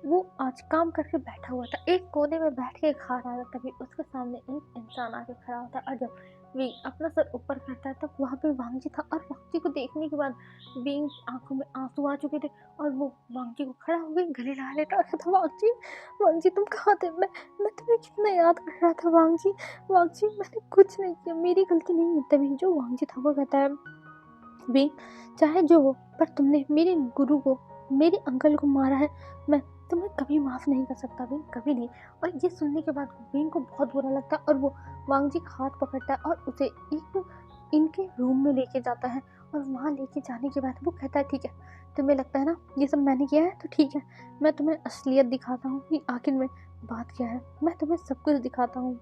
[SPEAKER 1] वो आज काम करके बैठा हुआ था, एक कोने में बैठ के खा रहा था, तभी उसके सामने एक इंसान आके खड़ा होता है और जब विंग अपना सर ऊपर करता है तब वहाँ पे वांगजी था और वांगजी को देखने के बाद विंग आंखों में आंसू आ चुके थे और वो वांगजी को खड़ा हो गई, गले लगा लेता और कहता, वांगजी वांगजी तुम कहाँ थे? मैं तुम्हें कितना याद कर रहा था वांगजी। वांगजी मैंने कुछ नहीं किया, मेरी गलती नहीं है। तभी जो वांगजी था वो कहता है, विंग चाहे जो हो पर तुमने मेरे गुरु को, मेरे अंकल को मारा है, मैं तुम्हें कभी माफ नहीं कर सकता विंग, कभी नहीं। और ये सुनने के बाद विंग को बहुत बुरा लगता है और वो वांगजी का हाथ पकड़ता है और उसे एक इनके रूम में लेके जाता है और वहाँ लेके जाने के बाद वो कहता है, ठीक है तुम्हें लगता है ना ये सब मैंने किया है, तो ठीक है मैं तुम्हें असलियत दिखाता हूँ कि आखिर में बात क्या है, मैं तुम्हें सब कुछ दिखाता हूँ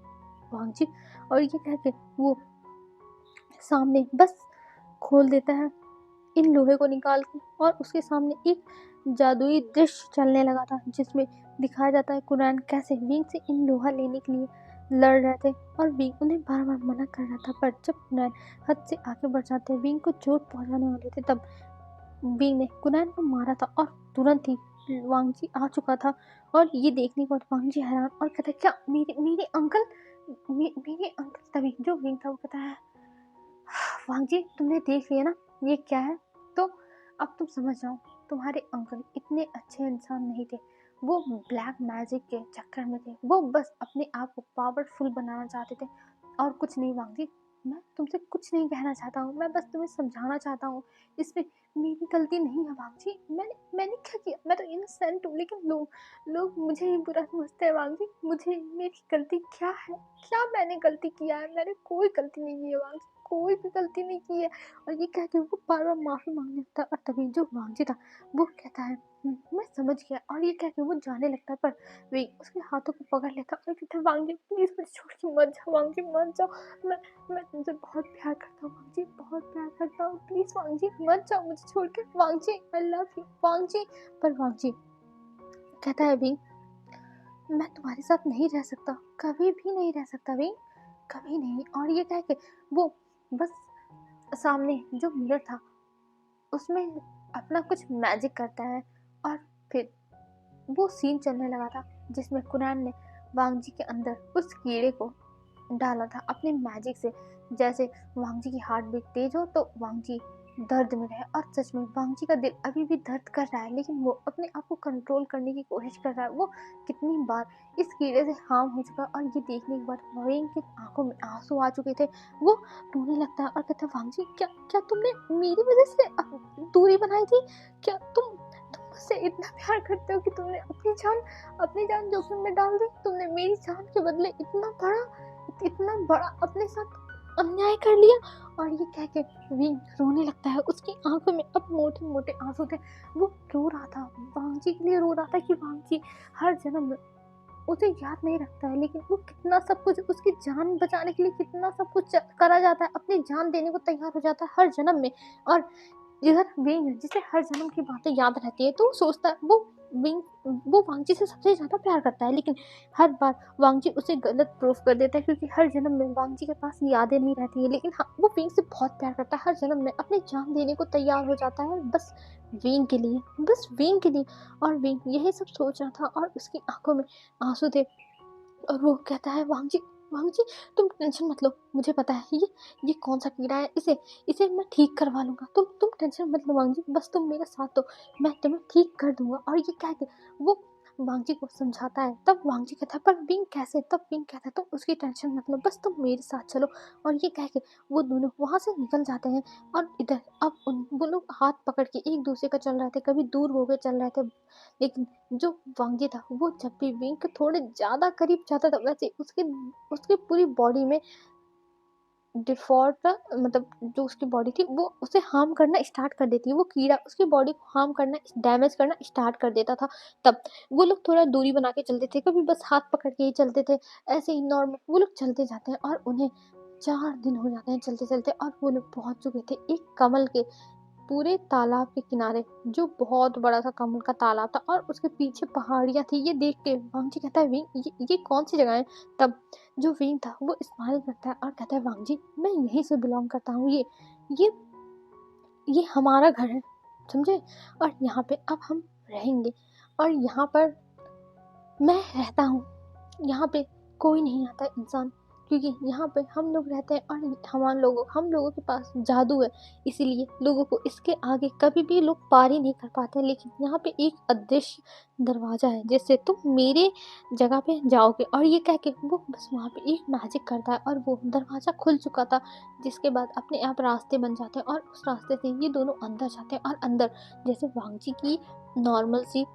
[SPEAKER 1] वांगजी। और ये कह के वो सामने बस खोल देता है इन लोहे को निकाल के और उसके सामने एक जादुई दृश्य चलने लगा था जिसमें दिखाया जाता है कुरान कैसे विंग से इन लोहा लेने के लिए लड़ रहे थे और विंग उन्हें बार बार मना कर रहा था, पर जब कुरान हद से आगे बढ़ जाते विंग को चोट पहुंचाने वाले थे तब विंग ने कुरान को मारा था और तुरंत ही वांगजी आ चुका था। और ये देखने के बाद वांगजी हैरान और कहता है, क्या मेरे मेरे अंकल मेरे अंकल? तभी जो विंग था वो कहता है, वांगजी तुमने देख लिया ना ये क्या है, तो अब तुम समझ जाओ तुम्हारे अंकल इतने अच्छे इंसान नहीं थे, वो ब्लैक मैजिक के चक्कर में थे, वो बस अपने आप को पावरफुल बनाना चाहते थे और कुछ नहीं। वांगजी मैं तुमसे कुछ नहीं कहना चाहता हूँ, मैं बस तुम्हें समझाना चाहता हूँ, इसमें मेरी गलती नहीं है वांगजी, मैंने क्या किया, मैं तो इनोसेंट हूँ, लेकिन लोग मुझे ही बुरा समझते हैं वांगजी, मुझे मेरी गलती क्या है, क्या मैंने गलती किया है? मैंने कोई गलती नहीं की है वांगजी, कोई भी गलती नहीं की है। और ये कह के वो बार बार माफी मांगने लगता है और तभी जो वांगजी था वो कहता है, मैं समझ गया। और ये कह के वो जाने लगता है पर वे उसके हाथों को पकड़ लेता है और कहता है, वांगजी प्लीज मुझे छोड़ के मत जाओ, वांगजी मत जाओ, मैं तुमसे बहुत प्यार करता हूँ वांगजी, बहुत प्यार करता हूँ, प्लीज वांगजी मत जाओ मुझे छोड़ के, वांगजी आई लव यू वांगजी। पर वांगजी कहता है, भी मैं तुम्हारे साथ नहीं रह सकता, कभी भी नहीं रह सकता भी, कभी नहीं। और ये कह के वो बस सामने जो मिरर था उसमें अपना कुछ मैजिक करता है और फिर वो सीन चलने लगा था जिसमें कुरान ने वांगजी के अंदर उस कीड़े को डाला था अपने मैजिक से। जैसे वांगजी की हार्ट बीट तेज हो तो वांगजी दर्द में रहे और सच में वांगजी का दिल अभी भी दर्द कर रहा है, लेकिन वो अपने आप को कंट्रोल करने की कोशिश कर रहा है। वो कितनी बार इस कीड़े से हार्म हो चुका और ये देखने के बाद विंग की आंखों में आंसू आ चुके थे। वो रोने लगता है और कहता है, वांगजी क्या क्या तुमने मेरी वजह से दूरी बनाई थी? क्या तुम मुझसे इतना प्यार करते हो कि तुमने अपनी जान जोखिम में डाल दी? तुमने मेरी जान के बदले इतना बड़ा अपने साथ अन्याय कर लिया? और ये कह के विंग रोने लगता है, उसकी आंखों में अब मोटे मोटे आंसू थे। वो रो रहा था, वांगजी के लिए रो रहा था कि वांगजी हर जन्म में उसे याद नहीं रखता है, लेकिन वो कितना सब कुछ उसकी जान बचाने के लिए कितना सब कुछ करा जाता है, अपनी जान देने को तैयार हो जाता है हर जन्म में। और इधर विंग जिसे हर जन्म की बातें याद रहती है तो वो सोचता है वो वांगजी से सबसे ज्यादा प्यार करता है, लेकिन हर बार वांगजी उसे गलत प्रूफ कर देता है क्योंकि हर जन्म में वांगजी के पास यादें नहीं रहती है। लेकिन हाँ, वो विंग से बहुत प्यार करता है, हर जन्म में अपनी जान देने को तैयार हो जाता है बस विंग के लिए, बस विंग के लिए। और विंग यही सब सोच रहा था और उसकी आंखों में आंसू थे और वो कहता है, वांगजी वांगजी तुम टेंशन मत लो, मुझे पता है ये कौन सा कीड़ा है, इसे इसे मैं ठीक करवा लूंगा, तुम टेंशन मत लो वांगजी, बस तुम मेरे साथ दो, मैं तुम्हें ठीक कर दूंगा। और ये कह के वो वांगजी को समझाता है। तब वांगजी कहता है, पर विंग कैसे? तब विंग कहता है, तुम उसकी टेंशन मत लो, बस तुम मेरे साथ चलो। और ये कह के वो दोनों वहां से निकल जाते हैं और इधर अब वो लोग हाथ पकड़ के एक दूसरे का चल रहे थे, कभी दूर हो गए चल रहे थे, लेकिन जो वांगी था वो जब भी विंग के थोड़े ज्यादा करीब जाता था वैसे उसके उसकी पूरी बॉडी में डिफॉल्ट मतलब जो उसकी बॉडी थी वो उसे हार्म करना स्टार्ट कर देती है, वो कीड़ा उसकी बॉडी को हार्म करना डैमेज करना स्टार्ट कर देता था। तब वो लोग थोड़ा दूरी बना के चलते थे, कभी बस हाथ पकड़ के ही चलते थे, ऐसे ही नॉर्मल वो लोग चलते जाते हैं और उन्हें 4 दिन हो जाते हैं चलते चलते और वो लोग पहुंच चुके थे एक कमल के पूरे तालाब के किनारे जो बहुत बड़ा सा कमल का तालाब था और उसके पीछे पहाड़ियाँ थी, ये देख के वांगजी कहता है विंग ये कौन सी जगह है। तब जो विंग था वो स्माइल करता है और कहता है वांगजी मैं यहीं से बिलोंग करता हूँ, ये ये हमारा घर है, समझे, और यहाँ पे अब हम रहेंगे और यहाँ पर मैं रहता हूँ, यहाँ पे कोई नहीं आता इंसान, क्योंकि यहाँ पे हम लोग रहते हैं और हम लोगों के पास जादू है, इसीलिए लोगों को इसके आगे कभी भी लोग पार ही नहीं कर पाते। लेकिन यहाँ पे एक अदृश्य दरवाजा है जिससे तुम मेरे जगह पे जाओगे। और ये कह के वो बस वहाँ पे एक मैजिक करता है और वो दरवाजा खुल चुका था, जिसके बाद अपने आप रास्ते बन जाते हैं और उस रास्ते से ये दोनों अंदर जाते हैं। और अंदर जैसे वांगजी की नॉर्मल सी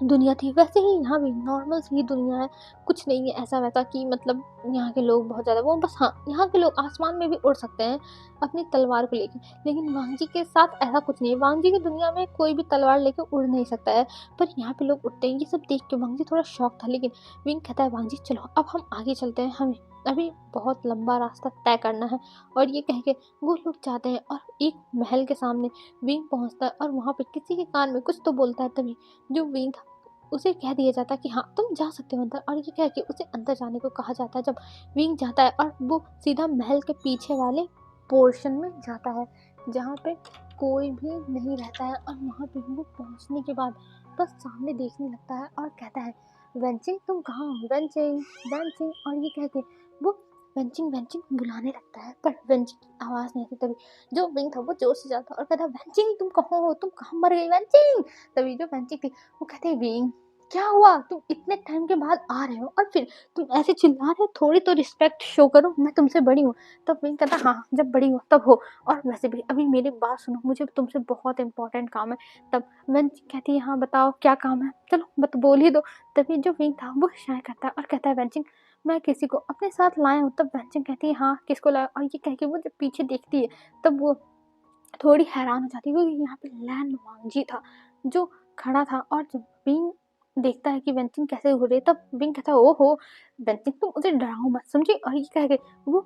[SPEAKER 1] दुनिया थी वैसे ही यहाँ भी नॉर्मल सी दुनिया है, कुछ नहीं है ऐसा वैसा कि मतलब यहाँ के लोग बहुत ज़्यादा वो बस, हाँ यहाँ के लोग आसमान में भी उड़ सकते हैं अपनी तलवार को लेकर, लेकिन वांगजी के साथ ऐसा कुछ नहीं है। वांगजी की दुनिया में कोई भी तलवार लेकर उड़ नहीं सकता है, पर यहाँ पे लोग उड़ते हैं। ये सब देख के वांगजी थोड़ा शौक था, लेकिन विंग कहता है वांगजी चलो अब हम आगे चलते हैं, हमें अभी बहुत लंबा रास्ता तय करना है। और ये कह के वो लोग जाते हैं और एक महल के सामने विंग पहुँचता है और वहाँ पे किसी के कान में कुछ तो बोलता है। तभी जो विंग था उसे कह दिया जाता है कि हाँ तुम जा सकते हो अंदर, और ये कह के उसे अंदर जाने को कहा जाता है। जब विंग जाता है और वो सीधा महल के पीछे वाले पोर्शन में जाता है जहाँ पे कोई भी नहीं रहता है, और वहाँ पे वो पहुँचने के बाद बस सामने देखने लगता है और कहता है वेंचिंग तुम कहाँ हो, वेंचिंग वेंचिंग, और ये कह के वो वेंचिंग वेंचिंग बुलाने लगता है, पर वेंचिंग की आवाज़ नहीं आती। तभी जो विंग था वो जोर से जाता है और कहता है वेंचिंग तुम कहाँ हो, तुम कहाँ मर गई वेंचिंग। तभी जो वेंचिंग थी वो कहते हैं विंग क्या हुआ, तुम इतने टाइम के बाद आ रहे हो और फिर तुम ऐसे चिल्ला रहे हो, थोड़ी तो रिस्पेक्ट शो करो, मैं तुमसे बड़ी हूँ। तब विंग कहता हाँ जब बड़ी हो तब हो, और वैसे भी अभी मेरी बात सुनो, मुझे तुमसे बहुत इंपॉर्टेंट काम है। तब वेंचिंग कहती है हाँ बताओ क्या काम है, चलो बत बोल ही दो। तभी जो विंग था वो शाय करता है और कहता है वेंचिंग मैं किसी को अपने साथ लाया हूँ। तब वेंचिंग कहती है हाँ किसको लाया, और ये कह के वो जब पीछे देखती है तब वो थोड़ी हैरान हो जाती है, क्योंकि यहाँ पे लैन वांगजी था जो खड़ा था। और जब विंग देखता है कि वेंचिंग कैसे हो रही है तब विंग कहता है ओहो वेंचिंग तुम उसे डराओ मत, समझी। और ये कह के वो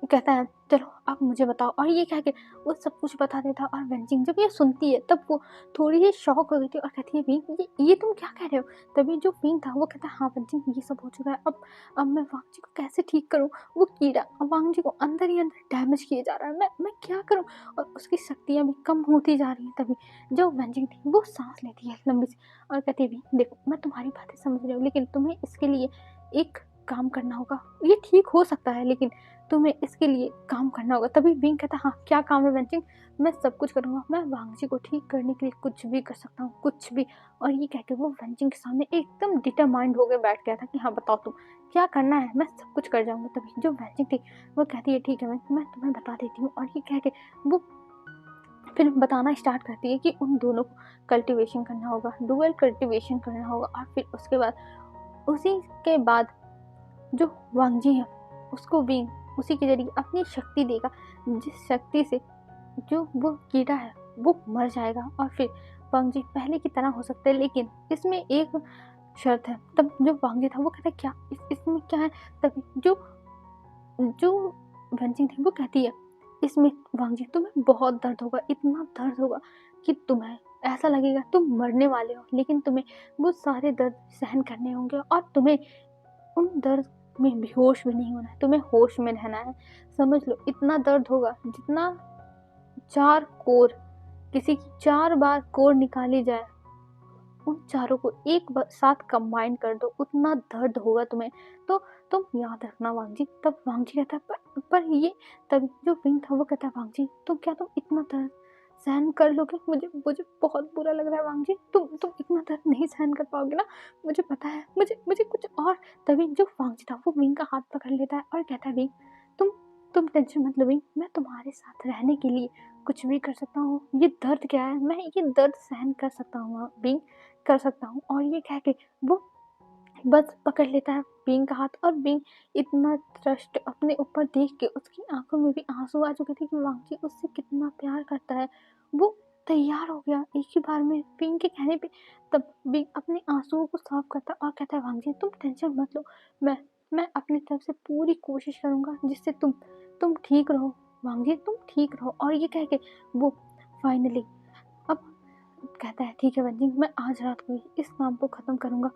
[SPEAKER 1] कहता है चलो अब मुझे बताओ, और ये कह के वो सब कुछ बता देता। और वेंचिंग जब ये सुनती है तब वो थोड़ी सी शॉक हो गई थी और कहती है विंग ये तुम क्या कह रहे हो। तभी जो विंग था वो कहता है हाँ वेंचिंग ये सब हो चुका है, अब मैं वांगजी को कैसे ठीक करूँ, वो कीड़ा वांगजी को अंदर ही अंदर डैमेज किए जा रहा है, मैं क्या करूँ, और उसकी शक्तियाँ भी कम होती जा रही हैं। तभी जो वेंचिंग थी वो सांस लेती है लंबी सी और कहती है विंग देखो मैं तुम्हारी बातें समझ रही हूँ, लेकिन तुम्हें इसके लिए एक काम करना होगा, ये ठीक हो सकता है लेकिन तुम्हें इसके लिए काम करना होगा। तभी विंग कहता हाँ क्या काम है वेंचिंग, मैं सब कुछ करूँगा, मैं वांगजी को ठीक करने के लिए कुछ भी कर सकता हूँ, कुछ भी। और ये कह के वो वेंचिंग के सामने एकदम डिटरमाइंड होकर बैठ गया था कि हाँ बताओ तुम क्या करना है, मैं सब कुछ कर जाऊँगा। तभी जो वेंचिंग थी वो कहती है ठीक है मैं तुम्हें बता देती हूँ। और ये कह के वो फिर बताना स्टार्ट करती है कि उन दोनों को कल्टिवेशन करना होगा, डुअल कल्टिवेशन करना होगा, और फिर उसके बाद उसी के बाद जो वांगजी है उसको विंग उसी के जरिए अपनी शक्ति देगा, जिस शक्ति से जो वो कीड़ा है वो मर जाएगा और फिर वांगजी पहले की तरह हो सकते हैं। लेकिन इसमें एक शर्त है। तब जो वांगजी था वो कहता है क्या इसमें क्या है। तभी जो जो वेंचिंग थी वो कहती है इसमें वांगजी तुम्हें बहुत दर्द होगा, इतना दर्द होगा कि तुम्हें ऐसा लगेगा तुम मरने वाले हो, लेकिन तुम्हें वो सारे दर्द सहन करने होंगे और तुम्हें उन दर्द में बेहोश भी नहीं होना है, तुम्हें होश में रहना है। समझ लो इतना दर्द होगा जितना 4 कोर, किसी की 4 बार कोर निकाली जाए उन चारों को एक साथ कंबाइन कर दो, उतना दर्द होगा तुम्हें। तो तुम याद रखना वांगजी। तब वांगजी कहता है पर ये, तब जो विंग था वो कहता है वांगजी तो क्या तुम इतना दर्द सहन कर लोगे, मुझे बहुत बुरा लग रहा है वांगजी, तुम इतना दर्द नहीं सहन कर पाओगे ना, मुझे पता है, मुझे कुछ और। तभी जो वांगजी था वो विंग का हाथ पकड़ लेता है और कहता है विंग तुम टेंशन मत लो विंग, मैं तुम्हारे साथ रहने के लिए कुछ भी कर सकता हूँ, ये दर्द क्या है, मैं ये दर्द सहन कर सकता हूँ विंग, कर सकता हूँ। और ये कह के वो बस पकड़ लेता है विंग का हाथ, और विंग इतना ट्रस्ट अपने ऊपर देख के उसकी आंखों में भी आंसू आ चुके थे कि वांगजी उससे कितना प्यार करता है। वो तैयार हो गया एक ही बार में विंग के कहने पे। तब विंग अपने आंसुओं को साफ करता और कहता है वांगजी तुम टेंशन मत लो, मैं अपनी तरफ से पूरी कोशिश करूंगा जिससे तुम ठीक रहो वांगजी, तुम ठीक रहो। और ये कह के वो फाइनली अब कहता है ठीक है वंजी, मैं आज रात को ही इस काम को ख़त्म करूँगा,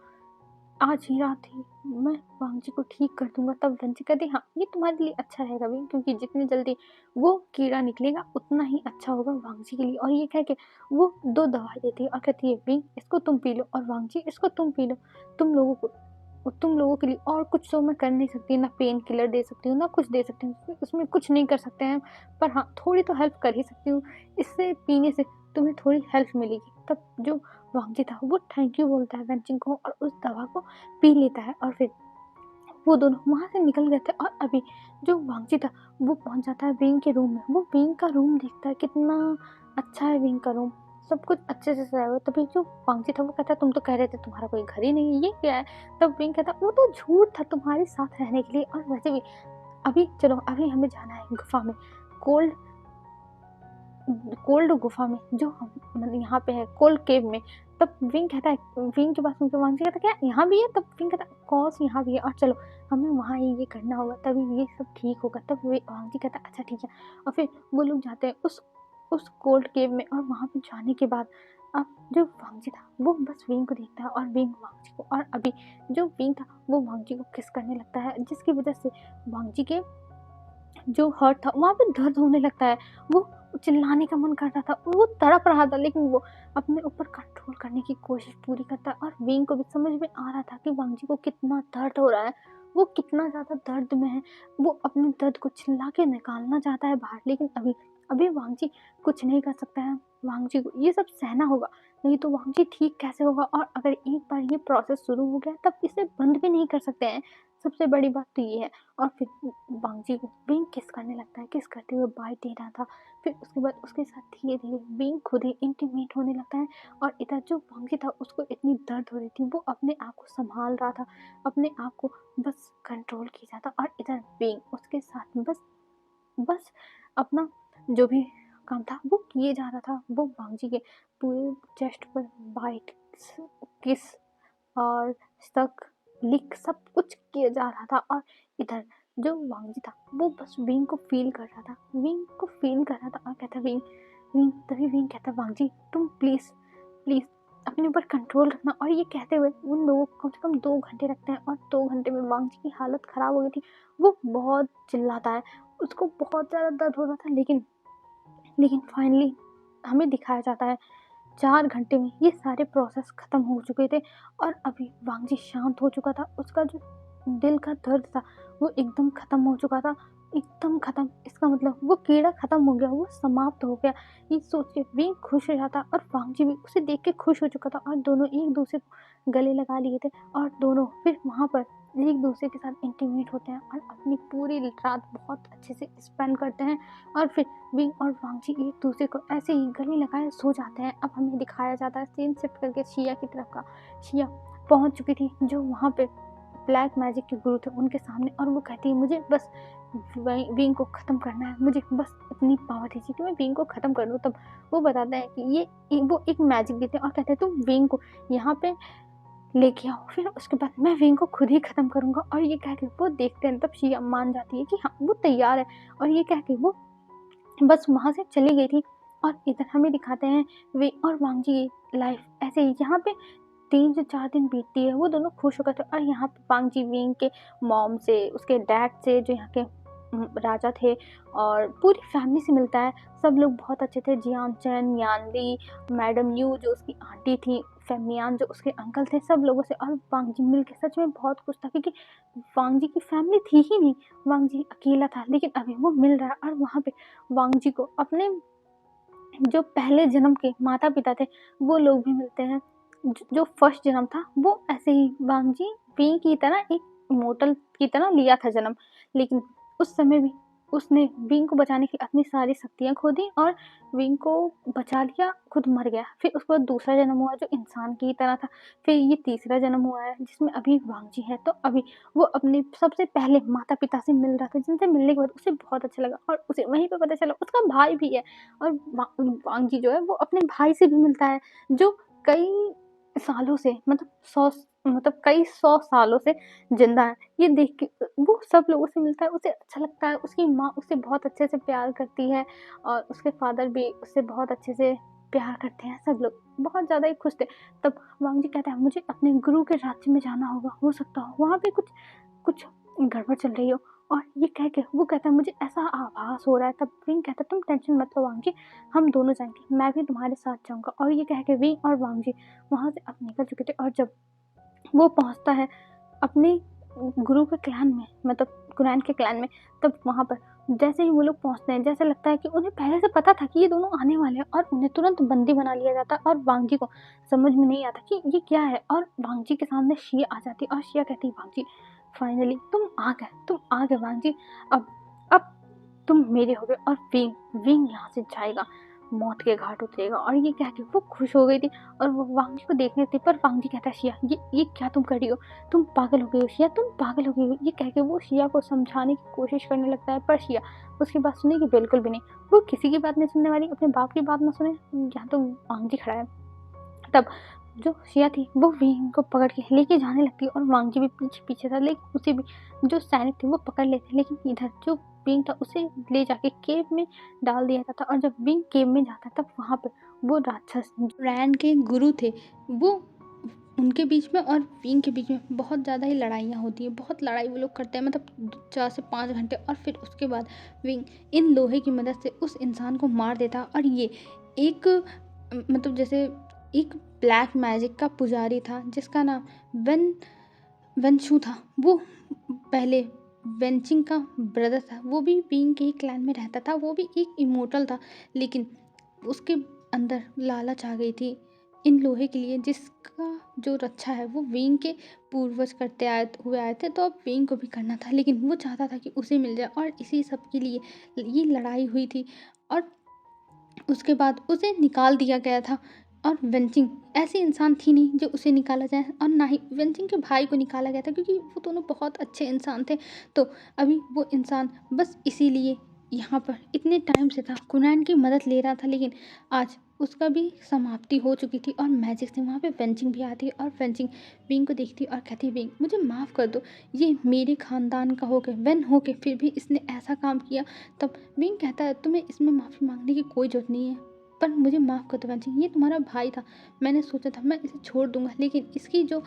[SPEAKER 1] आज ही रात ही मैं वांगजी को ठीक कर दूँगा। तब वंजी कहती हाँ, ये तुम्हारे लिए अच्छा रहेगा भी, क्योंकि जितनी जल्दी वो कीड़ा निकलेगा उतना ही अच्छा होगा वांगजी के लिए। और ये कह के वो 2 दवाई देती है और कहती है विंग इसको तुम पी लो और वांगजी इसको तुम पी लो। तुम लोगों के लिए और कुछ तो मैं कर नहीं सकती, ना पेन किलर दे सकती हूँ, ना कुछ दे सकती हूँ, उसमें कुछ नहीं कर सकते हैं, पर हाँ थोड़ी तो हेल्प कर ही सकती हूँ, इससे पीने से तुम्हें थोड़ी हेल्प मिलेगी। तब जो वांगजी था वो थैंक यू बोलता है वेंचिंग को और उस दवा को पी लेता है और फिर वो दोनों वहाँ से निकल गए थे। और अभी जो वांगजी था वो पहुँच जाता है विंग के रूम में। वो विंग का रूम देखता है, कितना अच्छा है विंग का रूम, सब कुछ अच्छे से सजाया हुआ। तभी जो वांगजी था वो कहता है तुम तो कह रहे थे तुम्हारा कोई घर ही नहीं है, ये क्या है? तब विंग कहता है वो तो झूठ था तुम्हारे साथ रहने के लिए, और वैसे भी अभी चलो अभी हमें जाना है गुफा में, कोल्ड कोल्ड गुफा में, जो हम यहाँ पे है कोल्ड केव में। तब विंग कहता है, विंग के पास उनके वांगजी कहता है क्या यहाँ भी है? तब विंग कहता है कॉस यहाँ भी है, और चलो हमें वहाँ ये करना होगा तभी ये सब ठीक होगा। तब वांगजी कहता है अच्छा ठीक है, और फिर वो लोग जाते हैं उस कोल्ड केव में। और वहाँ पे जाने के बाद अब जो वांगजी था वो बस विंग को देखता है और विंग वांगजी को, और अभी जो विंग था वो वांगजी को किस करने लगता है, जिसकी वजह से वांगजी के जो हर्ट था वहाँ पे दर्द होने लगता है। वो चिल्लाने का मन कर रहा था, वो तड़प रहा था, लेकिन वो अपने ऊपर कंट्रोल करने की कोशिश पूरी करता है। और विंग को भी समझ में आ रहा था कि वांगजी को कितना दर्द हो रहा है, वो कितना ज़्यादा दर्द में है। वो अपने दर्द को चिल्ला के निकालना चाहता है बाहर, लेकिन अभी वांगजी कुछ नहीं कर सकता है। वांगजी को ये सब सहना होगा, नहीं तो वांगजी ठीक कैसे होगा। और अगर एक बार ये प्रोसेस शुरू हो गया तब इसे बंद भी नहीं कर सकते हैं, सबसे बड़ी बात तो ये है। और फिर वांगजी को विंग किस करने लगता है, किस करते हुए बाइट दे रहा था। फिर उसके बाद उसके साथ धीरे धीरे विंग खुद ही इंटीमेट होने लगता है। और इधर जो वांगजी था उसको इतनी दर्द हो रही थी, वो अपने आप को संभाल रहा था, अपने आप को बस कंट्रोल किया जाता। और इधर विंग उसके साथ बस अपना जो भी काम था वो किए जा रहा था। वो वांगजी के पूरे चेस्ट पर बाइट, किस और सक, लिक सब कुछ किया जा रहा था। और इधर जो वांगजी था वो बस विंग को फील कर रहा था, विंग को फील कर रहा था। और कहता विंग विंग तभी विंग कहता वांगजी तुम प्लीज़ प्लीज़ अपने ऊपर कंट्रोल रखना। और ये कहते हुए उन लोगों को कम से कम 2 घंटे रखते हैं, और 2 घंटे में वांगजी की हालत ख़राब हो गई थी। वो बहुत चिल्लाता है, उसको बहुत ज़्यादा दर्द हो रहा था, लेकिन फाइनली हमें दिखाया जाता है 4 घंटे में ये सारे प्रोसेस ख़त्म हो चुके थे। और अभी वांगजी शांत हो चुका था, उसका जो दिल का दर्द था वो एकदम ख़त्म हो चुका था, एकदम ख़त्म। इसका मतलब वो कीड़ा ख़त्म हो गया, वो समाप्त हो गया। ये सोच के विंग खुश हो जाता और वांगजी भी उसे देख के खुश हो चुका था, और दोनों एक दूसरे को गले लगा लिए थे। और दोनों फिर वहाँ पर एक दूसरे के साथ इंटीमेट होते हैं और अपनी पूरी रात बहुत अच्छे से स्पेंड करते हैं। और फिर विंग और वांगजी एक दूसरे को ऐसे ही गले लगाए सो जाते हैं। अब हमें दिखाया जाता है सीन शिफ्ट करके शिया की तरफ का। शिया पहुंच चुकी थी, जो वहाँ पे ब्लैक मैजिक के गुरु थे उनके सामने, और वो कहती है मुझे बस विंग को ख़त्म करना है, मुझे बस इतनी पावर दीजिए कि मैं विंग को ख़त्म कर दूँ। तब वो बताता है कि वो एक मैजिक देते हैं और कहते हैं तुम विंग को यहाँ पे लेके आओ, फिर उसके बाद मैं विंग को खुद ही ख़त्म करूँगा। और ये कह के वो देखते हैं, तब शिया मान जाती है कि हाँ वो तैयार है, और ये कह के वो बस वहाँ से चली गई थी। और इधर हमें दिखाते हैं विंग और वांगजी की लाइफ ऐसे ही यहाँ पे 3 से 4 दिन बीतती है, वो दोनों खुश होकर थे। और यहाँ पे वांगजी विंग के मॉम से, उसके डैड से जो यहाँ के राजा थे, और पूरी फैमिली से मिलता है। सब लोग बहुत अच्छे थे, जियान चैन, यानली, मैडम यू जो उसकी आंटी थी, फेमियान जो उसके अंकल थे, सब लोगों से। और वांगजी मिल के सच में बहुत खुश था, क्योंकि वांगजी की फैमिली थी ही नहीं, वांगजी अकेला था। लेकिन अभी वो मिल रहा है, और वहाँ पे वांगजी को अपने जो पहले जन्म के माता पिता थे वो लोग भी मिलते हैं। जो फर्स्ट जन्म था वो ऐसे ही वांगजी विंग की तरह एक मोटल की तरह लिया था जन्म, लेकिन उस समय भी उसने विंग को बचाने के लिए अपनी सारी शक्तियाँ खो दी और विंग को बचा लिया, खुद मर गया। फिर उसके बाद दूसरा जन्म हुआ जो इंसान की तरह था। फिर ये तीसरा जन्म हुआ है जिसमें अभी वांगजी है। तो अभी वो अपने सबसे पहले माता पिता से मिल रहा था, जिनसे मिलने के बाद उसे बहुत अच्छा लगा, और उसे वहीं पे पता चला उसका भाई भी है। और वांगजी जो है वो अपने भाई से भी मिलता है, जो कई सालों से, मतलब मतलब कई 100 सालों से ज़िंदा है। ये देख के वो सब लोगों से मिलता है, उसे अच्छा लगता है, उसकी माँ उससे बहुत अच्छे से प्यार करती है और उसके फादर भी उससे बहुत अच्छे से प्यार करते हैं, सब लोग बहुत ज़्यादा ही खुश थे। तब वांग जी कहता है मुझे अपने गुरु के राज्य में जाना होगा, हो सकता हो वहाँ पे कुछ कुछ गड़बड़ चल रही हो। और ये कह के वो कहता है मुझे ऐसा आभास हो रहा है। तब विंग कहता है तुम टेंशन मत लो वांग जी, हम दोनों जाएँगे, मैं भी तुम्हारे साथ जाऊँगा। और ये कह के विंग और वांग जी वहाँ से अब निकल चुके थे। और जब वो पहुँचता है अपने गुरु के क्लैन में, मतलब कुरैन के क्लैन में, तब वहाँ पर जैसे ही वो लोग पहुँचते हैं, जैसे लगता है कि उन्हें पहले से पता था कि ये दोनों आने वाले हैं और उन्हें तुरंत बंदी बना लिया जाता है। और वांग जी को समझ में नहीं आता कि ये क्या है। और वांग जी के सामने शिया आ जाती है और शिया कहती है वांग जी फाइनली तुम आ गए वांग जी, अब तुम मेरे हो गए। और विंग विंग यहाँ से जाएगा, मौत के घाट उतरेगा। और ये कह के वो खुश हो गई थी और वो वांग जी को देखने थी। पर वांग जी कहता है शिया ये क्या तुम कर रही हो, तुम पागल हो गई हो शिया, तुम पागल हो गई हो। ये कह के वो शिया को समझाने की कोशिश करने लगता है, पर शिया उसकी बात सुनेगी बिल्कुल भी नहीं। वो किसी की बात नहीं सुनने वाली, अपने बाप की बात ना सुने। यहाँ तो वांग जी खड़ा है। तब जो शिया थी वो विंग को पकड़ के लेके जाने लगती है और वांग जी भी पीछे पीछे था, लेकिन उसे भी जो सैनिक थे वो पकड़ लेते। लेकिन इधर जो विंग था उसे ले जाके केव में डाल दिया जाता। और जब विंग केव में जाता तब वहाँ पर वो राक्षस रैन के गुरु थे, वो उनके बीच में और विंग के बीच में बहुत ज़्यादा ही लड़ाइयाँ होती हैं। बहुत लड़ाई वो लोग करते हैं, मतलब 4 से 5 घंटे। और फिर उसके बाद विंग इन लोहे की मदद से उस इंसान को मार देता। और ये एक मतलब जैसे एक ब्लैक मैजिक का पुजारी था जिसका नाम वेंशु था। वो पहले वेंचिंग का ब्रदर था, वो भी विंग के ही क्लैन में रहता था, वो भी एक इमोर्टल था। लेकिन उसके अंदर लालच आ गई थी इन लोहे के लिए, जिसका जो रक्षा है वो विंग के पूर्वज करते आए थे, तो अब विंग को भी करना था। लेकिन वो चाहता था कि उसे मिल जाए और इसी सब के लिए ये लड़ाई हुई थी। और उसके बाद उसे निकाल दिया गया था। और वेंचिंग ऐसी इंसान थी नहीं जो उसे निकाला जाए, और ना ही वेंचिंग के भाई को निकाला गया था, क्योंकि वो दोनों बहुत अच्छे इंसान थे। तो अभी वो इंसान बस इसीलिए यहाँ पर इतने टाइम से था, कुनैन की मदद ले रहा था। लेकिन आज उसका भी समाप्ति हो चुकी थी और मैजिक से वहाँ पे वेंचिंग भी आती है। और वेंचिंग विंग को देखती और कहती विंग मुझे माफ़ कर दो, ये मेरे ख़ानदान का होके वेन होके फिर भी इसने ऐसा काम किया। तब विंग कहता है तुम्हें इसमें माफ़ी मांगने की कोई ज़रूरत नहीं है, पर मुझे माफ़ कर दो वेंचिंग, ये तुम्हारा भाई था, मैंने सोचा था मैं इसे छोड़ दूंगा, लेकिन इसकी जो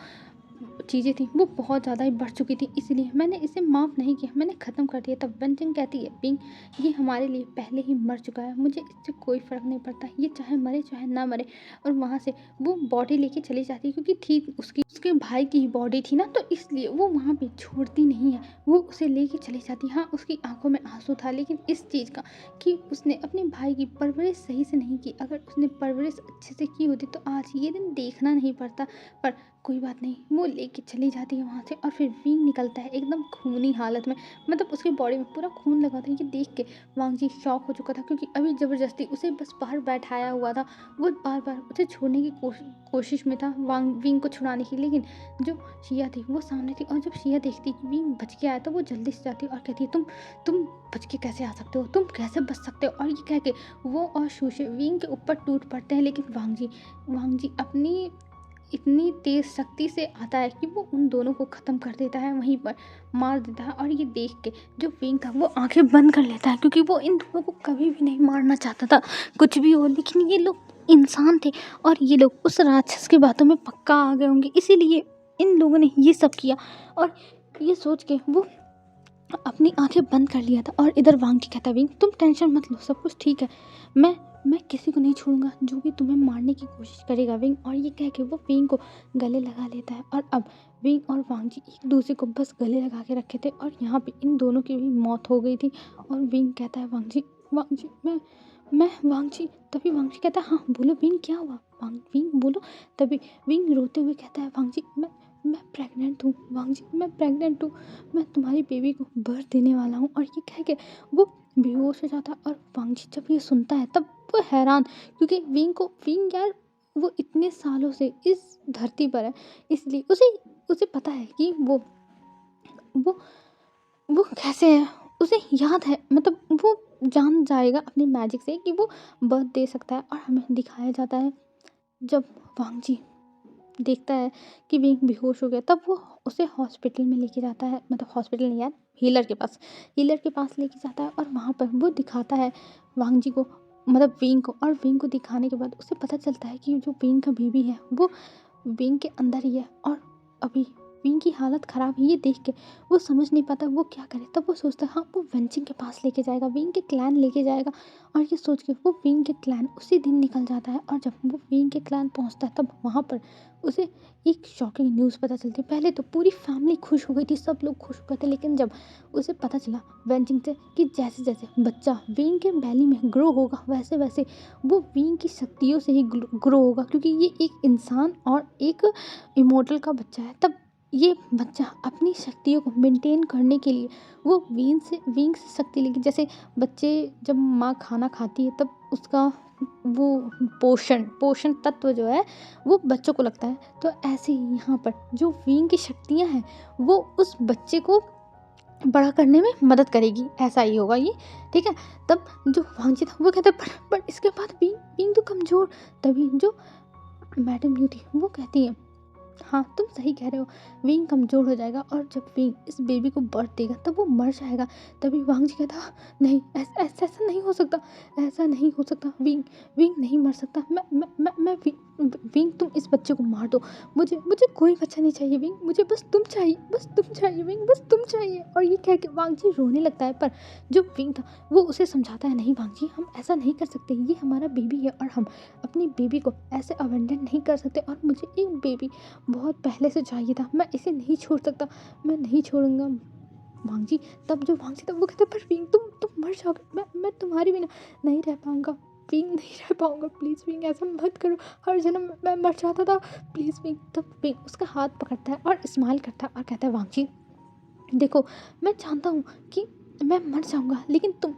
[SPEAKER 1] चीज़ें थी वो बहुत ज़्यादा ही बढ़ चुकी थी, इसलिए मैंने इसे माफ़ नहीं किया, मैंने ख़त्म कर दिया। तब वेंचिंग कहती है विंग ये हमारे लिए पहले ही मर चुका है, मुझे इससे कोई फ़र्क नहीं पड़ता, ये चाहे मरे चाहे ना मरे। और वहाँ से वो बॉडी लेके चली जाती है, क्योंकि थी उसके भाई की ही बॉडी थी ना, तो इसलिए वो वहाँ पे छोड़ती नहीं है, वो उसे लेके चली जाती। हाँ उसकी आंखों में आंसू था, लेकिन इस चीज़ का कि उसने अपने भाई की परवरिश सही से नहीं की। अगर उसने परवरिश अच्छे से की होती तो आज ये दिन देखना नहीं पड़ता। पर कोई बात नहीं, वो लेके चली जाती है वहाँ से। और फिर विंग निकलता है एकदम खूनी हालत में, मतलब उसकी बॉडी में पूरा खून लगा था। ये देख के वांग जी शॉक हो चुका था, क्योंकि अभी ज़बरदस्ती उसे बस बाहर बैठाया हुआ था, वो बार बार उसे छोड़ने की कोशिश में था विंग को छुड़ाने की। लेकिन जो शिया थी वो सामने थी, और जब शिया देखती कि विंग बच के आया तो वो जल्दी से जाती और कहती तुम बच के कैसे आ सकते हो, तुम कैसे बच सकते हो। और ये कह के वो और शूशे विंग के ऊपर टूट पड़ते हैं। लेकिन वांग जी अपनी इतनी तेज शक्ति से आता है कि वो उन दोनों को ख़त्म कर देता है, वहीं पर मार देता है। और ये देख के जो विंग था वो आंखें बंद कर लेता है, क्योंकि वो इन दोनों को कभी भी नहीं मारना चाहता था, कुछ भी हो। लेकिन ये लोग इंसान थे और ये लोग उस राक्षस की बातों में पक्का आ गए होंगे, इसीलिए इन लोगों ने ये सब किया। और ये सोच के वो अपनी आंखें बंद कर लिया था। और इधर वांग जी कहता विंग तुम टेंशन मत लो, सब कुछ ठीक है, मैं किसी को नहीं छोड़ूंगा जो भी तुम्हें मारने की कोशिश करेगा विंग। और ये कह के वो विंग को गले लगा लेता है। और अब विंग और वांग जी एक दूसरे को बस गले लगा के रखे थे, और यहाँ पे इन दोनों की भी मौत हो गई थी। और विंग कहता है वांग जी मैं वांग जी। तभी वांग जी कहता है हाँ बोलो विंग क्या हुआ, विंग बोलो। तभी विंग रोते हुए कहता है वांग जी मैं प्रेग्नेंट हूँ वांग जी, मैं प्रेग्नेंट हूँ, मैं तुम्हारी बेबी को बर्थ देने वाला हूँ। और ये कह के वो बेहोश हो जाता है। और वांग जी जब ये सुनता है तब वो हैरान, क्योंकि विंग यार वो इतने सालों से इस धरती पर है, इसलिए उसे पता है कि वो वो कैसे है, उसे याद है, मतलब वो जान जाएगा अपनी मैजिक से कि वो बर्थ दे सकता है। और हमें दिखाया जाता है जब वांग जी देखता है कि विंग बेहोश हो गया, तब वो उसे हॉस्पिटल में लेके जाता है, मतलब हॉस्पिटल नहीं यार, हीलर के पास लेके जाता है और वहाँ पर वो दिखाता है वांग जी को, मतलब विंग को। और विंग को दिखाने के बाद उसे पता चलता है कि जो विंग का बेबी है वो विंग के अंदर ही है और अभी विंग की हालत ख़राब है। ये देख के वो समझ नहीं पाता वो क्या करे, तब वो सोचता है हाँ वो वेंचिंग के पास लेके जाएगा, विंग के क्लैन लेके जाएगा। और ये सोच के वो विंग के क्लैन उसी दिन निकल जाता है। और जब वो विंग के क्लैन पहुंचता है तब वहाँ पर उसे एक शॉकिंग न्यूज़ पता चलती है। पहले तो पूरी फैमिली खुश हो गई थी, सब लोग खुश हो गए थे, लेकिन जब उसे पता चला वेंचिंग से कि जैसे जैसे बच्चा विंग के बैली में ग्रो होगा वैसे वैसे वो विंग की शक्तियों से ही ग्रो होगा, क्योंकि ये एक इंसान और एक इमोर्टल का बच्चा है। तब ये बच्चा अपनी शक्तियों को मेंटेन करने के लिए वो विंग से शक्ति लेगी। जैसे बच्चे जब माँ खाना खाती है तब उसका वो पोषण पोषण तत्व जो है वो बच्चों को लगता है, तो ऐसे ही यहाँ पर जो विंग की शक्तियाँ हैं वो उस बच्चे को बड़ा करने में मदद करेगी, ऐसा ही होगा ये, ठीक है। तब जो वांछित था वो कहता है पर इसके बाद विंग विंग तो कमज़ोर। तभी जो मैडम न्यू थी वो कहती है हाँ तुम सही कह रहे हो, विंग कमज़ोर हो जाएगा और जब विंग इस बेबी को बर्थ देगा तब वो मर जाएगा। तभी वांग जी कहता नहीं, ऐसा नहीं हो सकता, ऐसा नहीं हो सकता, विंग विंग नहीं मर सकता। मैं विंग तुम इस बच्चे को मार दो, मुझे मुझे कोई बच्चा नहीं चाहिए विंग, मुझे बस तुम चाहिए, बस तुम चाहिए विंग, बस तुम चाहिए। और ये कह के वांग जी रोने लगता है। पर जो विंग था वो उसे समझाता है नहीं वांग जी हम ऐसा नहीं कर सकते, ये हमारा बेबी है और हम अपनी बेबी को ऐसे अबेंडन नहीं कर सकते, और मुझे एक बेबी बहुत पहले से चाहिए था, मैं इसे नहीं छोड़ सकता, मैं नहीं छोड़ूंगा वांग जी। तब जो वांग जी था वो कहता पर विंग तुम मर जाओगे, मैं तुम्हारे बिना नहीं रह पाऊंगा विंग, नहीं रह पाऊंगा, प्लीज़ विंग ऐसा मत करो, हर जन्म मैं मर जाता था, प्लीज़ विंग। तब विंग उसका हाथ पकड़ता है और स्माइल करता है और कहता है वांग जी देखो मैं जानता हूँ कि मैं मर जाऊंगा, लेकिन तुम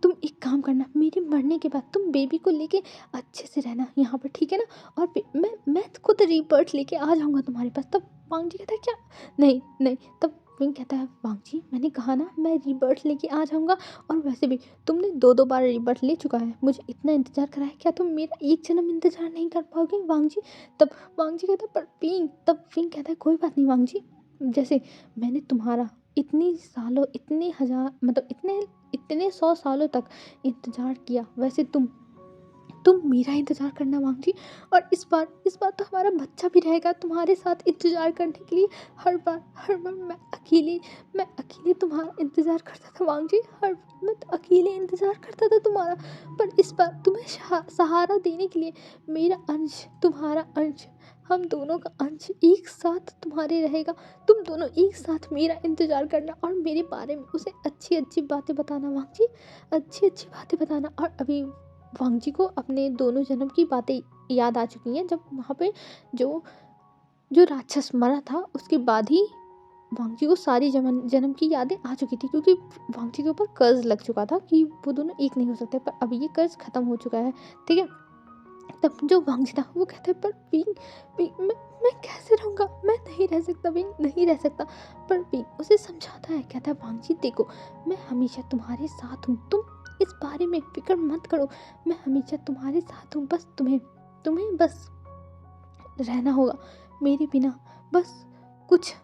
[SPEAKER 1] तुम एक काम करना, मेरे मरने के बाद तुम बेबी को लेके अच्छे से रहना यहाँ पर, ठीक है ना। और मैं खुद रीबर्थ लेके आ जाऊँगा तुम्हारे पास। तब वांग जी कहता है क्या, नहीं नहीं। तब विंग कहता है वांग जी मैंने कहा ना मैं रीबर्थ लेके आ जाऊँगा, और वैसे भी तुमने दो बार रीबर्थ ले चुका है, मुझे इतना इंतज़ार करा है, क्या तुम मेरा एक जन्म इंतज़ार नहीं कर पाओगे वांग जी। तब वांग जी कहता है पर विंग, तब विंग कहता है कोई बात नहीं वांग जी, जैसे मैंने तुम्हारा इतनी सालों इतने हजार मतलब इतने इतने 100 सालों तक इंतज़ार किया, वैसे तुम मेरा इंतज़ार करना वांग जी। और इस बार तो हमारा बच्चा भी रहेगा तुम्हारे साथ इंतज़ार करने के लिए। हर बार मैं अकेले तुम्हारा इंतज़ार करता था वांग जी, मैं तो अकेले इंतज़ार करता था तुम्हारा। पर इस बार तुम्हें सहारा देने के लिए मेरा अंश, तुम्हारा अंश, हम दोनों का अंश एक साथ तुम्हारे रहेगा। तुम दोनों एक साथ मेरा इंतज़ार करना और मेरे बारे में उसे अच्छी अच्छी बातें बताना वांग जी, अच्छी अच्छी बातें बताना। और अभी वांग जी को अपने दोनों जन्म की बातें याद आ चुकी हैं, जब वहाँ पे जो जो राक्षस मरा था उसके बाद ही वांग जी को सारी जन्म की यादें आ चुकी थी, क्योंकि वांग जी के ऊपर कर्ज लग चुका था कि वो दोनों एक नहीं हो सकते। पर अब ये कर्ज खत्म हो चुका है, ठीक है। तब जो वांग जी था वो कहता है पर विंग विंग मैं कैसे रहूँगा, मैं नहीं रह सकता विंग, नहीं रह सकता। पर विंग उसे समझाता है, कहता है वांग जी देखो मैं हमेशा तुम्हारे साथ हूँ, तुम इस बारे में फिक्र मत करो, मैं हमेशा तुम्हारे साथ हूँ, बस तुम्हें तुम्हें बस रहना होगा मेरे बिना, बस कुछ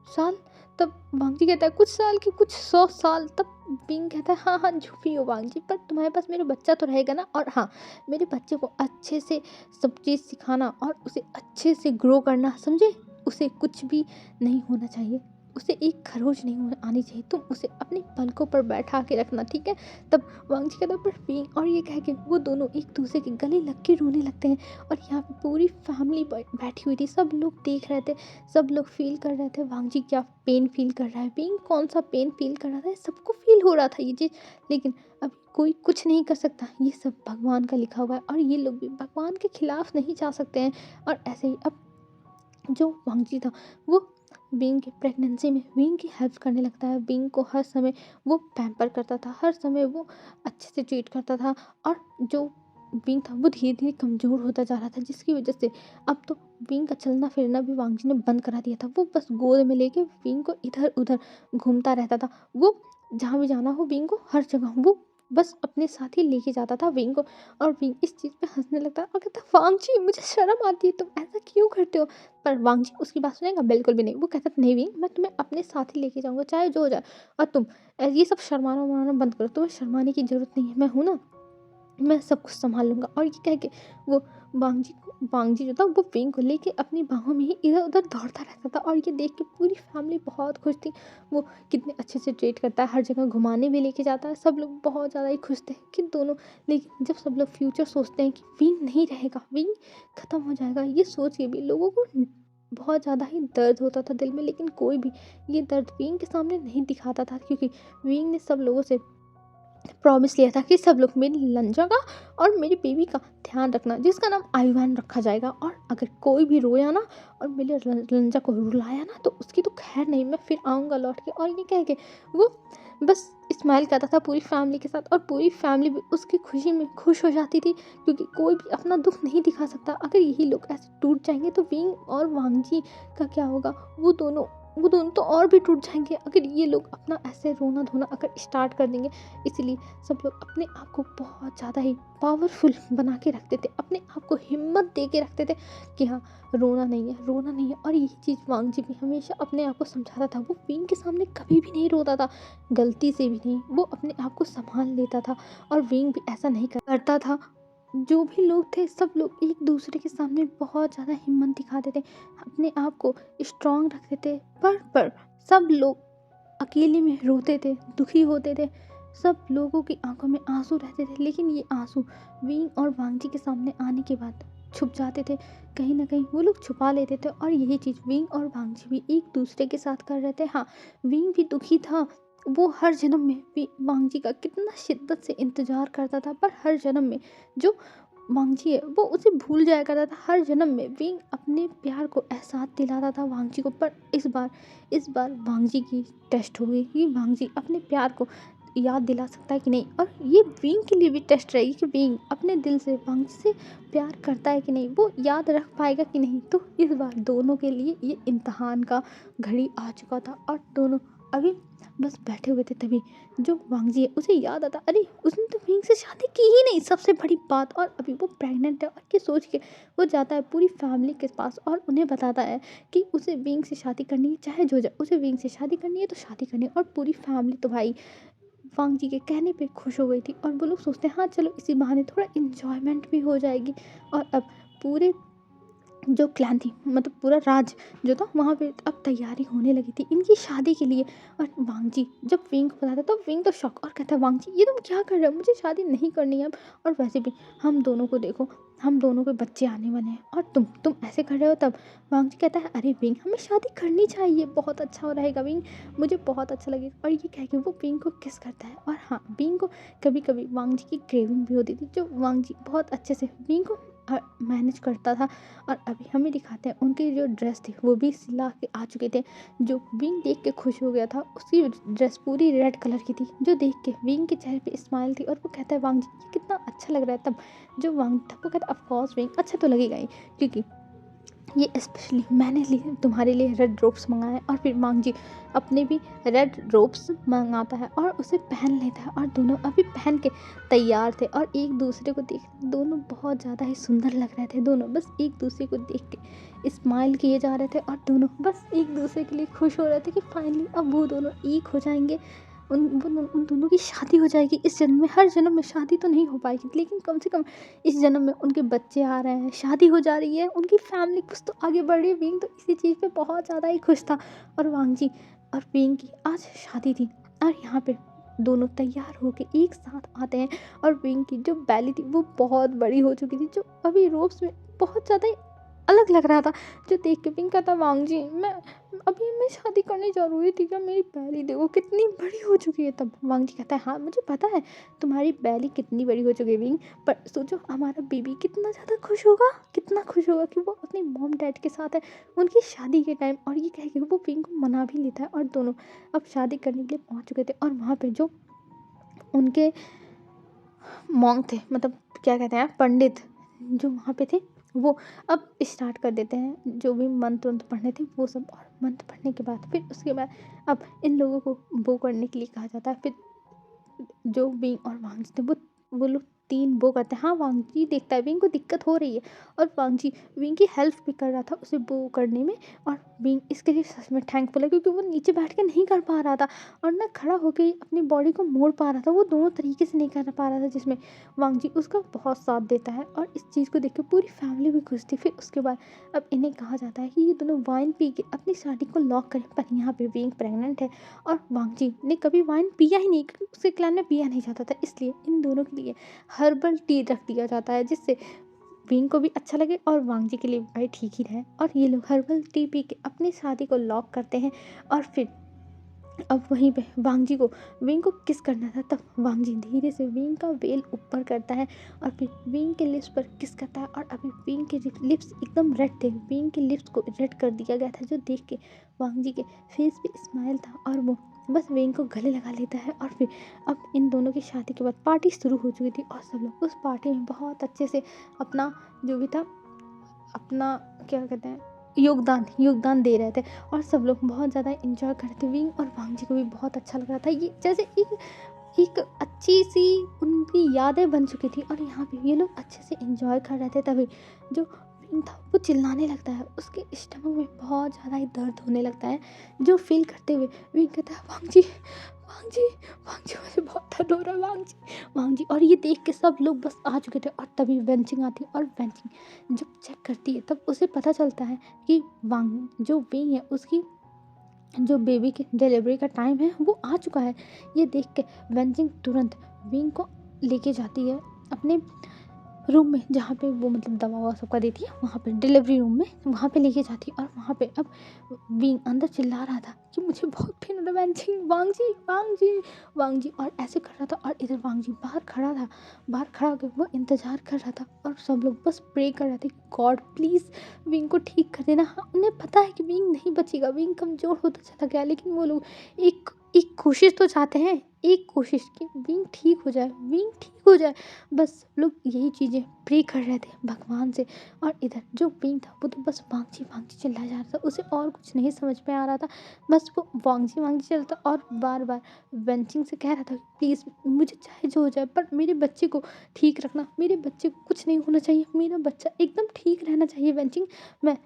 [SPEAKER 1] साल। तब वांग जी कहता है कुछ साल की कुछ 100 साल। तब विंग कहता है हाँ हाँ जो भी हो वांग जी, पर तुम्हारे पास मेरा बच्चा तो रहेगा ना। और हाँ मेरे बच्चे को अच्छे से सब चीज़ सिखाना और उसे अच्छे से ग्रो करना, समझे, उसे कुछ भी नहीं होना चाहिए, उसे एक खरोच नहीं आनी चाहिए, तुम उसे अपने पलकों पर बैठा के रखना, ठीक है। तब वांग जी कहता है पर विंग, और ये कह के वो दोनों एक दूसरे के गले लग के रोने लगते हैं। और यहाँ पे पूरी फैमिली बैठी हुई थी, सब लोग देख रहे थे, सब लोग फील कर रहे थे वांग जी क्या पेन फील कर रहा है, विंग कौन सा पेन फील कर रहा था, सबको फील हो रहा था ये चीज़। लेकिन अब कोई कुछ नहीं कर सकता, ये सब भगवान का लिखा हुआ है और ये लोग भी भगवान के खिलाफ नहीं जा सकते हैं। और ऐसे ही अब जो वांग जी था वो विंग की प्रेगनेंसी में विंग की हेल्प करने लगता है, विंग को हर समय वो पैम्पर करता था, हर समय वो अच्छे से ट्रीट करता था। और जो विंग था वो धीरे धीरे कमज़ोर होता जा रहा था, जिसकी वजह से अब तो विंग का चलना फिरना भी वांग जी ने बंद करा दिया था। वो बस गोद में लेके विंग को इधर उधर घूमता रहता था, वो जहाँ भी जाना हो विंग को हर जगह वो बस अपने साथ ही लेके जाता था विंग को। और विंग इस चीज़ पे हँसने लगता और कहता, वांगजी मुझे शर्म आती है, तुम ऐसा क्यों करते हो? पर वांगजी उसकी बात सुनेगा बिल्कुल भी नहीं। वो कहता, नहीं विंग, मैं तुम्हें अपने साथ ही लेके जाऊँगा चाहे जो हो जाए। और तुम ये सब शर्माना-वर्माना बंद करो, तुम्हें शर्माने की ज़रूरत नहीं है, मैं हूँ ना, मैं सब कुछ सँभाल लूँगा। और ये कह के वो वांगजी जो था वो विंग को लेके अपनी बाहों में ही इधर-उधर दौड़ता रहता था। और ये देख के पूरी फैमिली बहुत खुश थी। वो कितने अच्छे से ट्रीट करता है, हर जगह घुमाने भी लेके जाता है। सब लोग बहुत ज़्यादा ही खुश थे कि दोनों। लेकिन जब सब लोग फ्यूचर सोचते हैं कि विंग नहीं रहेगा, विंग खत्म हो जाएगा, ये सोच के भी लोगों को बहुत ज़्यादा ही दर्द होता था दिल में। लेकिन कोई भी ये दर्द विंग के सामने नहीं दिखाता था, क्योंकि विंग ने सब लोगों से प्रॉमिस लिया था कि सब लोग मेरी लंजा का और मेरी बेबी का ध्यान रखना, जिसका नाम आयुवान रखा जाएगा। और अगर कोई भी रोया ना और मेरे लंजा को रुलाया ना, तो उसकी तो खैर नहीं, मैं फिर आऊँगा लौट के। और ये कह के वो बस स्माइल करता था पूरी फैमिली के साथ। और पूरी फैमिली भी उसकी खुशी में खुश हो जाती थी, क्योंकि कोई भी अपना दुख नहीं दिखा सकता। अगर यही लोग ऐसे टूट जाएंगे तो विंग और वांगजी का क्या होगा? वो दोनों तो और भी टूट जाएंगे, अगर ये लोग अपना ऐसे रोना धोना अगर स्टार्ट कर देंगे। इसीलिए सब लोग अपने आप को बहुत ज़्यादा ही पावरफुल बना के रखते थे, अपने आप को हिम्मत दे के रखते थे कि हाँ, रोना नहीं है, रोना नहीं है। और यही चीज़ वांगजी भी हमेशा अपने आप को समझाता था। वो विंग के सामने कभी भी नहीं रोता था, गलती से भी नहीं। वो अपने आप को संभाल लेता था। और विंग भी ऐसा नहीं करता था। जो भी लोग थे सब लोग एक दूसरे के सामने बहुत ज़्यादा हिम्मत दिखाते थे, अपने आप को स्ट्रांग रखते थे। पर सब लोग अकेले में रोते थे, दुखी होते थे। सब लोगों की आंखों में आंसू रहते थे, लेकिन ये आंसू विंग और वांगजी के सामने आने के बाद छुप जाते थे। कहीं ना कहीं वो लोग छुपा लेते थे। और यही चीज़ विंग और वांगजी भी एक दूसरे के साथ कर रहे थे। हाँ, विंग भी दुखी था। वो हर जन्म में भी वांगजी का कितना शिद्दत से इंतजार करता था, पर हर जन्म में जो वांगजी है वो उसे भूल जाया करता था। हर जन्म में विंग अपने प्यार को एहसास दिलाता था वांगजी को। पर इस बार वांगजी की टेस्ट हो गई कि वांगजी अपने प्यार को याद दिला सकता है कि नहीं। और ये विंग के लिए भी टेस्ट रहेगी कि विंग अपने दिल से वांगजी से प्यार करता है कि नहीं, वो याद रख पाएगा कि नहीं। तो इस बार दोनों के लिए ये इम्तहान का घड़ी आ चुका था। और दोनों अभी बस बैठे हुए थे, तभी जो वांगजी है उसे याद आता, अरे उसने तो विंग से शादी की ही नहीं, सबसे बड़ी बात। और अभी वो प्रेग्नेंट है। और ये सोच के वो जाता है पूरी फैमिली के पास और उन्हें बताता है कि उसे विंग से शादी करनी है, चाहे जो जाए, उसे विंग से शादी करनी है तो शादी करनी है। और पूरी फैमिली तो भाई वांगजी के कहने पे खुश हो गई थी। और वो लोग सोचते हैं हाँ चलो इसी बहाने थोड़ा इंजॉयमेंट भी हो जाएगी। और अब पूरे जो क्लैन थी, मतलब पूरा राज जो था वहाँ पे अब तैयारी होने लगी थी इनकी शादी के लिए। और वांगजी जब विंग को बताता तो विंग तो शॉक और कहता है, वांगजी ये तुम क्या कर रहे हो, मुझे शादी नहीं करनी है अब। और वैसे भी हम दोनों को देखो, हम दोनों के बच्चे आने वाले हैं और तुम ऐसे कर रहे हो। तब वांगजी कहता है, अरे विंग हमें शादी करनी चाहिए, बहुत अच्छा रहेगा विंग, मुझे बहुत अच्छा लगेगा। और ये कह के वो विंग को किस करता है। और हाँ, विंग को कभी कभी वांगजी की क्रेविंग भी होती थी, जो वांगजी बहुत अच्छे से विंग को मैनेज करता था। और अभी हमें दिखाते हैं उनकी जो ड्रेस थी वो भी सिला के आ चुके थे। जो विंग देख के खुश हो गया था, उसकी ड्रेस पूरी रेड कलर की थी, जो देख के विंग के चेहरे पे स्माइल थी। और वो कहता है, वांगजी ये कितना अच्छा लग रहा है। तब जो वांग था वो कहता है, ऑफ कोर्स विंग अच्छा तो लगेगा ही, क्योंकि ये स्पेशली मैंने लिए तुम्हारे लिए रेड रोब्स मंगाए। और फिर वांगजी अपने भी रेड रोब्स मंगाता है और उसे पहन लेता है। और दोनों अभी पहन के तैयार थे और एक दूसरे को देख दोनों बहुत ज़्यादा ही सुंदर लग रहे थे। दोनों बस एक दूसरे को देख के स्माइल किए जा रहे थे और दोनों बस एक दूसरे के लिए खुश हो रहे थे कि फाइनली अब वो दोनों एक हो जाएंगे। उन दोनों की शादी हो जाएगी इस जन्म में। हर जन्म में शादी तो नहीं हो पाएगी, लेकिन कम से कम इस जन्म में उनके बच्चे आ रहे हैं, शादी हो जा रही है, उनकी फैमिली कुछ तो आगे बढ़ रही है। विंग तो इसी चीज़ पे बहुत ज़्यादा ही खुश था। और वांगजी और विंग की आज शादी थी। और यहाँ पे दोनों तैयार होके एक साथ आते हैं। और विंग की जो बैली थी वो बहुत बड़ी हो चुकी थी, जो अभी रोब्स में बहुत ज़्यादा ही अलग लग रहा था। जो देख के विंग कहता, वांगजी मैं शादी करनी जरूरी थी क्या, मेरी बैली देखो कितनी बड़ी हो चुकी है। तब वांगजी कहता है, हाँ मुझे पता है तुम्हारी बैली कितनी बड़ी हो चुकी है विंग, पर सोचो हमारा बेबी कितना ज़्यादा खुश होगा, कितना खुश होगा कि वो अपने मॉम डैड के साथ है उनकी शादी के टाइम। और ये कह के वो विंग को मना भी लेता है। और दोनों अब शादी करने के लिए पहुंच चुके थे। और वहाँ पे जो उनके मॉन्क थे, मतलब क्या कहते हैं पंडित, जो वहाँ पे थे, वो अब स्टार्ट कर देते हैं जो भी मंत्र वंत्र पढ़ने थे वो सब। और मंत्र पढ़ने के बाद फिर उसके बाद अब इन लोगों को वो करने के लिए कहा जाता है। फिर जो विंग और वांग जी थे वो लोग तीन वो करते हैं। हाँ, वांग जी देखता है विंग को दिक्कत हो रही है और वांग जी विंग की हेल्प भी कर रहा था उसे वो करने में। और विंग इसके लिए सच में थैंकफुल है क्योंकि वो नीचे बैठ के नहीं कर पा रहा था और ना खड़ा होकर अपनी बॉडी को मोड़ पा रहा था। वो दोनों तरीके से नहीं कर पा रहा था जिसमें वांग जी उसका बहुत साथ देता है और इस चीज़ को देख के पूरी फैमिली भी खुश थी। फिर उसके बाद अब इन्हें कहा जाता है कि ये दोनों वाइन पी के अपनी शादी को लॉक करें, पर यहाँ पे विंग प्रेग्नेंट है और वांग जी ने कभी वाइन पिया ही नहीं क्योंकि उसके क्लैन में पिया नहीं जाता था। इसलिए इन दोनों के लिए हर्बल टी रख दिया जाता है जिससे विंग को भी अच्छा लगे और वांग जी के लिए भाई ठीक ही रहे। और ये लोग हर्बल टी पी के अपनी शादी को लॉक करते हैं। और फिर अब वहीं पे वांग जी को विंग को किस करना था, तब वांग जी धीरे से विंग का वेल ऊपर करता है और फिर विंग के लिप्स पर किस करता है। और अभी विंग के लिप्स एकदम रेड थे, विंग के लिप्स को रेड कर दिया गया था जो देख के वांग जी के फेस पे स्माइल था और वो बस विंग को गले लगा लेता है। और फिर अब इन दोनों की शादी के बाद पार्टी शुरू हो चुकी थी और सब लोग उस पार्टी में बहुत अच्छे से अपना जो भी था अपना क्या कहते हैं योगदान दे रहे थे और सब लोग बहुत ज़्यादा एंजॉय कर रहे थे। विंग और वांग जी को भी बहुत अच्छा लग रहा था। ये जैसे एक अच्छी सी उनकी यादें बन चुकी थी और यहाँ पे ये लोग अच्छे से एंजॉय कर रहे थे। तभी जो विंग था वो चिल्लाने लगता है, उसके स्टमक में बहुत ज़्यादा ही दर्द होने लगता है जो फील करते हुए विंग कहता है वांग जी वांग जी वांग जी मुझे बहुत दर्द हो रहा है वांग जी। और ये देख के सब लोग बस आ चुके थे और तभी वेंचिंग आती है और वेंचिंग जब चेक करती है तब उसे पता चलता है कि वांग जो विंग है उसकी जो बेबी की डिलीवरी का टाइम है वो आ चुका है। ये देख के वेंचिंग तुरंत विंग को लेके जाती है अपने रूम में जहाँ पे वो मतलब दवा ववा सबका देती है, वहाँ पे डिलीवरी रूम में वहाँ पे लेके जाती है। और वहाँ पे अब विंग अंदर चिल्ला रहा था कि मुझे बहुत पेन हो रहा है वेंचिंग वांग जी वांग जी वांग जी, और ऐसे कर रहा था। और इधर वांग जी बाहर खड़ा था, बाहर खड़ा होकर वो इंतज़ार कर रहा था और सब लोग बस प्रे कर रहे थे गॉड प्लीज़ विंग को ठीक कर देना। हाँ, उन्हें पता है कि विंग नहीं बचेगा, विंग कमज़ोर होता चला गया, लेकिन वो लोग एक एक कोशिश तो चाहते हैं, एक कोशिश कि विंग ठीक हो जाए, विंग ठीक हो जाए। बस लोग यही चीज़ें प्रे कर रहे थे भगवान से। और इधर जो विंग था वो तो बस वांग जी चिल्लाया जा रहा था, उसे और कुछ नहीं समझ में आ रहा था। बस वो वांग जी चलता और बार बार वेंचिंग से कह रहा था प्लीज़ मुझे चाहे जो हो जाए पर मेरे बच्चे को ठीक रखना, मेरे बच्चे को कुछ नहीं होना चाहिए, मेरा बच्चा एकदम ठीक रहना चाहिए वेंचिंग। मैं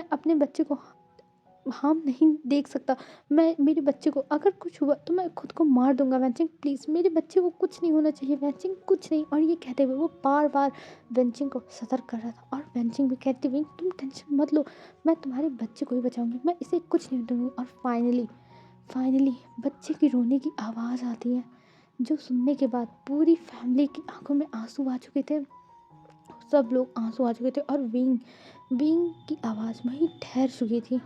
[SPEAKER 1] अपने बच्चे को हार्म नहीं देख सकता, मैं मेरे बच्चे को अगर कुछ हुआ तो मैं खुद को मार दूंगा वेंचिंग, प्लीज़ मेरे बच्चे को कुछ नहीं होना चाहिए वेंचिंग, कुछ नहीं। और ये कहते हुए वो बार बार वेंचिंग को सतर्क कर रहा था और वेंचिंग भी कहती हुई तुम टेंशन मत लो, मैं तुम्हारे बच्चे को ही बचाऊंगी, मैं इसे कुछ नहीं दूंगी। और फाइनली बच्चे की रोने की आवाज़ आती है जो सुनने के बाद पूरी फैमिली की आंखों में आंसू आ चुके थे, सब लोग आंसू आ चुके थे और विंग विंग की आवाज़ वहीं ठहर चुकी थी।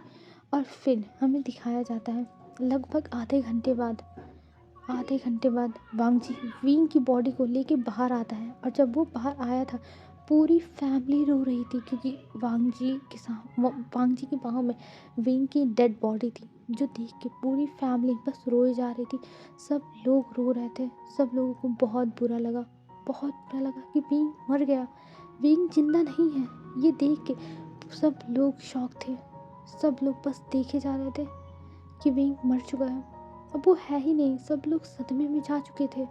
[SPEAKER 1] और फिर हमें दिखाया जाता है लगभग आधे घंटे बाद वांग जी विंग की बॉडी को लेके बाहर आता है। और जब वो बाहर आया था पूरी फैमिली रो रही थी क्योंकि वांग जी की बाहों में विंग की डेड बॉडी थी जो देख के पूरी फैमिली बस रोए जा रही थी। सब लोग रो रहे थे, सब लोगों को बहुत बुरा लगा कि विंग मर गया, विंग जिंदा नहीं है। ये देख के सब लोग शॉक थे, सब लोग बस देखे जा रहे थे कि विंग मर चुका है, अब वो है ही नहीं। सब लोग सदमे में जा चुके थे,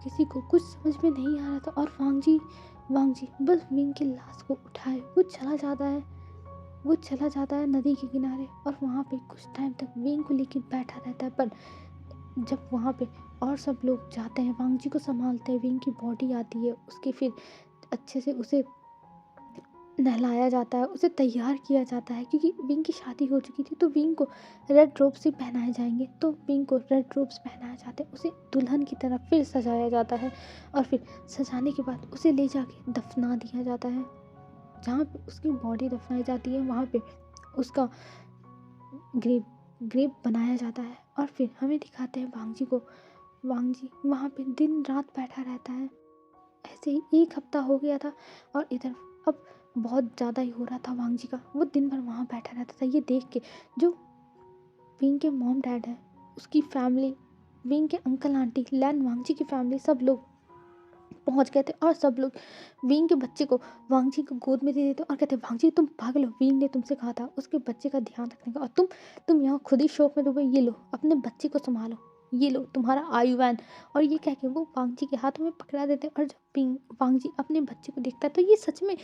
[SPEAKER 1] किसी को कुछ समझ में नहीं आ रहा था। और वांग जी बस विंग की लाश को उठाए वो चला जाता है नदी के किनारे और वहाँ पे कुछ टाइम तक विंग को लेके बैठा रहता है। पर जब वहाँ पे और सब लोग जाते हैं वांग जी को संभालते हैं, विंग की बॉडी आती है, उसके फिर अच्छे से उसे नहलाया जाता है, उसे तैयार किया जाता है क्योंकि विंग की शादी हो चुकी थी तो विंग को रेड रोब्स ही पहनाए जाएंगे। तो विंग को रेड रोब्स पहनाए जाते हैं, उसे दुल्हन की तरह फिर सजाया जाता है और फिर सजाने के बाद उसे ले जाके दफना दिया जाता है। जहाँ पे उसकी बॉडी दफनाई जाती है वहाँ पे उसका ग्रेव ग्रेव बनाया जाता है। और फिर हमें दिखाते हैं वांग जी वहाँ पे दिन रात बैठा रहता है। ऐसे ही एक हफ्ता हो गया था और इधर अब बहुत ज़्यादा ही हो रहा था वांग जी का, वो दिन भर वहाँ बैठा रहता था। ये देख के जो विंग के मॉम डैड है, उसकी फैमिली, विंग के अंकल आंटी, लैन वांग जी की फैमिली सब लोग पहुँच गए थे और सब लोग विंग के बच्चे को वांग जी को गोद में दे देते और कहते वांग जी तुम पागल हो, विंग ने तुमसे कहा था उसके बच्चे का ध्यान रखने का और तुम यहाँ खुद ही शौक में डूबे, ये लो अपने बच्चे को संभालो, ये लो तुम्हारा आयुवान। और ये कह के वो वांग जी के हाथों में पकड़ा देते हैं। और जब वांग जी अपने बच्चे को देखता है तो ये सच में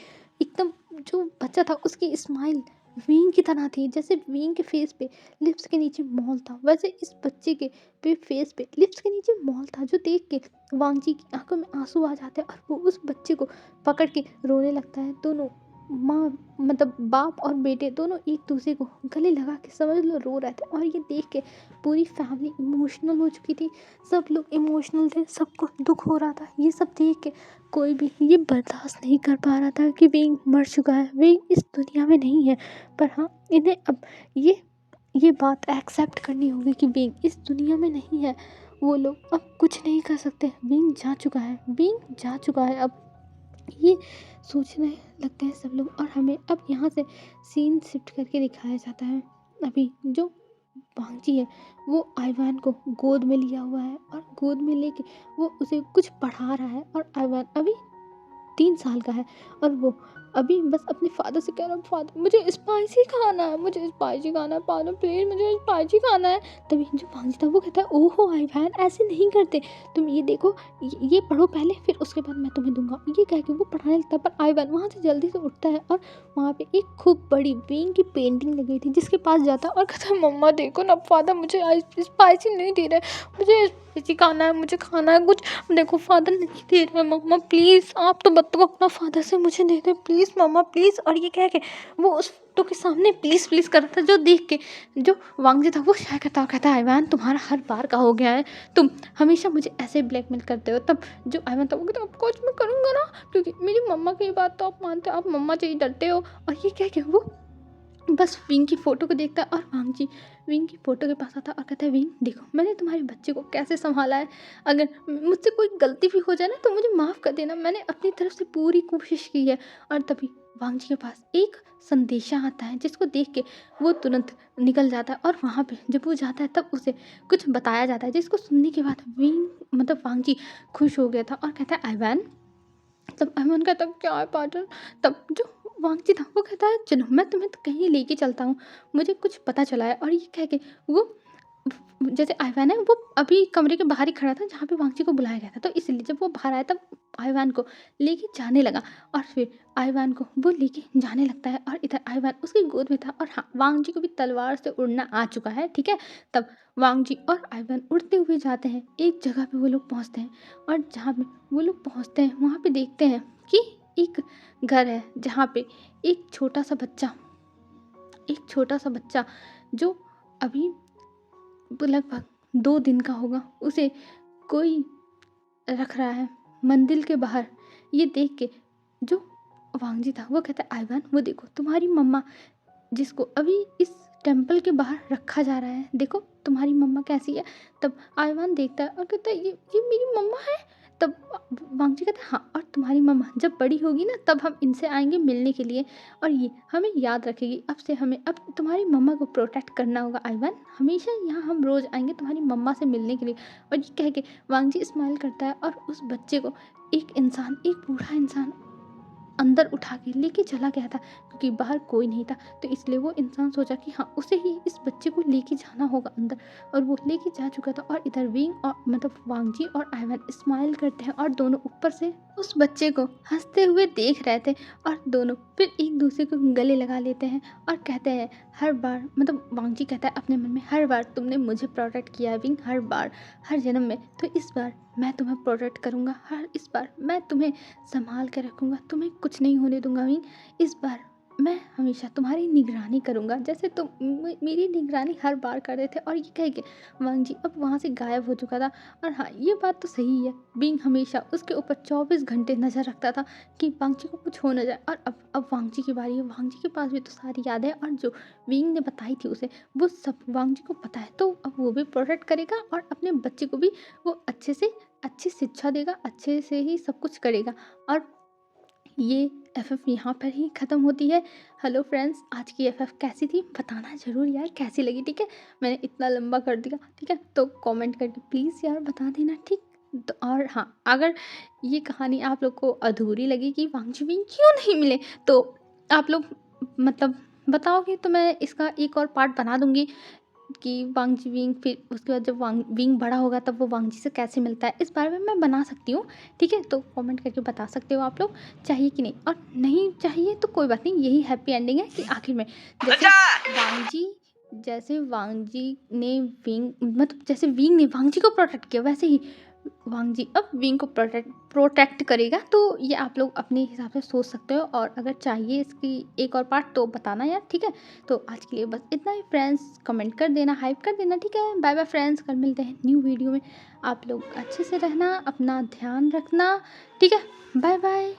[SPEAKER 1] एकदम, जो बच्चा था उसकी स्माइल वींग की तरह थी। जैसे वींग के फेस पे लिप्स के नीचे मॉल था, वैसे इस बच्चे के फेस पे लिप्स के नीचे मॉल था, जो देख के वांग जी की आंखों में आंसू आ जाते हैं और वो उस बच्चे को पकड़ के रोने लगता है। दोनों माँ, मतलब बाप और बेटे दोनों एक दूसरे को गले लगा के समझ लो रो रहे थे। और ये देख के पूरी फैमिली इमोशनल हो चुकी थी, सब लोग इमोशनल थे, सबको दुख हो रहा था। ये सब देख के कोई भी ये बर्दाश्त नहीं कर पा रहा था कि विंग मर चुका है, विंग इस दुनिया में नहीं है। पर हाँ, इन्हें अब ये बात एक्सेप्ट करनी होगी कि विंग इस दुनिया में नहीं है। वो लोग अब कुछ नहीं कर सकते, विंग जा चुका है, विंग जा चुका है। अब ये सोचने लगते हैं सब लोग। और हमें अब यहाँ से सीन शिफ्ट करके दिखाया जाता है, अभी जो भांजी है वो आइवान को गोद में लिया हुआ है और गोद में लेके वो उसे कुछ पढ़ा रहा है। और आइवान अभी 3 साल का है और वो अभी बस अपने फादर से कह रहा है, फादर मुझे स्पाइसी खाना है, मुझे स्पाइसी खाना है, फादर प्लीज़ मुझे स्पाइसी खाना है। तभी जो भांजी था वो कहता है, ओहो आइवान ऐसे नहीं करते, तुम ये देखो, ये पढ़ो पहले, फिर उसके बाद मैं तुम्हें दूंगा। ये कह के वो पढ़ाने लगता है। पर आइवान वहाँ से जल्दी से उठता है और वहाँ पे एक खूब बड़ी विंग की पेंटिंग लगी हुई थी, जिसके पास जाता है और कहता है, मम्मा देखो ना, फादर मुझे स्पाइसी नहीं दे रहे, मुझे स्पाइसी खाना है, मुझे खाना है कुछ, देखो फादर नहीं दे रहे, मम्मा प्लीज़ आप तो बताओ अपना फादर से, मुझे दे दे प्लीज़ मम्मा प्लीज़। और ये कह के वो उस फोटो के सामने प्लीज़ प्लीज़ कर रहा था, जो देख के जो वांग जी था वो शायद कहता है, आइवान तुम्हारा हर बार का हो गया है, तुम हमेशा मुझे ऐसे ब्लैकमेल करते हो। तब जो आइवान था वो कहता, अब कुछ मैं करूँगा ना, क्योंकि मेरी मम्मा की बात तो आप मानते हो, आप मम्मा से ही डरते हो। और ये कह के वो बस विंग की फ़ोटो को देखता है और वांग जी विंग की फ़ोटो के पास आता है और कहता है, विंग देखो मैंने तुम्हारे बच्चे को कैसे संभाला है, अगर मुझसे कोई गलती भी हो जाए ना तो मुझे माफ़ कर देना, मैंने अपनी तरफ से पूरी कोशिश की है। और तभी वांग जी के पास एक संदेशा आता है, जिसको देख के वो तुरंत निकल जाता है। और वहाँ पे जब वो जाता है तब उसे कुछ बताया जाता है, जिसको सुनने के बाद विंग मतलब वांग जी खुश हो गया था और कहता है, आइवान। तब अमन कहता है, क्या है पार्टनर। तब जो वांगची था वो कहता है, चलो मैं तुम्हें कहीं लेके चलता हूँ, मुझे कुछ पता चला है। और ये कह के वो जैसे आइवान है वो अभी कमरे के बाहर ही खड़ा था जहाँ पे वांगची को बुलाया गया था, तो इसलिए जब वो बाहर आया तब आइवान को लेके जाने लगा। और फिर आइवान को वो लेके जाने लगता है और इधर आइवान उसकी गोद में था। और हाँ, वांगजी को भी तलवार से उड़ना आ चुका है, ठीक है। तब वांगजी और आइवान उड़ते हुए जाते हैं, एक जगह पे वो लोग पहुँचते हैं। और जहाँ पे वो लोग पहुँचते हैं वहाँ पे देखते हैं कि एक घर है जहाँ पे एक छोटा सा बच्चा जो अभी लगभग 2 दिन का होगा, उसे कोई रख रहा है मंदिर के बाहर। ये देख के जो वांगजी था वो कहता है, आइवान वो देखो तुम्हारी मम्मा, जिसको अभी इस टेम्पल के बाहर रखा जा रहा है, देखो तुम्हारी मम्मा कैसी है। तब आइवान देखता है और कहता है, ये मेरी मम्मा है। तब वांगजी कहता है, हाँ, और तुम्हारी मम्मा जब बड़ी होगी ना तब हम इनसे आएंगे मिलने के लिए, और ये हमें याद रखेगी। अब से हमें अब तुम्हारी मम्मा को प्रोटेक्ट करना होगा आइवान, हमेशा यहाँ हम रोज़ आएंगे तुम्हारी मम्मा से मिलने के लिए। और ये कह के वांगजी स्माइल करता है और उस बच्चे को एक बूढ़ा इंसान अंदर उठा के लेके चला गया था, क्योंकि बाहर कोई नहीं था। तो इसलिए वो इंसान सोचा कि हाँ, उसे ही इस बच्चे को लेके जाना होगा अंदर, और वो लेके जा चुका था। और इधर विंग और मतलब वांगजी और आइवान स्माइल करते हैं और दोनों ऊपर से उस बच्चे को हंसते हुए देख रहे थे। और दोनों फिर एक दूसरे को गले लगा लेते हैं और कहते हैं, हर बार मतलब वांगजी कहता है अपने मन में, हर बार तुमने मुझे प्रोटेक्ट किया है विंग, हर बार, हर जन्म में, तो इस बार मैं तुम्हें प्रोटेक्ट करूँगा, इस बार मैं तुम्हें संभाल कर रखूँगा, तुम्हें कुछ नहीं होने दूंगा विंग, इस बार मैं हमेशा तुम्हारी निगरानी करूँगा, जैसे तुम मेरी निगरानी हर बार कर रहे थे। और ये कह के वांगजी अब वहाँ से गायब हो चुका था। और हाँ, ये बात तो सही है, विंग हमेशा उसके ऊपर 24 घंटे नज़र रखता था कि वांगजी को कुछ हो न जाए। और अब वांगजी की बारी है, वांगजी के पास भी तो सारी यादें हैं, और जो विंग ने बताई थी उसे वो सब वांगजी को पता है, तो अब वो भी प्रोटेक्ट करेगा और अपने बच्चे को भी वो अच्छी शिक्षा देगा, अच्छे से ही सब कुछ करेगा। और ये एफएफ यहाँ पर ही ख़त्म होती है। हेलो फ्रेंड्स, आज की एफएफ कैसी थी बताना ज़रूर यार, कैसी लगी, ठीक है। मैंने इतना लंबा कर दिया, ठीक है, तो कमेंट करके प्लीज़ यार बता देना, ठीक। तो और हाँ, अगर ये कहानी आप लोग को अधूरी लगी कि वांगजी विंग क्यों नहीं मिले, तो आप लोग मतलब बताओगे तो मैं इसका एक और पार्ट बना दूँगी। कि वांगजी विंग, फिर उसके बाद जब विंग बड़ा होगा तब वो वांगजी से कैसे मिलता है, इस बारे में मैं बना सकती हूँ। ठीक है, तो कमेंट करके बता सकते हो आप लोग चाहिए कि नहीं, और नहीं चाहिए तो कोई बात नहीं, यही हैप्पी एंडिंग है कि आखिर में वांगजी जैसे वांगजी ने विंग मतलब जैसे विंग ने वांगजी को प्रोटेक्ट किया, वैसे ही वांगजी अब विंग को प्रोटेक्ट करेगा। तो ये आप लोग अपने हिसाब से सोच सकते हो, और अगर चाहिए इसकी एक और पार्ट तो बताना यार, ठीक है। तो आज के लिए बस इतना ही फ्रेंड्स, कमेंट कर देना, हाइप कर देना, ठीक है। बाय बाय फ्रेंड्स, कल मिलते हैं न्यू वीडियो में। आप लोग अच्छे से रहना, अपना ध्यान रखना, ठीक है। Bye bye.